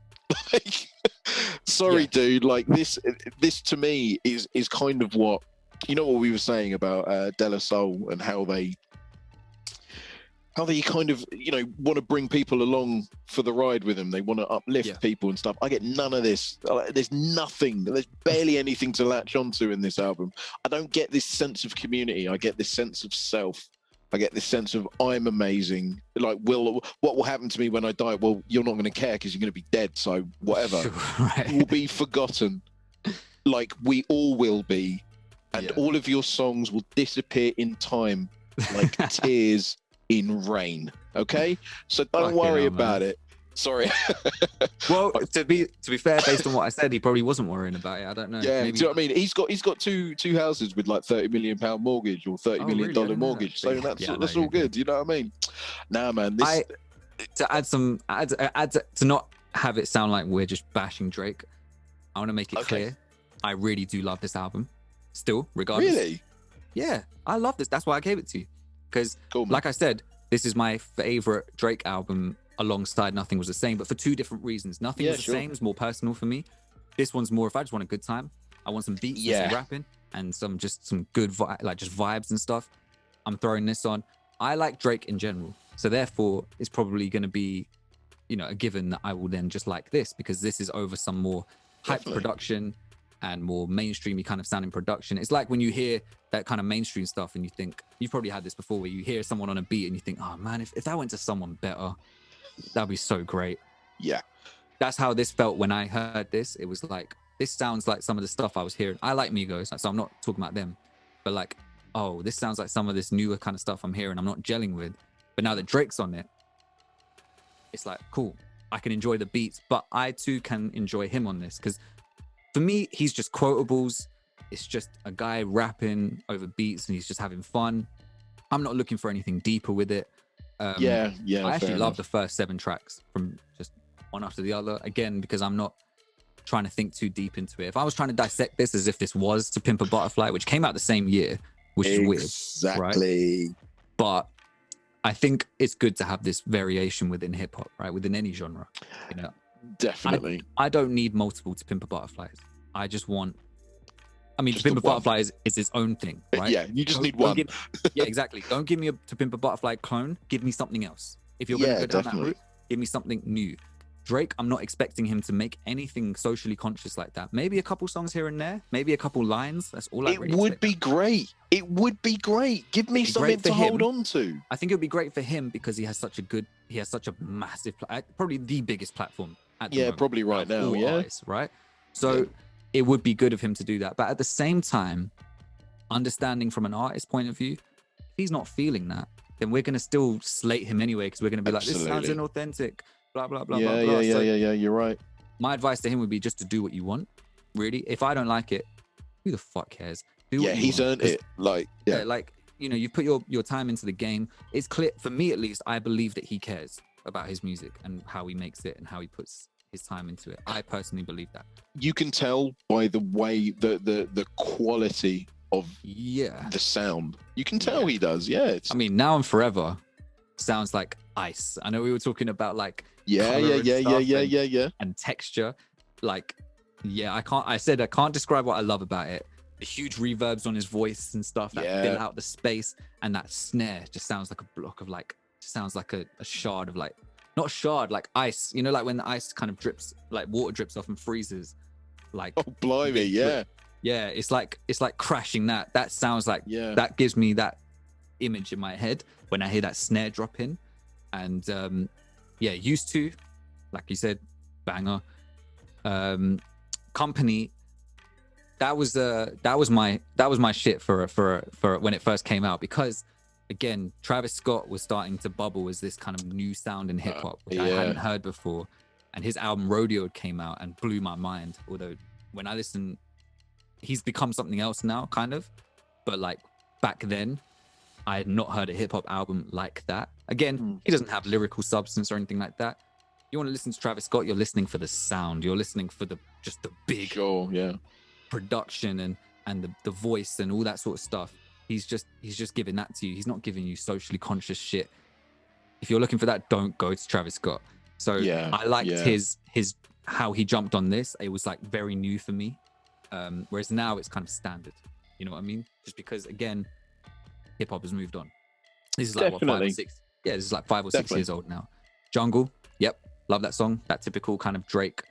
Sorry, dude. This to me is kind of what, what we were saying about De La Soul and how they kind of, want to bring people along for the ride with them. They want to uplift people and stuff. I get none of this. There's nothing. There's barely anything to latch onto in this album. I don't get this sense of community. I get this sense of self. I get this sense of I'm amazing. What will happen to me when I die? Well, you're not going to care because you're going to be dead. So whatever. Sure, right. Will be forgotten. Like we all will be. And all of your songs will disappear in time like tears in rain. Okay? So don't worry about it. Sorry. Well, to be fair, based on what I said, he probably wasn't worrying about it. I don't know. Yeah, maybe. Do you know what I mean? He's got two houses with like $30 million mortgage or $30 million mortgage. So that's all good. You know what I mean? Nah, man. To not have it sound like we're just bashing Drake, I want to make it clear. I really do love this album. Still, regardless. Really? Yeah, I love this. That's why I gave it to you. Because, like I said, this is my favorite Drake album alongside Nothing Was the Same, but for two different reasons. Nothing Was the Same is more personal for me. This one's more if I just want a good time. I want some beats and some rapping and some good vibes and stuff. I'm throwing this on. I like Drake in general. So therefore, it's probably going to be, a given that I will then just like this, because this is over some more hype production, and more mainstreamy kind of sounding production. It's like when you hear that kind of mainstream stuff and you think, you've probably had this before, where you hear someone on a beat and you think, oh man, if that went to someone better, that'd be so great. Yeah. That's how this felt when I heard this. It was like, this sounds like some of the stuff I was hearing. I like Migos, so I'm not talking about them, but like, oh, this sounds like some of this newer kind of stuff I'm hearing I'm not gelling with. But now that Drake's on it, it's like, cool, I can enjoy the beats, but I too can enjoy him on this. Because for me, he's just quotables. It's just a guy rapping over beats and he's just having fun. I'm not looking for anything deeper with it. Yeah. I actually love the first 7 tracks from just one after the other. Again, because I'm not trying to think too deep into it. If I was trying to dissect this as if this was To Pimp a Butterfly, which came out the same year, which is weird. Exactly. Right? But I think it's good to have this variation within hip hop, right? Within any genre, you know. Definitely. I don't need multiple To Pimp a Butterflies. I just want. I mean, Just To Pimp a the one. Butterfly is its own thing, right? Yeah, you just need Don't one. yeah, exactly. Don't give me a To Pimp a Butterfly clone. Give me something else. If you're going to go down that route, give me something new. Drake, I'm not expecting him to make anything socially conscious like that. Maybe a couple songs here and there. Maybe a couple lines. That's all I really It would expect. be great. It would be great. Give me It'd be something great for to hold him. on to. I think it would be great for him because he has such a massive, probably the biggest platform at the moment, probably right out of now. all Yeah. artists, right? So it would be good of him to do that. But at the same time, understanding from an artist point of view, if he's not feeling that, then we're going to still slate him anyway, because we're going to be like, this sounds inauthentic, blah, blah, blah, blah, blah. Yeah. You're right. My advice to him would be just to do what you want, really. If I don't like it, who the fuck cares? Do what you He's want. earned it. Like, yeah. Like, you know, you put your time into the game. It's clear, for me at least, I believe that he cares about his music and how he makes it and how he puts his time into it. I personally believe that. You can tell by the way the quality of the sound. You can tell he does. Yeah. I mean, Now and Forever sounds like ice. I know we were talking about like Yeah. and texture. Like, I can't describe what I love about it. The huge reverbs on his voice and stuff that fill out the space, and that snare just sounds like a block of like, sounds like a shard of like, not shard, like ice, you know, like when the ice kind of drips, like water drips off and freezes, like, oh blimey, yeah, it's like crashing. That sounds like, that gives me that image in my head when I hear that snare drop in. And Used To, like you said, banger. Company, that was my shit for when it first came out, because again, Travis Scott was starting to bubble as this kind of new sound in hip hop, which I hadn't heard before. And his album Rodeo came out and blew my mind. Although when I listen, he's become something else now, kind of. But like back then, I had not heard a hip hop album like that. Again, he doesn't have lyrical substance or anything like that. You want to listen to Travis Scott, you're listening for the sound. You're listening for the big production and the voice and all that sort of stuff. He's just giving that to you. He's not giving you socially conscious shit. If you're looking for that, don't go to Travis Scott. So I liked his how he jumped on this. It was like very new for me. Whereas now it's kind of standard. You know what I mean? Just because again, hip hop has moved on. This is like what, 5 or 6? Yeah, this is like 5 or 6 years old now. Jungle, yep, love that song. That typical kind of Drake,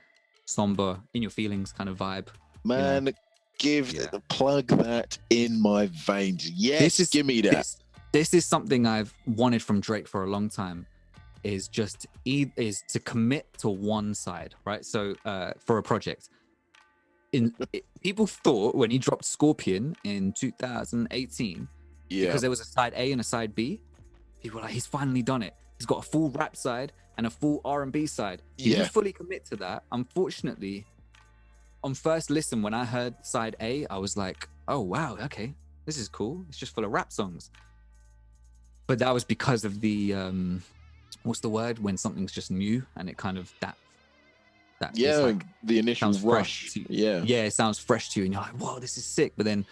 somber, in your feelings kind of vibe. Man, you know? Plug that in my veins. Yes, give me that. This is something I've wanted from Drake for a long time. Is to commit to one side, right? So for a project, people thought when he dropped Scorpion in 2018, because there was a side A and a side B, people were like, he's finally done it. He's got a full rap side and a full R&B side. He didn't fully commit to that. Unfortunately, on first listen, when I heard side A, I was like, oh wow, okay, this is cool. It's just full of rap songs. But that was because of the what's the word when something's just new and it kind of that like, the initial rush. It sounds fresh to you and you're like, whoa, this is sick. But then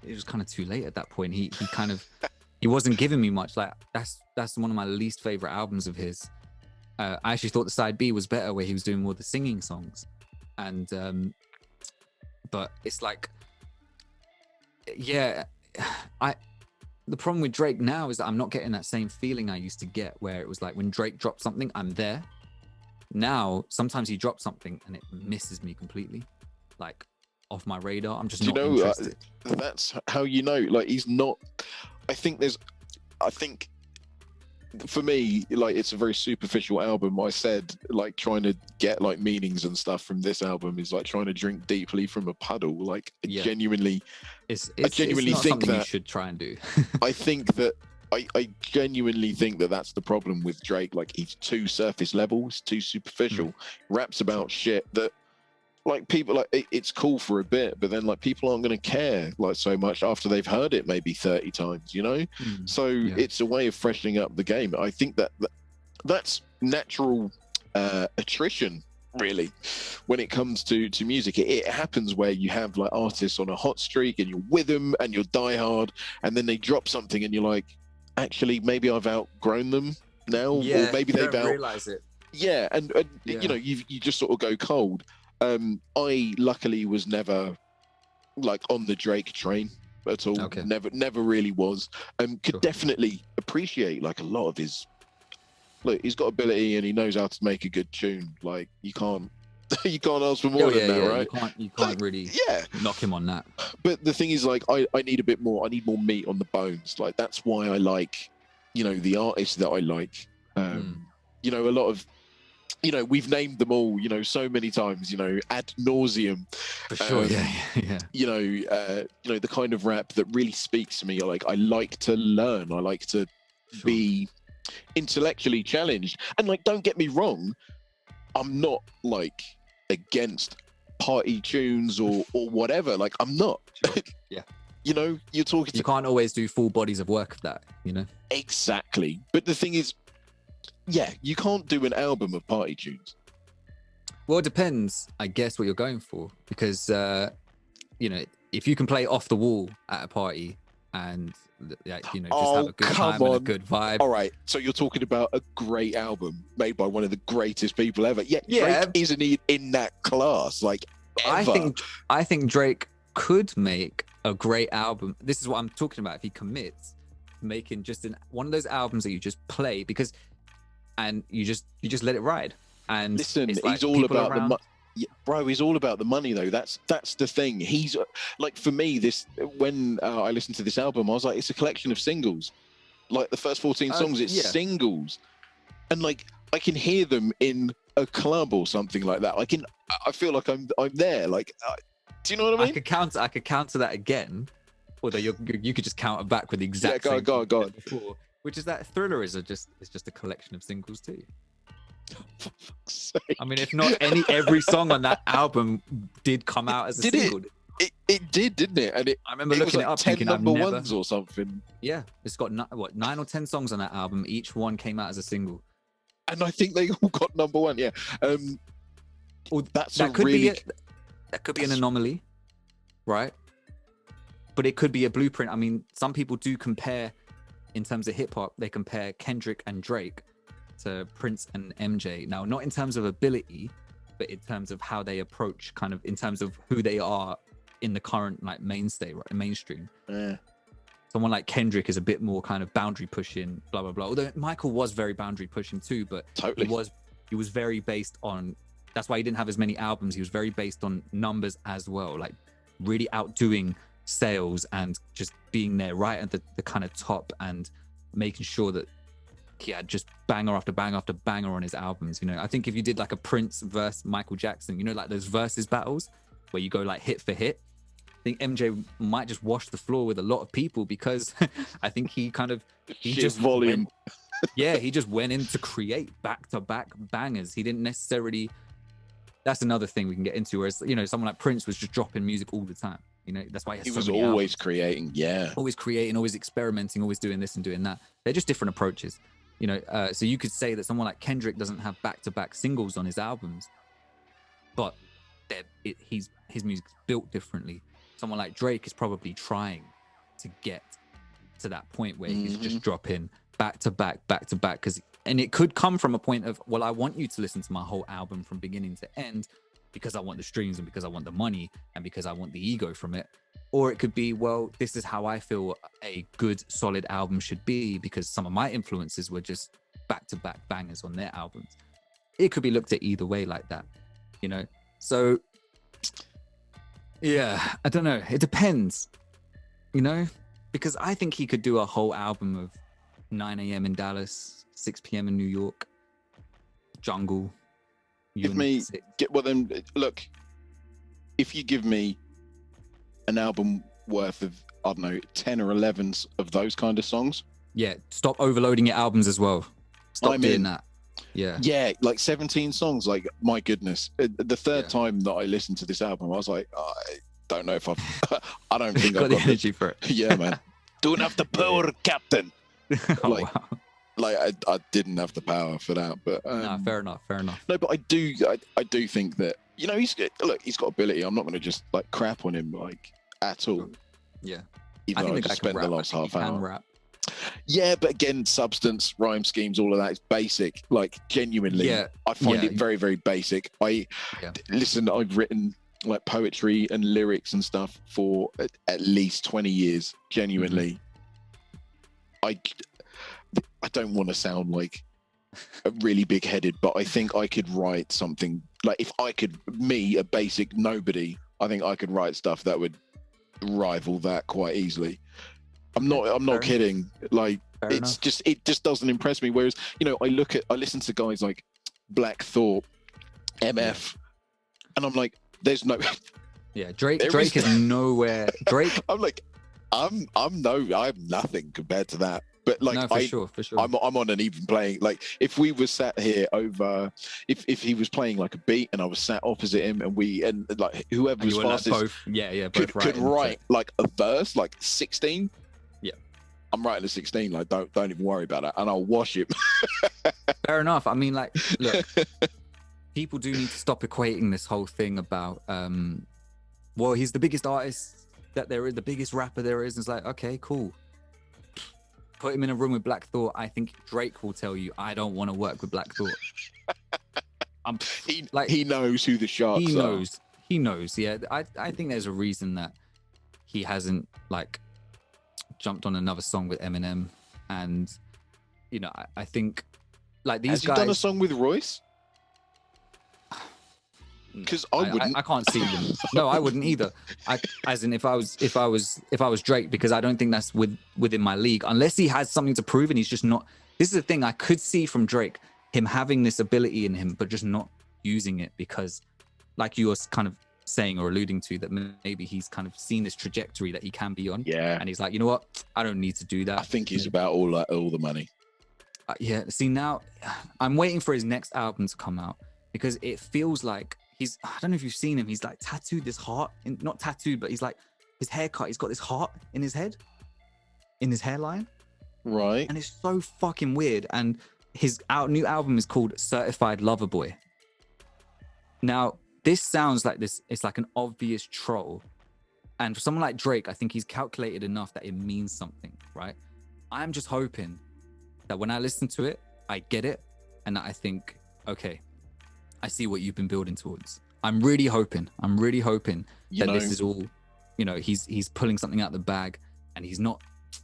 it was kind of too late at that point. He kind of he wasn't giving me much. Like that's one of my least favorite albums of his. I actually thought the side B was better, where he was doing more of the singing songs. And but it's like, the problem with Drake now is that I'm not getting that same feeling I used to get, where it was like when Drake dropped something, I'm there. now sometimes he drops something and it misses me completely, like off my radar. I'm just Do you not know, interested. that's how you know, like, he's not. I think for me, like, it's a very superficial album. I said, like, trying to get like meanings and stuff from this album is like trying to drink deeply from a puddle. Like, I genuinely It's not think something that you should try and do. I think that I genuinely think that that's the problem with Drake. Like, he's too surface level, he's too superficial. Raps about shit that, like, people, like, it's cool for a bit, but then, like, people aren't going to care like so much after they've heard it maybe 30 times, you know. So it's a way of freshening up the game. I think that's natural attrition, really, when it comes to music. It happens where you have like artists on a hot streak and you're with them and you're diehard, and then they drop something and you're like, actually, maybe I've outgrown them now, or maybe they've realize it. And you know, you just sort of go cold. I luckily was never like on the Drake train at all. Never really was. Could definitely appreciate like a lot of his. Look, he's got ability and he knows how to make a good tune. Like, you can't ask for more than that, right? You can't really knock him on that. But the thing is, like, I need a bit more. I need more meat on the bones. Like, that's why I like, you know, the artists that I like. You know, a lot of, you know, we've named them all, you know, so many times, you know, ad nauseum. For sure, You know, the kind of rap that really speaks to me. Like, I like to learn. I like to be intellectually challenged. And, like, don't get me wrong, I'm not like against party tunes or whatever. Like, I'm not. You know, you're talking. You can't always do full bodies of work of that, you know. Exactly. But the thing is, you can't do an album of party tunes. Well, it depends, I guess, what you're going for, because you know, if you can play off the wall at a party and, you know, just have a good time and a good vibe. All right, so you're talking about a great album made by one of the greatest people ever. Drake isn't in that class, like, ever. I think Drake could make a great album. This is what I'm talking about. If he commits making just one of those albums that you just play and you just let it ride. And listen, he's all about the money. Bro, he's all about the money, though. That's the thing. He's like, for me, when I listened to this album, I was like, it's a collection of singles. Like, the first 14 songs, it's singles, and like, I can hear them in a club or something like that. I feel like I'm there. Like, do you know what I mean? I could counter that again, although you could just counter back with the exact same go on. Before, which is that Thriller is just a collection of singles too. For fuck's sake. I mean, if not every song on that album did come out as a single. It did, didn't it? And I remember looking it up, 10 thinking number ones or something. Yeah, it's got 9 or 10 songs on that album. Each one came out as a single, and I think they all got number one. Yeah, that could be an anomaly, right? But it could be a blueprint. I mean, some people do compare, in terms of hip hop, they compare Kendrick and Drake to Prince and MJ. Now, not in terms of ability, but in terms of how they approach, kind of in terms of who they are in the current like mainstream. Someone like Kendrick is a bit more kind of boundary pushing, blah blah blah. Although Michael was very boundary pushing too, but totally. he was very based on. That's why he didn't have as many albums. He was very based on numbers as well, like really outdoing sales and just being there right at the kind of top and making sure that he had just banger after banger after banger on his albums. You know, I think if you did like a Prince versus Michael Jackson, you know, like those versus battles where you go like hit for hit, I think MJ might just wash the floor with a lot of people, because I think he just volume. He just went in to create back-to-back bangers. He didn't necessarily. That's another thing we can get into. Whereas, you know, someone like Prince was just dropping music all the time. You know, that's why he was always creating. Always creating, always experimenting, always doing this and doing that. They're just different approaches. You know, so you could say that someone like Kendrick doesn't have back-to-back singles on his albums, but his music's built differently. Someone like Drake is probably trying to get to that point where he's just dropping back-to-back, and it could come from a point of, well, I want you to listen to my whole album from beginning to end because I want the streams and because I want the money and because I want the ego from it. Or it could be, well, this is how I feel a good, solid album should be, because some of my influences were just back-to-back bangers on their albums. it could be looked at either way like that, you know? So yeah, I don't know. It depends, you know, because I think he could do a whole album of 9 a.m. in Dallas, 6 p.m. in New York, jungle. Well then, look, if you give me an album worth of, I don't know, 10 or 11 of those kind of songs. Yeah, stop overloading your albums as well. Stop doing that. Yeah. Yeah, like 17 songs. Like, my goodness. The third time that I listened to this album, I was like, I don't know if I've... I don't think I've got the energy for it. Yeah, man. Don't have the power, Captain. Oh, wow. Like, I didn't have the power for that, but... No, fair enough. No, but I do think that, you know, he's got ability. I'm not going to just, like, crap on him, like, at all. Yeah. Even though I just spent the last half hour. Rap. Yeah, but again, substance, rhyme schemes, all of that is basic. Like, genuinely, I find it very, very basic. Listen, I've written like poetry and lyrics and stuff for at least 20 years. Genuinely, I don't want to sound like a really big-headed, but I think I could write something like, if I could, a basic nobody, I think I could write stuff that would rival that quite easily. I'm not kidding. Like, it just doesn't impress me. Whereas, you know, I listen to guys like Black Thought, MF, and I'm like, there's no. Yeah, Drake is nowhere. Drake. I'm like, I'm nothing compared to that. But like, no, for sure. I'm on an even playing. Like, if we were sat here over, if he was playing like a beat and I was sat opposite him, and like whoever was fastest, could write like a verse, like 16. Yeah, I'm writing a 16. Like, don't even worry about that, and I'll wash him. Fair enough. I mean, like, look, people do need to stop equating this whole thing about, well, he's the biggest artist that there is, the biggest rapper there is. And it's like, okay, cool. Put him in a room with Black Thought. I think Drake will tell you, I don't want to work with Black Thought. He knows who the sharks are. He knows. Yeah, I think there's a reason that he hasn't like jumped on another song with Eminem, and you know, I think like these guys. Has he done a song with Royce? Because I wouldn't. I can't see them. No, I wouldn't either. As in, if I was Drake, because I don't think that's within my league, unless he has something to prove and he's just not. This is the thing I could see from Drake, him having this ability in him, but just not using it because, like you were kind of saying or alluding to, that maybe he's kind of seen this trajectory that he can be on. Yeah. And he's like, you know what? I don't need to do that. I think he's about all the money. Yeah. See, now I'm waiting for his next album to come out because it feels like. I don't know if you've seen him. He's like tattooed this heart, not tattooed, but he's like his haircut. He's got this heart in his head, in his hairline. Right. And it's so fucking weird. And his new album is called Certified Lover Boy. Now, this sounds like this. It's like an obvious troll. And for someone like Drake, I think he's calculated enough that it means something, right? I'm just hoping that when I listen to it, I get it. And that I think, okay, I see what you've been building towards. I'm really hoping that this is all, you know, he's pulling something out the bag, and he's not.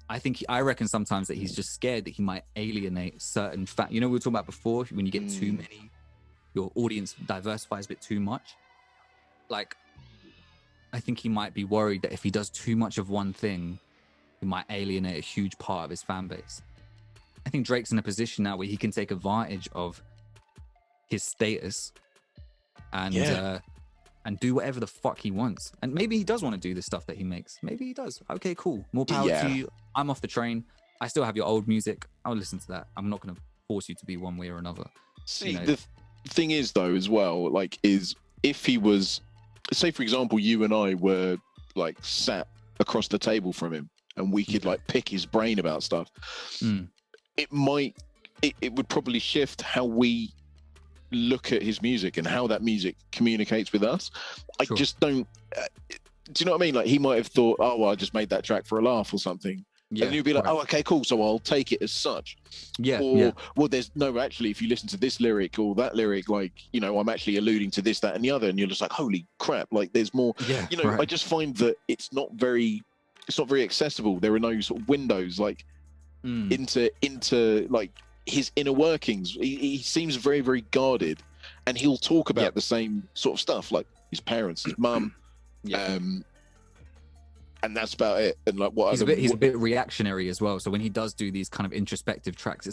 I reckon sometimes that he's just scared that he might alienate certain we were talking about before, when you get too many, your audience diversifies a bit too much. Like, I think he might be worried that if he does too much of one thing, he might alienate a huge part of his fan base. I think Drake's in a position now where he can take advantage of his status and do whatever the fuck he wants. And maybe he does want to do the stuff that he makes. Maybe he does. Okay, cool. More power to you. I'm off the train. I still have your old music. I'll listen to that. I'm not going to force you to be one way or another. See, the thing is though, as well, like, is if he was, say for example, you and I were like sat across the table from him and we could like pick his brain about stuff, it would probably shift how we look at his music and how that music communicates with us. I just don't. Do you know what I mean? Like, he might have thought, oh, well, I just made that track for a laugh or something. Yeah, and you'd be like, oh, okay, cool. So I'll take it as such. Well, there's no, actually, if you listen to this lyric or that lyric, like, you know, I'm actually alluding to this, that, and the other. And you're just like, holy crap. Like, there's more, I just find that it's not very accessible. There are no sort of windows, like, into like his inner workings. He seems very, very guarded, and he'll talk about the same sort of stuff, like his parents, his mum, and that's about it. And like he's a bit reactionary as well. So when he does do these kind of introspective tracks,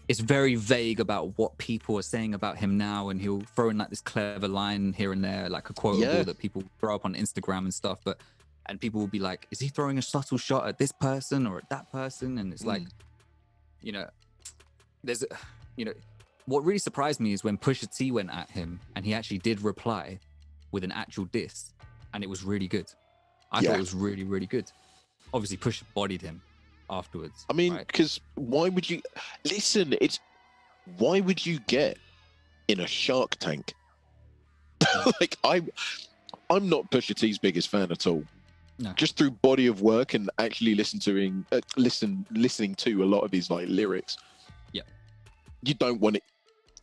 it's very vague about what people are saying about him now, and he'll throw in like this clever line here and there, like a quotable that people throw up on Instagram and stuff. And people will be like, is he throwing a subtle shot at this person or at that person? And it's like, you know, what really surprised me is when Pusha T went at him and he actually did reply with an actual diss, and it was really good. I thought it was really, really good. Obviously, Pusha bodied him afterwards. I mean, because why would you listen? Why would you get in a Shark Tank? Like I'm not Pusha T's biggest fan at all. No. Just through body of work and actually listening to a lot of his like lyrics. Yeah, you don't want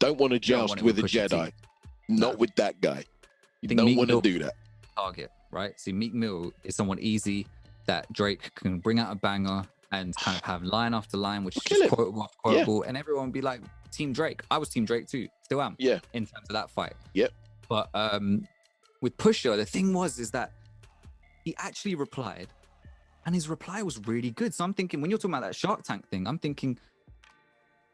to joust with a Jedi, not with that guy. You don't want to do that. Target, right? See, Meek Mill is someone easy that Drake can bring out a banger and kind of have line after line, which is just quotable, and everyone would be like, Team Drake. I was Team Drake too, still am. Yeah. In terms of that fight. Yep. But with Pusha, the thing is that he actually replied, and his reply was really good. So I'm thinking, when you're talking about that Shark Tank thing, I'm thinking,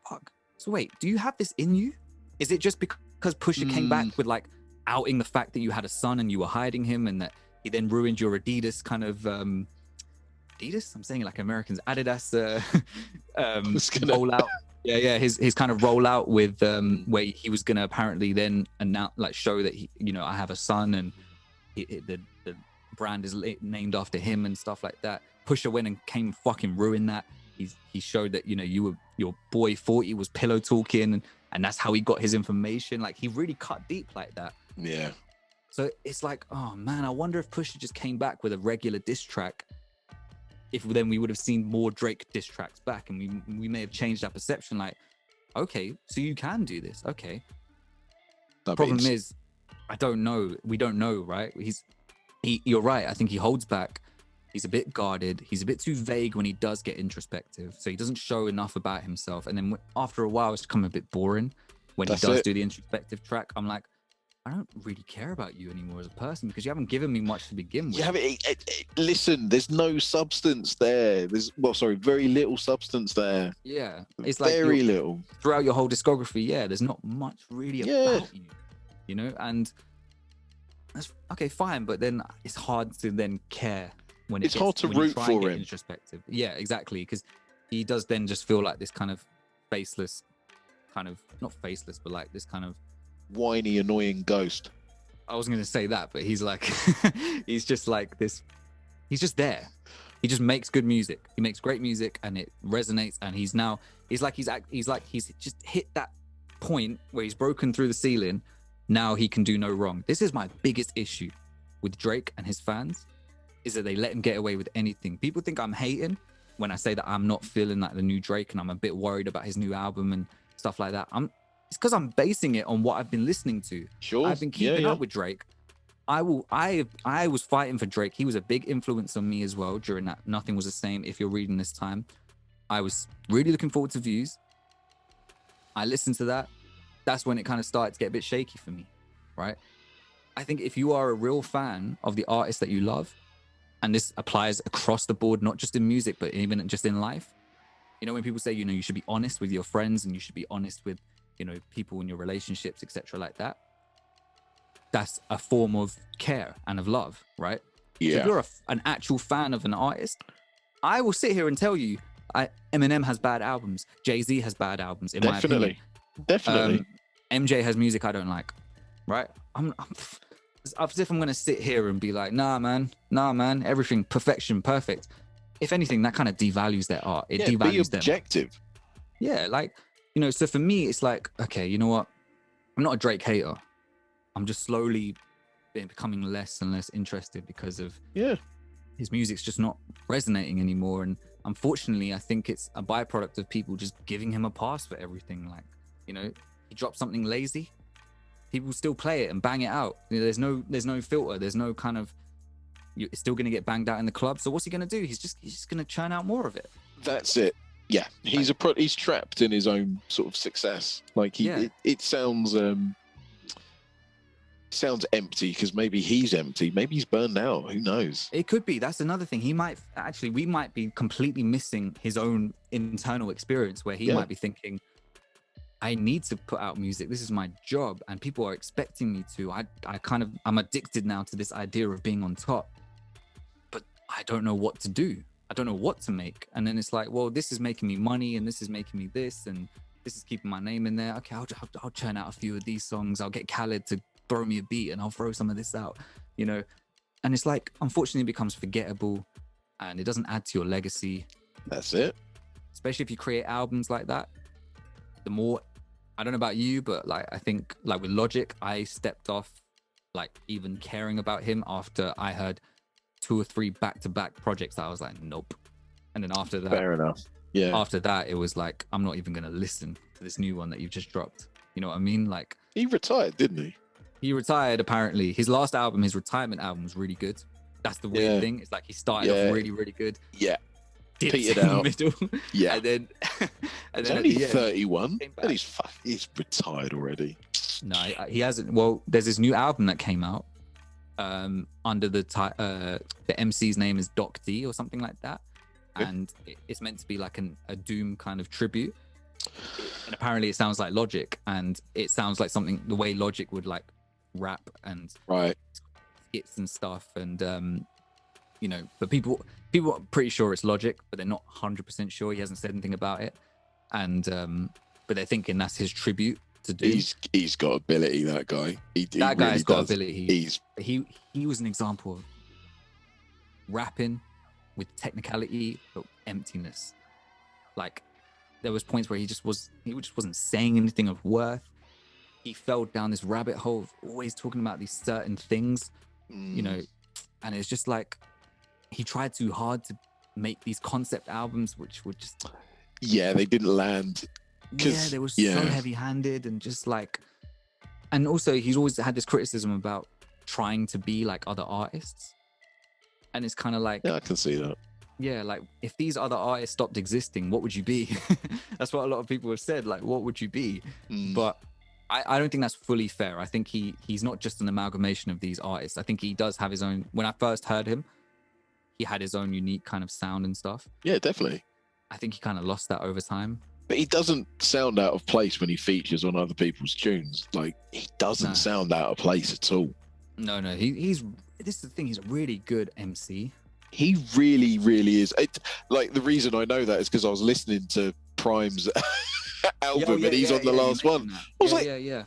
fuck. So wait, do you have this in you? Is it just because Pusha came back with like outing the fact that you had a son and you were hiding him, and that he then ruined your Adidas kind of Adidas? I'm saying it like Americans. Adidas rollout. Yeah, his kind of rollout with where he was gonna apparently then announce, like, show that he, I have a son, and the brand is named after him and stuff like that. Pusha went and came fucking ruined that. He showed that your boy 40 was pillow talking, and that's how he got his information. Like, he really cut deep like that. Yeah. So it's like, oh man, I wonder if Pusha just came back with a regular diss track. If then we would have seen more Drake diss tracks back, and we may have changed our perception. Like, okay, so you can do this. Okay. The problem is, I don't know. We don't know, right? You're right. I think he holds back. He's a bit guarded. He's a bit too vague when he does get introspective. So he doesn't show enough about himself. And then after a while, it's become a bit boring. When he does do the introspective track, I'm like, I don't really care about you anymore as a person, because you haven't given me much to begin with. Listen, there's no substance there. Very little substance there. Yeah. It's like very little. Throughout your whole discography, there's not much really about you. And that's okay, fine, but then it's hard to then care when it's hard to root for him. Introspective. Yeah, exactly, because he does then just feel like this kind of faceless, kind of not faceless, but like this kind of whiny, annoying ghost. I wasn't going to say that, but he's like, he's just like this. He's just there. He just makes good music. He makes great music, and it resonates. And he's just hit that point where he's broken through the ceiling. Now he can do no wrong. This is my biggest issue with Drake and his fans, is that they let him get away with anything. People think I'm hating when I say that I'm not feeling like the new Drake, and I'm a bit worried about his new album and stuff like that. It's because I'm basing it on what I've been listening to. Sure. I've been keeping up with Drake. I was fighting for Drake. He was a big influence on me as well during that Nothing Was the Same, if you're reading this time. I was really looking forward to Views. I listened to that. That's when it kind of started to get a bit shaky for me, right? I think if you are a real fan of the artist that you love, and this applies across the board, not just in music, but even just in life. When people say, you should be honest with your friends, and you should be honest with, people in your relationships, etc., like that. That's a form of care and of love, right? Yeah. So if you're an actual fan of an artist, I will sit here and tell you, Eminem has bad albums. Jay-Z has bad albums, in my opinion. Definitely. MJ has music I don't like, right? I'm as if I'm going to sit here and be like, nah, man, everything, perfection, perfect. If anything, that kind of devalues their art. It devalues them. Be objective. Yeah, like, so for me, it's like, okay, you know what? I'm not a Drake hater. I'm just slowly becoming less and less interested because of his music's just not resonating anymore. And unfortunately, I think it's a byproduct of people just giving him a pass for everything. Like, he drops something lazy, people still play it and bang it out. There's no filter. There's no kind of, it's still going to get banged out in the club. So what's he going to do? He's just going to churn out more of it. That's it. Yeah, he's trapped in his own sort of success. Like it sounds empty because maybe he's empty. Maybe he's burned out. Who knows? It could be. That's another thing. We might be completely missing his own internal experience where he might be thinking, I need to put out music. This is my job and people are expecting me to. I'm addicted now to this idea of being on top, but I don't know what to do. I don't know what to make. And then it's like, well, this is making me money and this is making me this and this is keeping my name in there. Okay, I'll churn out a few of these songs. I'll get Khaled to throw me a beat and I'll throw some of this out, you know? And it's like, unfortunately, it becomes forgettable and it doesn't add to your legacy. That's it. Especially if you create albums like that. The more, I don't know about you, but like, I think like with Logic, I stepped off like even caring about him after I heard 2 or 3 back-to-back projects that I was like, nope. And then after that, fair enough. Yeah. After that, it was like, I'm not even going to listen to this new one that you've just dropped. You know what I mean? Like, he retired, didn't he? He retired, apparently. His last album, his retirement album, was really good. That's the weird thing. It's like he started off really, really good. Yeah. Petered out. In the middle. Yeah. And then... he's only 31. And he's retired already. No, he hasn't. Well, there's this new album that came out under the MC's name is Doc D or something like that. And it's meant to be like a Doom kind of tribute. And apparently it sounds like Logic. And it sounds like something, the way Logic would like rap and skits and stuff. And, you know, but people are pretty sure it's Logic, but they're not 100% sure. He hasn't said anything about it. And, but they're thinking that's his tribute to Doom. He's got ability, that guy. That guy's really got does. ability. He was an example of rapping with technicality but emptiness. Like there was points where he just wasn't saying anything of worth. He fell down this rabbit hole of always talking about these certain things, you know, and it's just like he tried too hard to make these concept albums which were just they didn't land. They were so heavy-handed and just like, and also he's always had this criticism about trying to be like other artists, and it's kind of like, I can see that. Yeah, like if these other artists stopped existing, what would you be? That's what a lot of people have said, like what would you be? But I don't think that's fully fair. I think he's not just an amalgamation of these artists. I think he does have his own. When I first heard him, he had his own unique kind of sound and stuff. Yeah, definitely. I think he kind of lost that over time. But he doesn't sound out of place when he features on other people's tunes. Like he doesn't sound out of place at all. No, he's. This is the thing. He's a really good MC. He really, really is. Like the reason I know that is because I was listening to Prime's album and he's on the last one. I was like, I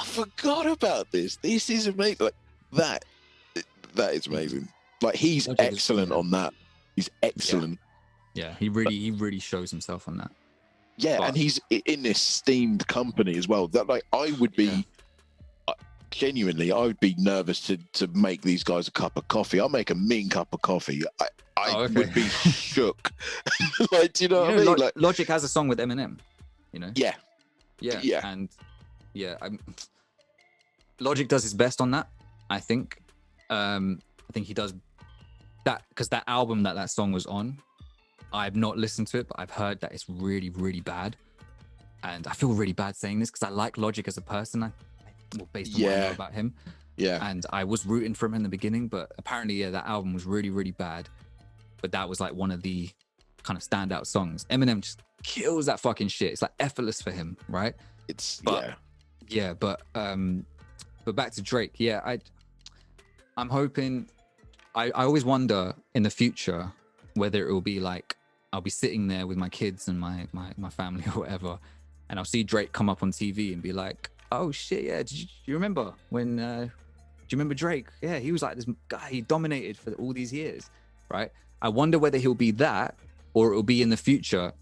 forgot about this. This is amazing. Like that is amazing. Like he's excellent on that. He's excellent. Yeah, he really shows himself on that. Yeah, and he's in this steamed company as well. That like I would be genuinely, I would be nervous to make these guys a cup of coffee. I'll make a mean cup of coffee. I would be shook. Like, do you know what I mean? Logic has a song with Eminem. You know. Yeah. And Logic does his best on that. I think. I think he does that because that album that song was on. I've not listened to it, but I've heard that it's really, really bad. And I feel really bad saying this because I like Logic as a person. Based on what I know about him. Yeah. And I was rooting for him in the beginning, but apparently, that album was really, really bad. But that was like one of the kind of standout songs. Eminem just kills that fucking shit. It's like effortless for him, right? But back to Drake. Yeah, I'm hoping. I always wonder in the future whether it will be like I'll be sitting there with my kids and my family or whatever, and I'll see Drake come up on TV and be like, oh shit, yeah, do you remember when do you remember Drake? Yeah, he was like this guy, he dominated for all these years, right? I wonder whether he'll be that or it'll be in the future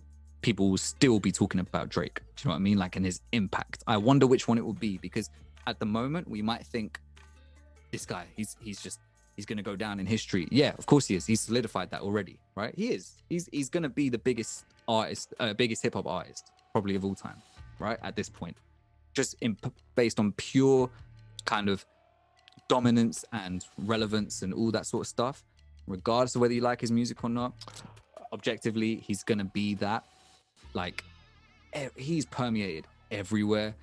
people will still be talking about Drake. Do you know what I mean? Like in his impact. I wonder which one it will be, because at the moment we might think this guy, he's gonna go down in history. Yeah, of course he is. He's solidified that already, right? He is. He's gonna be the biggest artist, biggest hip hop artist probably of all time, right? At this point. Just based on pure kind of dominance and relevance and all that sort of stuff, regardless of whether you like his music or not, objectively, he's going to be that. like he's permeated everywhere,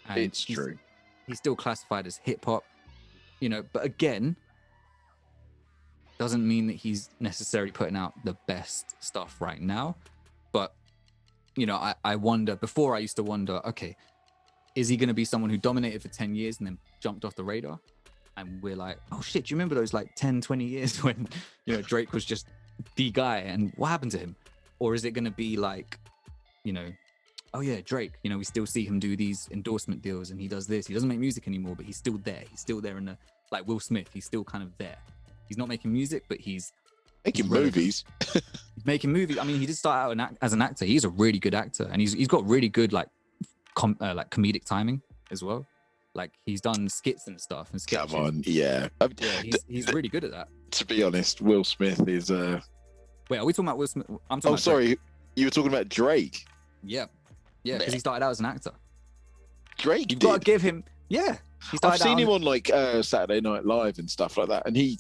and It's true. He's still classified as hip hop, you know. But again, doesn't mean that he's necessarily putting out the best stuff right now. But you know, I wonder. Before I used to wonder, okay, is he going to be someone who dominated for 10 years and then jumped off the radar? And we're like, oh shit, do you remember those like 10, 20 years when, you know, Drake was just the guy and what happened to him? Or is it going to be like, you know, oh yeah, Drake, you know, we still see him do these endorsement deals and he does this. He doesn't make music anymore, but he's still there. He's still there in the, like Will Smith, he's still kind of there. He's not making music, but he's making movies. He's making movies. I mean, he did start out as an actor. He's a really good actor, and he's got really good like comedic timing as well. Like he's done skits and stuff and sketches. Come on, yeah. He's really good at that. To be honest, Will Smith is Wait, are we talking about Will Smith? I'm talking about sorry, Drake. you were talking about Drake. Yeah, because he started out as an actor. Drake, you've got to give him. Yeah, I've seen him on like Saturday Night Live and stuff like that, and he's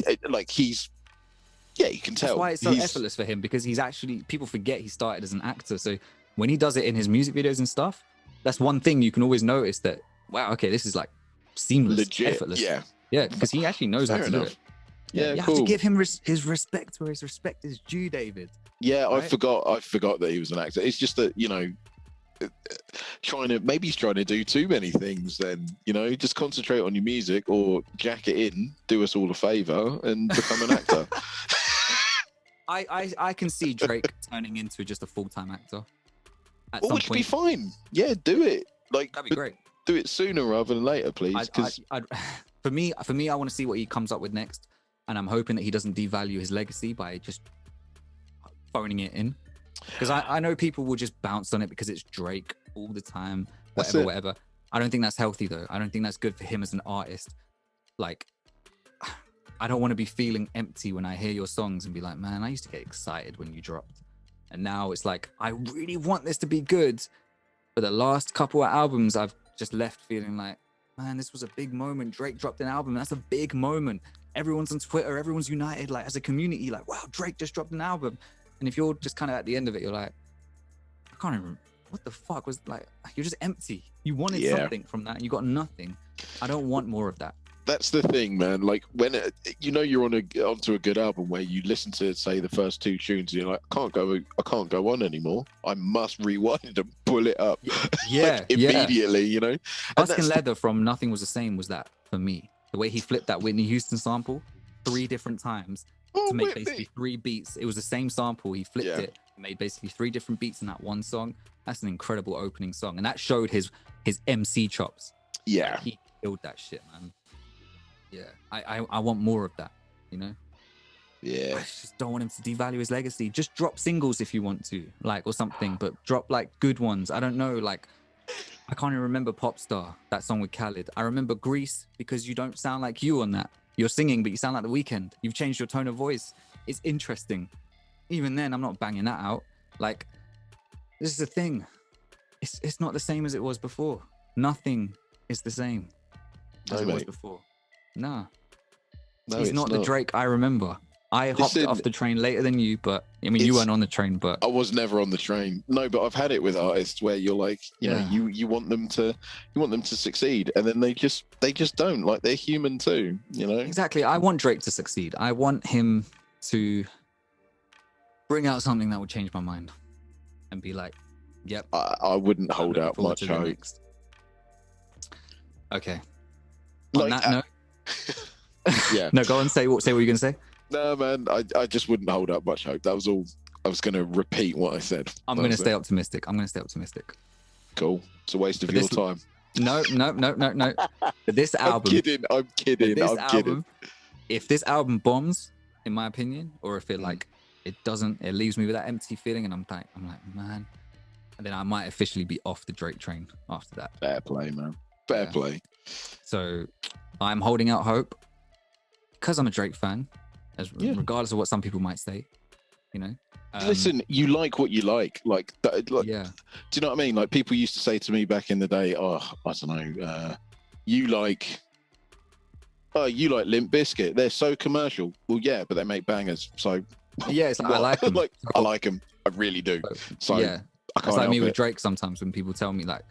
you can tell. That's why it's so effortless for him, because he's actually, people forget he started as an actor. So when he does it in his music videos and stuff, that's one thing you can always notice that, wow, okay, this is like seamless, legit, effortless. Yeah, because he actually knows how to do it. Yeah, you cool. have to give him his respect where his respect is due, David. Yeah, right? I forgot that he was an actor. It's just that, you know, maybe he's trying to do too many things. Then, you know, just concentrate on your music or jack it in, do us all a favor and become an actor. I can see Drake turning into just a full-time actor at some which point. Be fine. Yeah, do it. Like, that'd be great. Do it sooner rather than later, please. For me, I want to see what he comes up with next, and I'm hoping that he doesn't devalue his legacy by just phoning it in. Because I know people will just bounce on it because it's Drake all the time, whatever. I don't think that's healthy though. I don't think that's good for him as an artist. Like, I don't want to be feeling empty when I hear your songs and be like, man, I used to get excited when you dropped. And now it's like, I really want this to be good. But the last couple of albums, I've just left feeling like, man, this was a big moment. Drake dropped an album. That's a big moment. Everyone's on Twitter. Everyone's united, like as a community, like, wow, Drake just dropped an album. And if you're just kind of at the end of it, you're like, I can't even, what the fuck was, like, you're just empty. You wanted something from that and you got nothing. I don't want more of that. That's the thing, man. Like when you're onto a good album where you listen to, say, the first two tunes, and you're like, I can't go on anymore. I must rewind and pull it up. Yeah, like, immediately. You know. Husk and Leather from Nothing Was the Same was that for me. The way he flipped that Whitney Houston sample 3 different times to make basically 3 beats. It was the same sample. He flipped it, made basically 3 different beats in that one song. That's an incredible opening song, and that showed his MC chops. Yeah, like, he killed that shit, man. Yeah, I want more of that, you know? Yeah. I just don't want him to devalue his legacy. Just drop singles if you want to, like, or something, but drop like good ones. I don't know, like, I can't even remember Popstar, that song with Khaled. I remember Grease because you don't sound like you on that. You're singing, but you sound like The Weeknd. You've changed your tone of voice. It's interesting. Even then, I'm not banging that out. Like, this is the thing. It's not the same as it was before. Nothing is the same as it was before. Nah. No, he's not the Drake I remember. I hopped off the train later than you, but I mean, you weren't on the train, but I was never on the train. No, but I've had it with artists where you're like, you know, you want them to succeed, and then they just don't. Like, they're human too, you know. Exactly. I want Drake to succeed. I want him to bring out something that will change my mind and be like, yep. I wouldn't hold out much hope. Okay. On that note. Yeah. No, go on. Say what you're gonna say. No, man. I just wouldn't hold up much hope. That was all. I was gonna repeat what I said. I'm gonna stay optimistic. Cool. It's a waste of your time. No. This album. I'm kidding. If this album bombs, in my opinion, or if it it doesn't, it leaves me with that empty feeling, and I'm like, man. And then I might officially be off the Drake train after that. Fair play, man. Fair play. So I'm holding out hope because I'm a Drake fan, regardless of what some people might say, you know. Listen, you like what you like. Do you know what I mean? Like, people used to say to me back in the day, oh, I don't know, you like Limp Bizkit. They're so commercial. Well, yeah, but they make bangers. So yeah, it's like, I like them. I like them. I really do. So I That's can't like help me with it. Drake sometimes when people tell me like,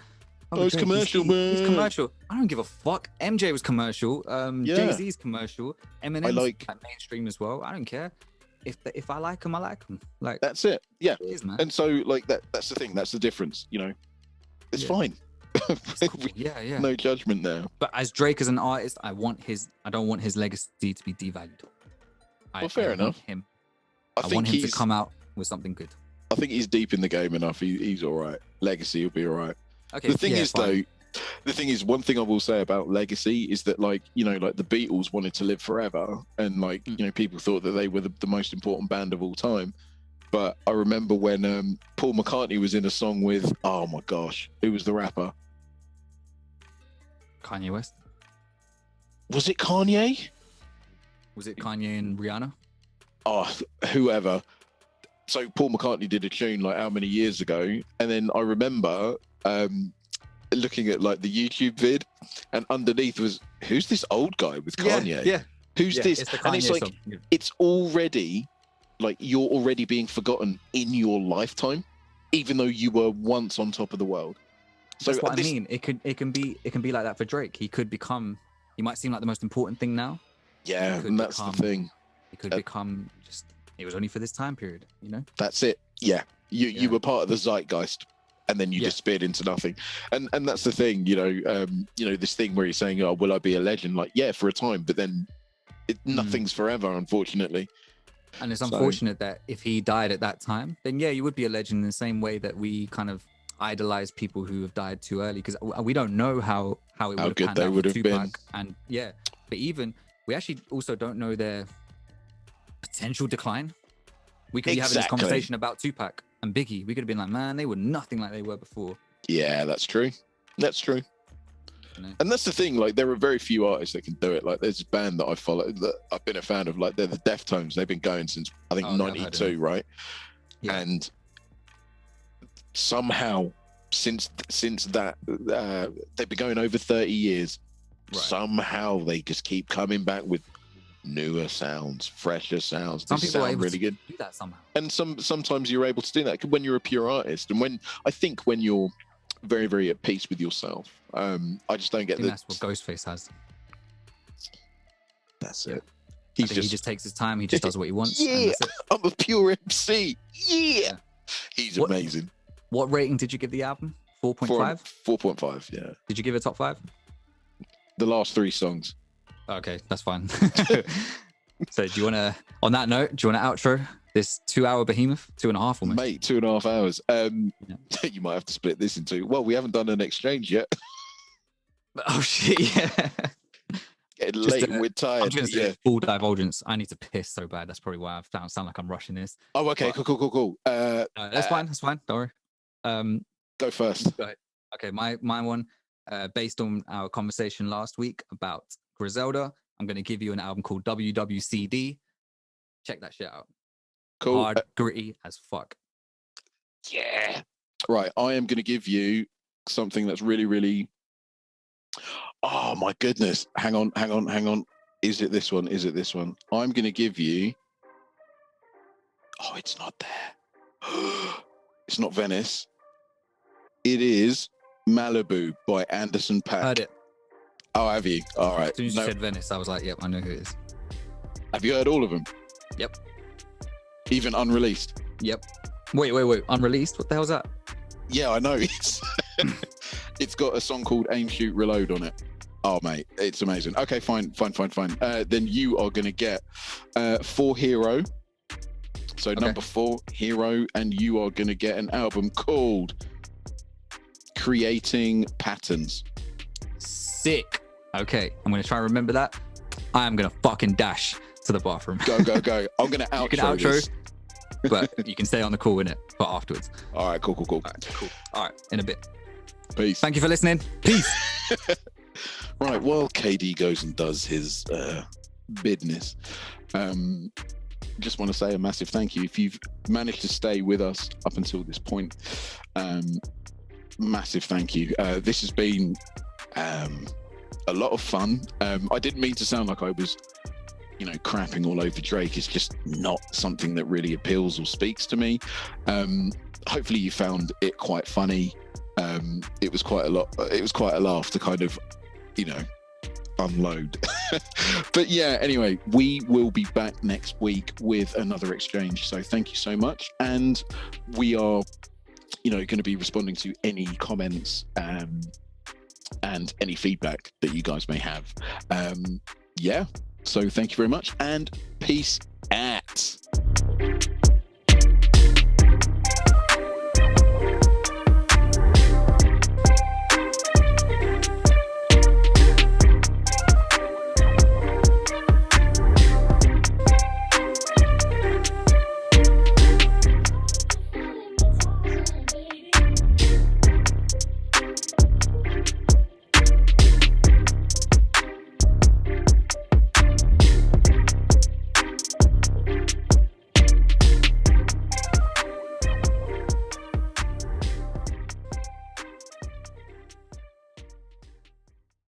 Oh, it's Drake, commercial, he's man. commercial. I don't give a fuck. MJ was commercial. Yeah. Jay-Z's commercial. Eminem's like mainstream as well. I don't care. If I like him, I like him. Like, that's it. Yeah. it is, man. And so like that's the thing. That's the difference. You know, it's fine. It's cool. Yeah. No judgment there. But as Drake as an artist, I don't want his legacy to be devalued. Well, fair enough. I want him to come out with something good. I think he's deep in the game enough. He's all right. Legacy will be all right. Okay. The thing is, one thing I will say about legacy is that, like, you know, like the Beatles wanted to live forever, and like, you know, people thought that they were the most important band of all time. But I remember when Paul McCartney was in a song with, oh my gosh, who was the rapper? Kanye West. Was it Kanye? Was it Kanye and Rihanna? Oh, whoever. So Paul McCartney did a tune like how many years ago, and then I remember looking at like the YouTube vid, and underneath was, who's this old guy with Kanye? Yeah. Who's this? And it's like, it's already like you're already being forgotten in your lifetime, even though you were once on top of the world. So that's what I mean. It can be like that for Drake. He might seem like the most important thing now. Yeah, and that's the thing. It could become just, it was only for this time period, you know? That's it. Yeah. You were part of the zeitgeist, and then you disappeared into nothing. And that's the thing, you know, this thing where you're saying, oh, will I be a legend? Like, yeah, for a time, but then nothing's forever, unfortunately. And it's unfortunate that if he died at that time, then yeah, you would be a legend in the same way that we kind of idolize people who have died too early, because we don't know how it would have good they would have been. And yeah, but even we actually also don't know their potential decline. We could be having this conversation about Tupac and Biggie. We could have been like, man, they were nothing like they were before. Yeah, that's true. That's true. You know? And that's the thing, like there are very few artists that can do it. Like there's a band that I follow that I've been a fan of, like they're the Deftones. They've been going since I think 92, right? Yeah. And somehow since that they've been going over 30 years. Right. Somehow they just keep coming back with newer sounds, fresher sounds. Some people sound really good. Do that somehow. And sometimes you're able to do that when you're a pure artist, and when you're very, very at peace with yourself. I just don't get that. That's what Ghostface has. That's it. He just takes his time. He just does what he wants. Yeah, I'm a pure MC. Yeah. He's amazing. What rating did you give the album? 4.5? 4.5, yeah. Did you give it top 5? The last 3 songs. Okay, that's fine. So do you want to, on that note, do you want to outro this 2-hour behemoth? 2.5 almost. Mate, 2.5 hours. You might have to split this in 2. Well, we haven't done an exchange yet. Oh shit, yeah. Getting late and we're tired. I'm just gonna say full divulgence. I need to piss so bad. That's probably why I sound like I'm rushing this. Oh, okay, but, cool. That's fine. Don't worry. Go first. Go ahead. Okay, my one, based on our conversation last week about Griselda, I'm going to give you an album called WWCD. Check that shit out. Cool. Hard, gritty as fuck. Yeah. Right, I am going to give you something that's really, really... Oh, my goodness. Hang on. Is it this one? I'm going to give you... Oh, it's not there. It's not Venice. It is Malibu by Anderson .Paak. Heard it. Oh, have you? All right. As soon as you said Venice, I was like, yep, I know who it is. Have you heard all of them? Yep. Even unreleased? Yep. Wait. Unreleased? What the hell's that? Yeah, I know. It's got a song called Aim, Shoot, Reload on it. Oh, mate, it's amazing. Okay, fine. Then you are going to get 4 Hero. So number 4, Hero, and you are going to get an album called Creating Patterns. Sick. Okay, I'm going to try and remember that. I am going to fucking dash to the bathroom. Go. I'm going to outro, you can outro this. But you can stay on the call, innit? But afterwards. All right, cool. All right, cool. All right, in a bit. Peace. Thank you for listening. Peace. Right, while KaeDee goes and does his business, just want to say a massive thank you. If you've managed to stay with us up until this point, massive thank you. This has been a lot of fun. I didn't mean to sound like I was you know, crapping all over Drake is just not something that really appeals or speaks to me. Hopefully you found it quite funny. It was quite a laugh to kind of, you know, unload. But yeah, anyway, we will be back next week with another exchange. So thank you so much. And we are, you know, going to be responding to any comments and any feedback that you guys may have. Yeah. So thank you very much and peace out.